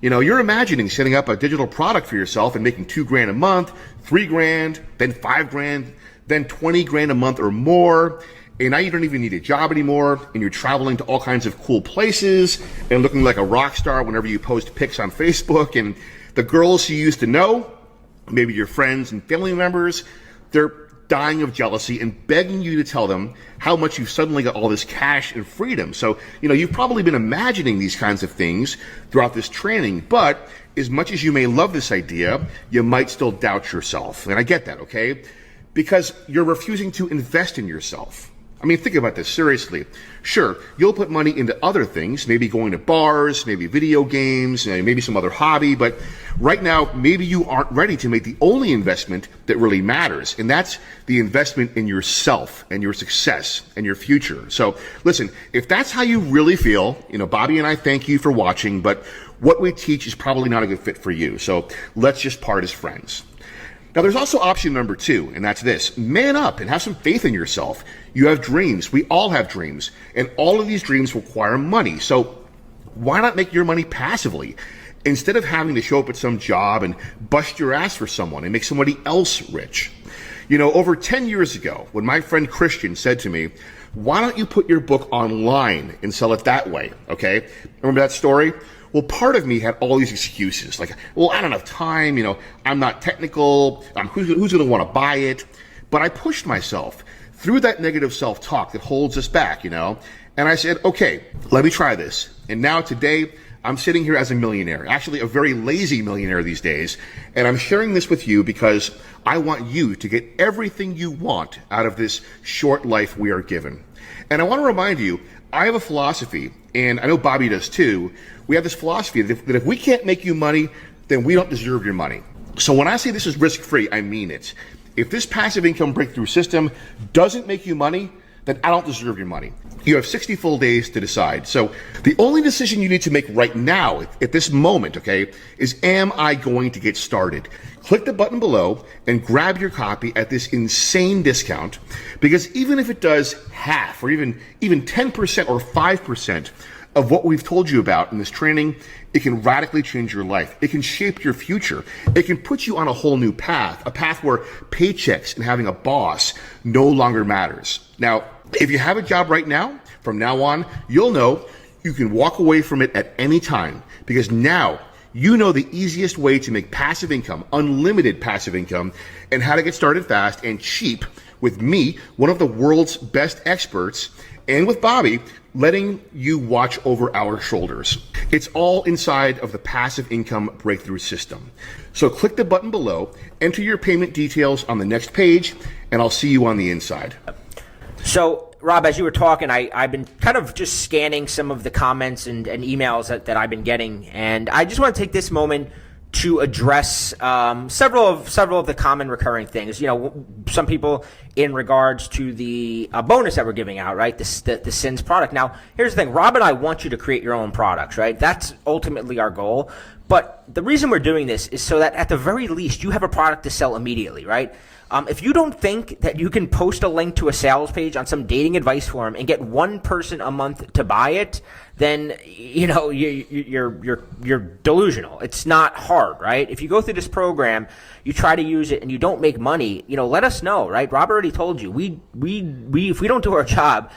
You know, you're imagining setting up a digital product for yourself and making $2,000 a month, $3,000, then $5,000, then $20,000 a month or more. And now you don't even need a job anymore, and you're traveling to all kinds of cool places and looking like a rock star whenever you post pics on Facebook. And the girls you used to know, maybe your friends and family members, they're dying of jealousy and begging you to tell them how much you've suddenly got all this cash and freedom. So, you know, you've probably been imagining these kinds of things throughout this training, but as much as you may love this idea, you might still doubt yourself. And I get that, okay? Because you're refusing to invest in yourself. I mean, think about this seriously. Sure, you'll put money into other things, maybe going to bars, maybe video games, maybe some other hobby, but right now, maybe you aren't ready to make the only investment that really matters, and that's the investment in yourself and your success and your future. So listen, if that's how you really feel, you know, Bobby and I thank you for watching, but what we teach is probably not a good fit for you. So let's just part as friends. Now, there's also option number two, and that's this. Man up and have some faith in yourself. You have dreams. We all have dreams. And all of these dreams require money. So why not make your money passively? Instead of having to show up at some job and bust your ass for someone and make somebody else rich. You know, over 10 years ago, when my friend Christian said to me, why don't you put your book online and sell it that way? Okay? Remember that story? Well, part of me had all these excuses, like, well, I don't have time, you know, I'm not technical, who's going to want to buy it? But I pushed myself through that negative self-talk that holds us back, you know, and I said, okay, let me try this. And now today, I'm sitting here as a millionaire, actually a very lazy millionaire these days, and I'm sharing this with you because I want you to get everything you want out of this short life we are given. And I want to remind you, I have a philosophy, and I know Bobby does too. We have this philosophy that if we can't make you money, then we don't deserve your money. So when I say this is risk-free, I mean it. If this passive income breakthrough system doesn't make you money, then I don't deserve your money. You have 60 full days to decide. So the only decision you need to make right now, at this moment, okay, is am I going to get started? Click the button below and grab your copy at this insane discount, because even if it does half or even 10% or 5% of what we've told you about in this training, it can radically change your life. It can shape your future. It can put you on a whole new path, a path where paychecks and having a boss no longer matters. Now, if you have a job right now, from now on, you'll know you can walk away from it at any time, because now you know the easiest way to make passive income, unlimited passive income, and how to get started fast and cheap with me, one of the world's best experts, and with Bobby, letting you watch over our shoulders. It's all inside of the Passive Income Breakthrough System. So click the button below, enter your payment details on the next page, and I'll see you on the inside. So, Rob, as you were talking, I've been kind of just scanning some of the comments and emails that I've been getting, and I just want to take this moment to address several of the common recurring things. You know, some people in regards to the bonus that we're giving out, right? The SINS product. Now, here's the thing. Rob and I want you to create your own products, right? That's ultimately our goal. But the reason we're doing this is so that at the very least, you have a product to sell immediately, right? If you don't think that you can post a link to a sales page on some dating advice forum and get one person a month to buy it, then you know you're delusional. It's not hard, right? If you go through this program, you try to use it and you don't make money, you know, let us know, right? Rob already told you. We if we don't do our job,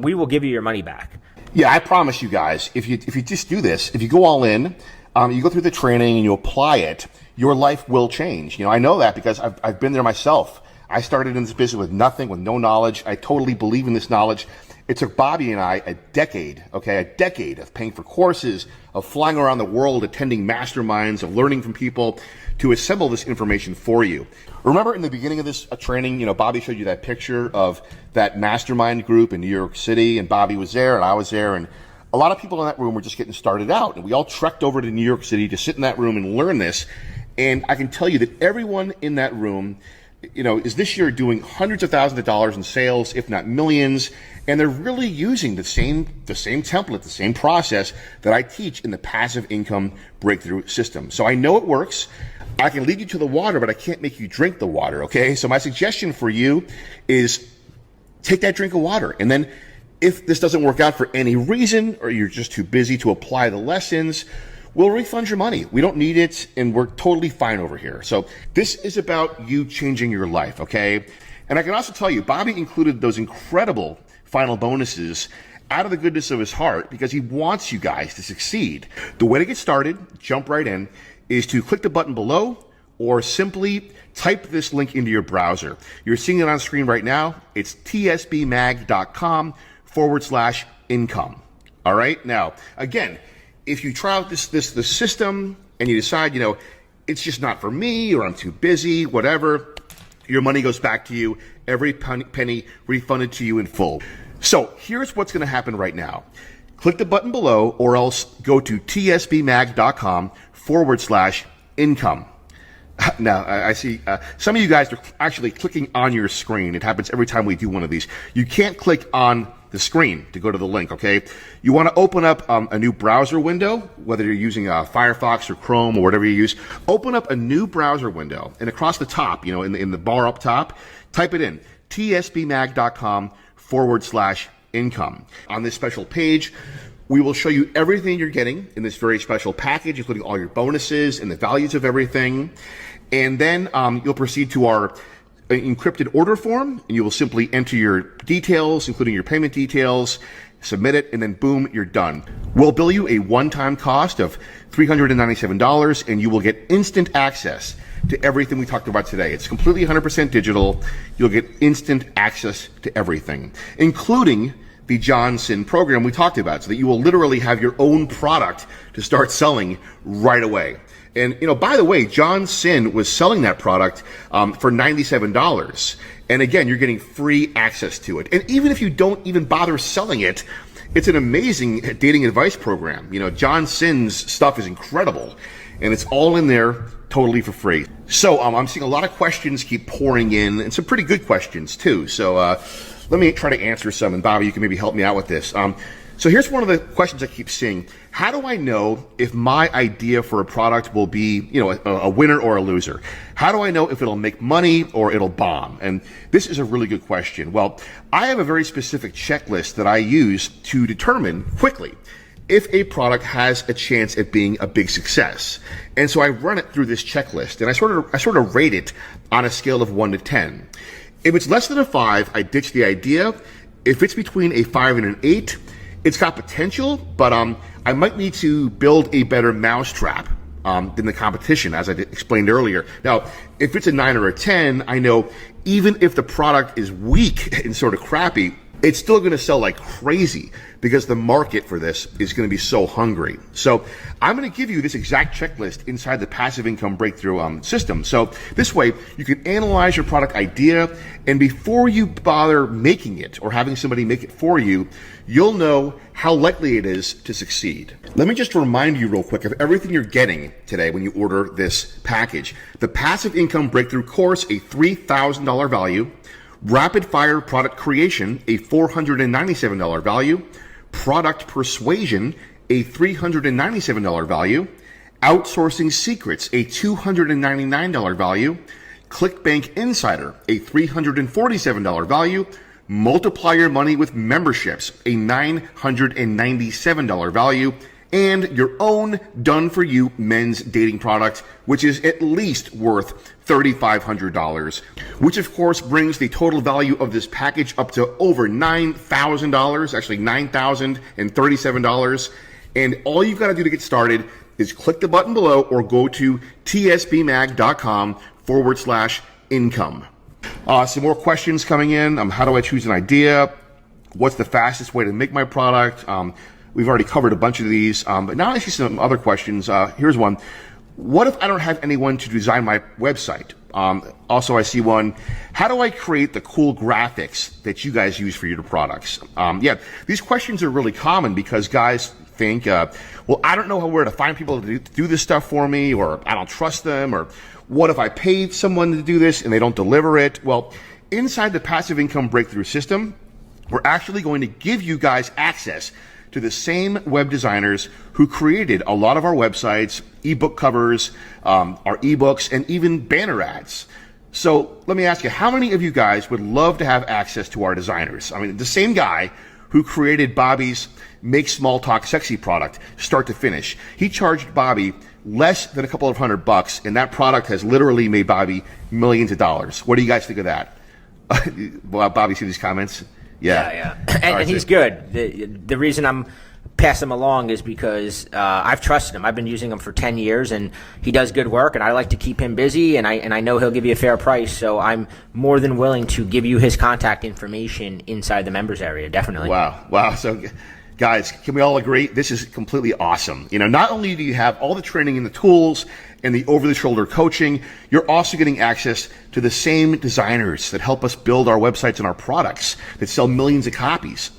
we will give you your money back. Yeah, I promise you guys, if you just do this, if you go all in, you go through the training and you apply it, your life will change. You know, I know that because I've been there myself. I started in this business with nothing, with no knowledge. I totally believe in this knowledge. It took Bobby and I a decade of paying for courses, of flying around the world, attending masterminds, of learning from people to assemble this information for you. Remember in the beginning of this training, you know, Bobby showed you that picture of that mastermind group in New York City, and Bobby was there and I was there, and a lot of people in that room were just getting started out, and we all trekked over to New York City to sit in that room and learn this. And I can tell you that everyone in that room, you know, is this year doing hundreds of thousands of dollars in sales, if not millions, and they're really using the same template, the same process that I teach in the Passive Income Breakthrough System. So I know it works. I can lead you to the water, but I can't make you drink the water, okay? So my suggestion for you is take that drink of water, and then if this doesn't work out for any reason, or you're just too busy to apply the lessons, we'll refund your money. We don't need it, and we're totally fine over here. So this is about you changing your life, okay? And I can also tell you, Bobby included those incredible final bonuses out of the goodness of his heart because he wants you guys to succeed. The way to get started, jump right in, is to click the button below or simply type this link into your browser. You're seeing it on screen right now. It's tsbmag.com/income. All right? Now, again, if you try out the system and you decide, you know, it's just not for me or I'm too busy, whatever, your money goes back to you, every penny refunded to you in full. So here's what's going to happen right now. Click the button below or else go to tsbmag.com/income. Now, I see some of you guys are actually clicking on your screen. It happens every time we do one of these. You can't click on the screen to go to the link, okay? You want to open up a new browser window, whether you're using Firefox or Chrome or whatever you use. Open up a new browser window, and across the top, you know, in the bar up top, type it in, tsbmag.com/income. On this special page, we will show you everything you're getting in this very special package, including all your bonuses and the values of everything. And then you'll proceed to our encrypted order form, and you will simply enter your details, including your payment details, submit it, and then boom, you're done. We'll bill you a one-time cost of $397, and you will get instant access to everything we talked about today. It's completely 100% digital. You'll get instant access to everything, including the John Sin program we talked about, so that you will literally have your own product to start selling right away. And, you know, by the way, John Sin was selling that product for $97. And again, you're getting free access to it. And even if you don't even bother selling it, it's an amazing dating advice program. You know, John Sin's stuff is incredible. And it's all in there totally for free. So I'm seeing a lot of questions keep pouring in, and some pretty good questions too. So let me try to answer some. And Bobby, you can maybe help me out with this. So here's one of the questions I keep seeing. How do I know if my idea for a product will be, you know, a winner or a loser? How do I know if it'll make money or it'll bomb? And this is a really good question. Well, I have a very specific checklist that I use to determine quickly if a product has a chance at being a big success. And so I run it through this checklist, and I sort of rate it on a scale of 1 to 10. If it's less than a 5, I ditch the idea. If it's between a 5 and an 8, it's got potential, but I might need to build a better mousetrap than the competition, as I explained earlier. Now, if it's a 9 or a 10, I know even if the product is weak and sort of crappy, it's still going to sell like crazy because the market for this is going to be so hungry. So I'm going to give you this exact checklist inside the passive income breakthrough system. So this way you can analyze your product idea, and before you bother making it or having somebody make it for you, you'll know how likely it is to succeed. Let me just remind you real quick of everything you're getting today when you order this package. The passive income breakthrough course, a $3,000 value. Rapid Fire Product Creation, a $497 value. Product Persuasion, a $397 value. Outsourcing Secrets, a $299 value. Clickbank Insider, a $347 value. Multiply Your Money with Memberships, a $997 value. And your own done-for-you men's dating product, which is at least worth $3,500, which of course brings the total value of this package up to over $9,000, actually $9,037. And all you've got to do to get started is click the button below or go to tsbmag.com/income. Some more questions coming in. How do I choose an idea? What's the fastest way to make my product? We've already covered a bunch of these, but now I see some other questions. Here's one. What if I don't have anyone to design my website? Also, I see one. How do I create the cool graphics that you guys use for your products? Yeah, these questions are really common because guys think, well, I don't know where to find people to do this stuff for me, or I don't trust them, or what if I paid someone to do this and they don't deliver it? Well, inside the Passive Income Breakthrough System, we're actually going to give you guys access to the same web designers who created a lot of our websites, ebook covers, our ebooks, and even banner ads. So let me ask you, how many of you guys would love to have access to our designers? I mean, the same guy who created Bobby's Make Small Talk Sexy product, start to finish. He charged Bobby less than a couple of $100, and that product has literally made Bobby millions of dollars. What do you guys think of that? Well, Bobby, see these comments? Yeah. And he's good. The reason I'm passing him along is because I've trusted him. I've been using him for 10 years, and he does good work, and I like to keep him busy, and I know he'll give you a fair price, so I'm more than willing to give you his contact information inside the members area, definitely. Wow. So, guys, can we all agree? This is completely awesome. You know, not only do you have all the training and the tools and the over-the-shoulder coaching, you're also getting access to the same designers that help us build our websites and our products that sell millions of copies.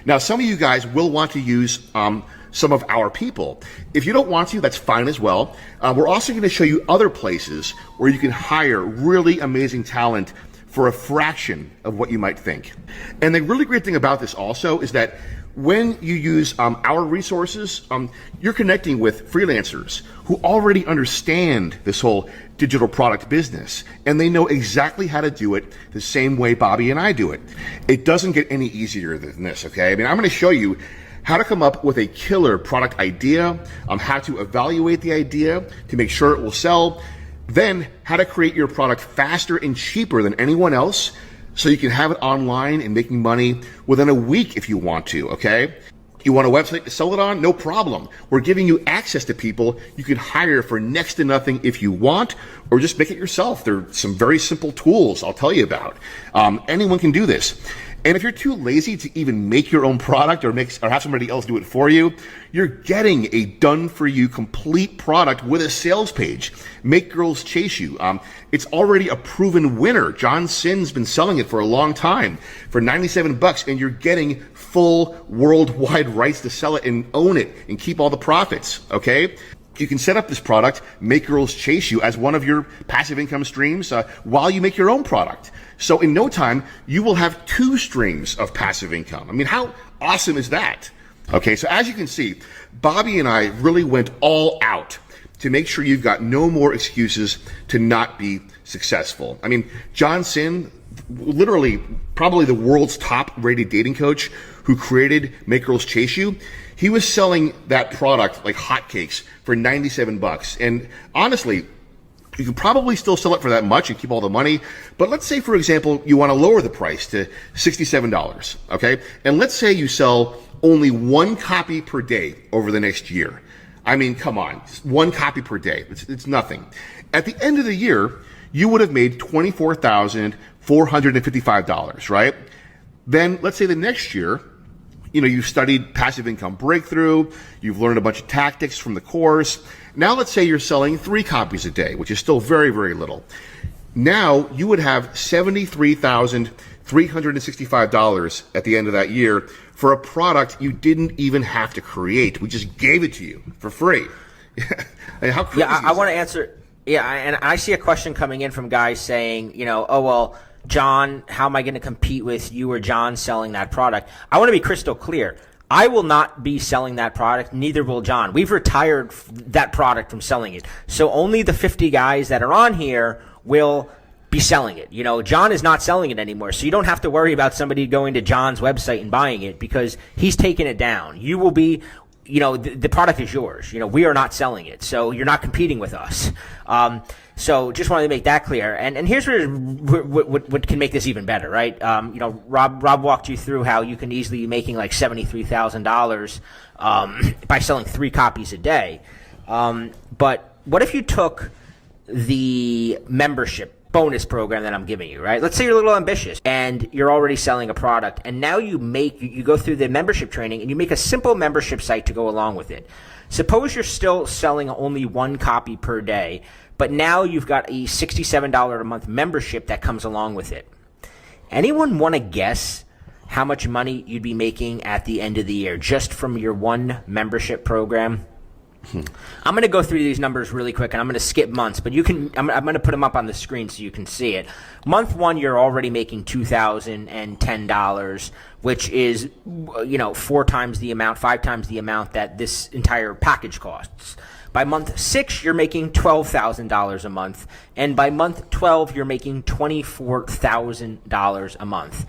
Now, some of you guys will want to use some of our people. If you don't want to, that's fine as well. We're also going to show you other places where you can hire really amazing talent for a fraction of what you might think. And the really great thing about this also is that when you use our resources, you're connecting with freelancers who already understand this whole digital product business, and they know exactly how to do it the same way Bobby and I do it. It doesn't get any easier than this, okay? I mean, I'm going to show you how to come up with a killer product idea, how to evaluate the idea to make sure it will sell, then how to create your product faster and cheaper than anyone else, so you can have it online and making money within a week if you want to, okay? You want a website to sell it on? No problem. We're giving you access to people you can hire for next to nothing if you want, or just make it yourself. There are some very simple tools I'll tell you about. Anyone can do this. And if you're too lazy to even make your own product or have somebody else do it for you, you're getting a done-for-you complete product with a sales page. Make Girls Chase You. It's already a proven winner. John Sin's been selling it for a long time for $97, and you're getting full worldwide rights to sell it and own it and keep all the profits, okay? You can set up this product, Make Girls Chase You, as one of your passive income streams while you make your own product. So in no time, you will have 2 streams of passive income. I mean, how awesome is that? Okay, so as you can see, Bobby and I really went all out to make sure you've got no more excuses to not be successful. I mean, John Sin, literally probably the world's top rated dating coach who created Make Girls Chase You, he was selling that product like hotcakes for $97. And honestly, you could probably still sell it for that much and keep all the money. But let's say, for example, you want to lower the price to $67, okay? And let's say you sell only 1 copy per day over the next year. I mean, come on, just one copy per day. It's nothing. At the end of the year, you would have made $24,455, right? Then let's say the next year, you've studied passive income breakthrough, you've learned a bunch of tactics from the course. Now let's say you're selling 3 copies a day, which is still very, very little. Now you would have $73,365 at the end of that year for a product you didn't even have to create. We just gave it to you for free. I mean, how crazy is I want to that? answer. Yeah, and I see a question coming in from guys saying, oh, well, John, how am I going to compete with you or John selling that product? I want to be crystal clear. I will not be selling that product. Neither will John. We've retired that product from selling it. So only the 50 guys that are on here will be selling it. John is not selling it anymore. So you don't have to worry about somebody going to John's website and buying it because he's taking it down. You will be, the product is yours. We are not selling it. So you're not competing with us. So just wanted to make that clear. And here's what can make this even better, right? Rob walked you through how you can easily be making like $73,000 by selling 3 copies a day. But what if you took the membership bonus program that I'm giving you, right? Let's say you're a little ambitious and you're already selling a product, and now you go through the membership training and you make a simple membership site to go along with it. Suppose you're still selling only 1 copy per day, but now you've got a $67 a month membership that comes along with it. Anyone want to guess how much money you'd be making at the end of the year just from your 1 membership program? I'm going to go through these numbers really quick, and I'm going to skip months, but I'm going to put them up on the screen so you can see it. Month 1, you're already making $2,010, which is 4 times the amount, 5 times the amount that this entire package costs. By month 6, you're making $12,000 a month, and by month 12, you're making $24,000 a month.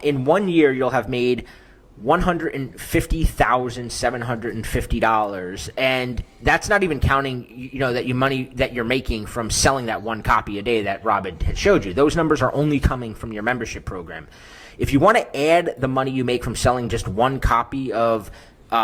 In 1 year, you'll have made $150,750, and that's not even counting that money that you're making from selling that 1 copy a day that Rob had showed you. Those numbers are only coming from your membership program. If you want to add the money you make from selling just 1 copy of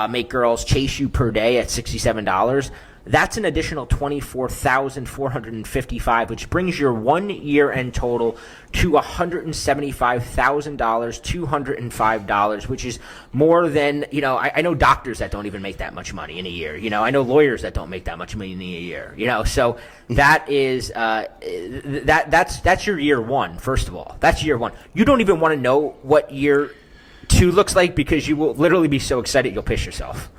Make Girls Chase You per day at $67, that's an additional $24,455, which brings your 1 year end total to $175,205, which is more than, I know doctors that don't even make that much money in a year. I know lawyers that don't make that much money in a year. So that is that's your year 1. First of all, that's year 1. You don't even want to know what year 2 looks like because you will literally be so excited you'll piss yourself.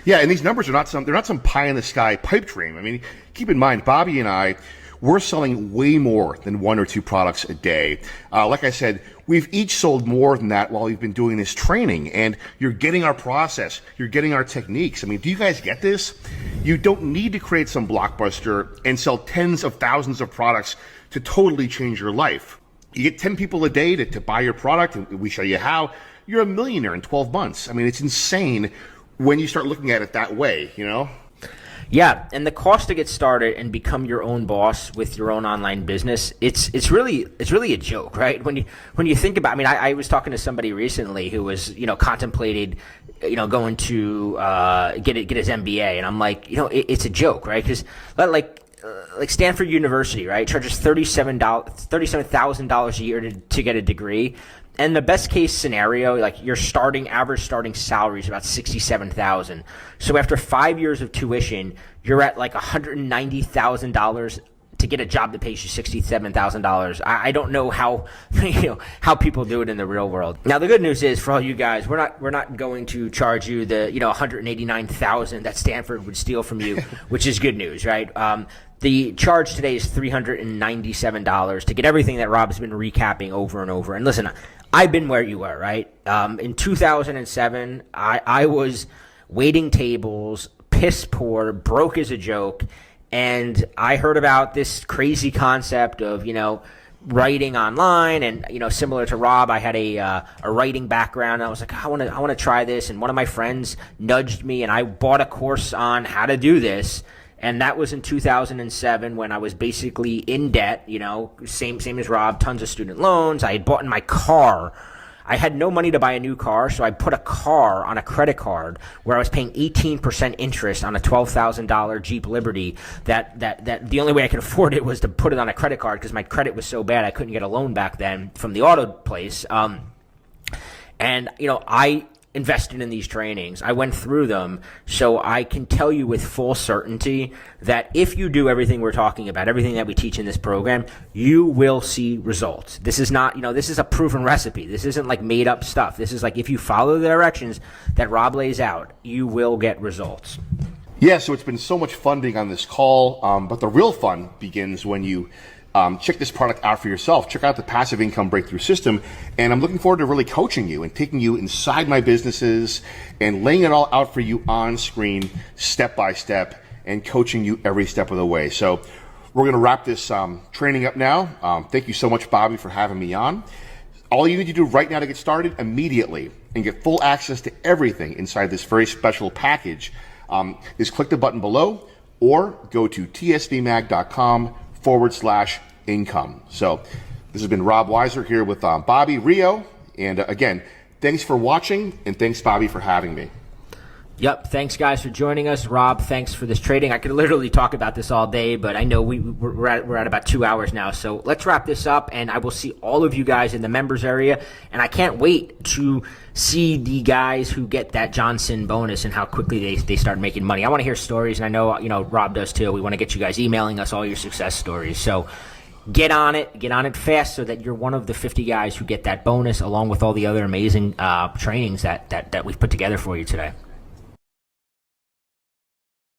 Yeah, and these numbers are not some pie in the sky pipe dream. I mean, keep in mind, Bobby and I, we're selling way more than 1 or 2 products a day. Like I said, we've each sold more than that while we've been doing this training, and you're getting our process, you're getting our techniques. I mean, do you guys get this? You don't need to create some blockbuster and sell tens of thousands of products to totally change your life. You get 10 people a day to buy your product, and we show you how. You're a millionaire in 12 months. I mean, it's insane when you start looking at it that way, Yeah, and the cost to get started and become your own boss with your own online business, it's really a joke, right? When you think about, I was talking to somebody recently who was contemplated going to get his MBA, and I'm like, it's a joke, right? Because like Stanford University, right, charges $37,000 a year to get a degree. And the best case scenario, like your average starting salary is about $67,000. So after 5 years of tuition, you're at like $190,000 to get a job that pays you $67,000. I don't know how how people do it in the real world. Now the good news is for all you guys, we're not going to charge you the $189,000 that Stanford would steal from you, which is good news, right? The charge today is $397 to get everything that Rob's been recapping over and over. And listen, I've been where you were, right? In 2007, I was waiting tables, piss poor, broke as a joke, and I heard about this crazy concept of, writing online, and similar to Rob, I had a writing background. I was like, I want to try this, and one of my friends nudged me, and I bought a course on how to do this. And that was in 2007 when I was basically in debt, same as Rob, tons of student loans. I had bought in my car I had no money to buy a new car, so I put a car on a credit card where I was paying 18% interest on a $12,000 Jeep Liberty. That the only way I could afford it was to put it on a credit card because my credit was so bad I couldn't get a loan back then from the auto place. And I invested in these trainings. I went through them, so I can tell you with full certainty that if you do everything we're talking about, everything that we teach in this program, you will see results. This is not, this is a proven recipe. This isn't like made up stuff. This is like if you follow the directions that Rob lays out, you will get results. Yeah, so it's been so much fun being on this call, but the real fun begins when you check this product out for yourself. Check out the Passive Income Breakthrough System, and I'm looking forward to really coaching you and taking you inside my businesses and laying it all out for you on screen, step by step, and coaching you every step of the way. So we're going to wrap this training up now. Thank you so much, Bobby, for having me on. All you need to do right now to get started immediately and get full access to everything inside this very special package is click the button below or go to tsvmag.com/income. So this has been Rob Wiser here with Bobby Rio. And again, thanks for watching, and thanks, Bobby, for having me. Yep. Thanks, guys, for joining us. Rob, thanks for this trading. I could literally talk about this all day, but I know we're at about 2 hours now. So let's wrap this up, and I will see all of you guys in the members area. And I can't wait to see the guys who get that Johnson bonus and how quickly they start making money. I want to hear stories, and I know Rob does too. We want to get you guys emailing us all your success stories. So get on it fast so that you're one of the 50 guys who get that bonus along with all the other amazing trainings that we've put together for you today.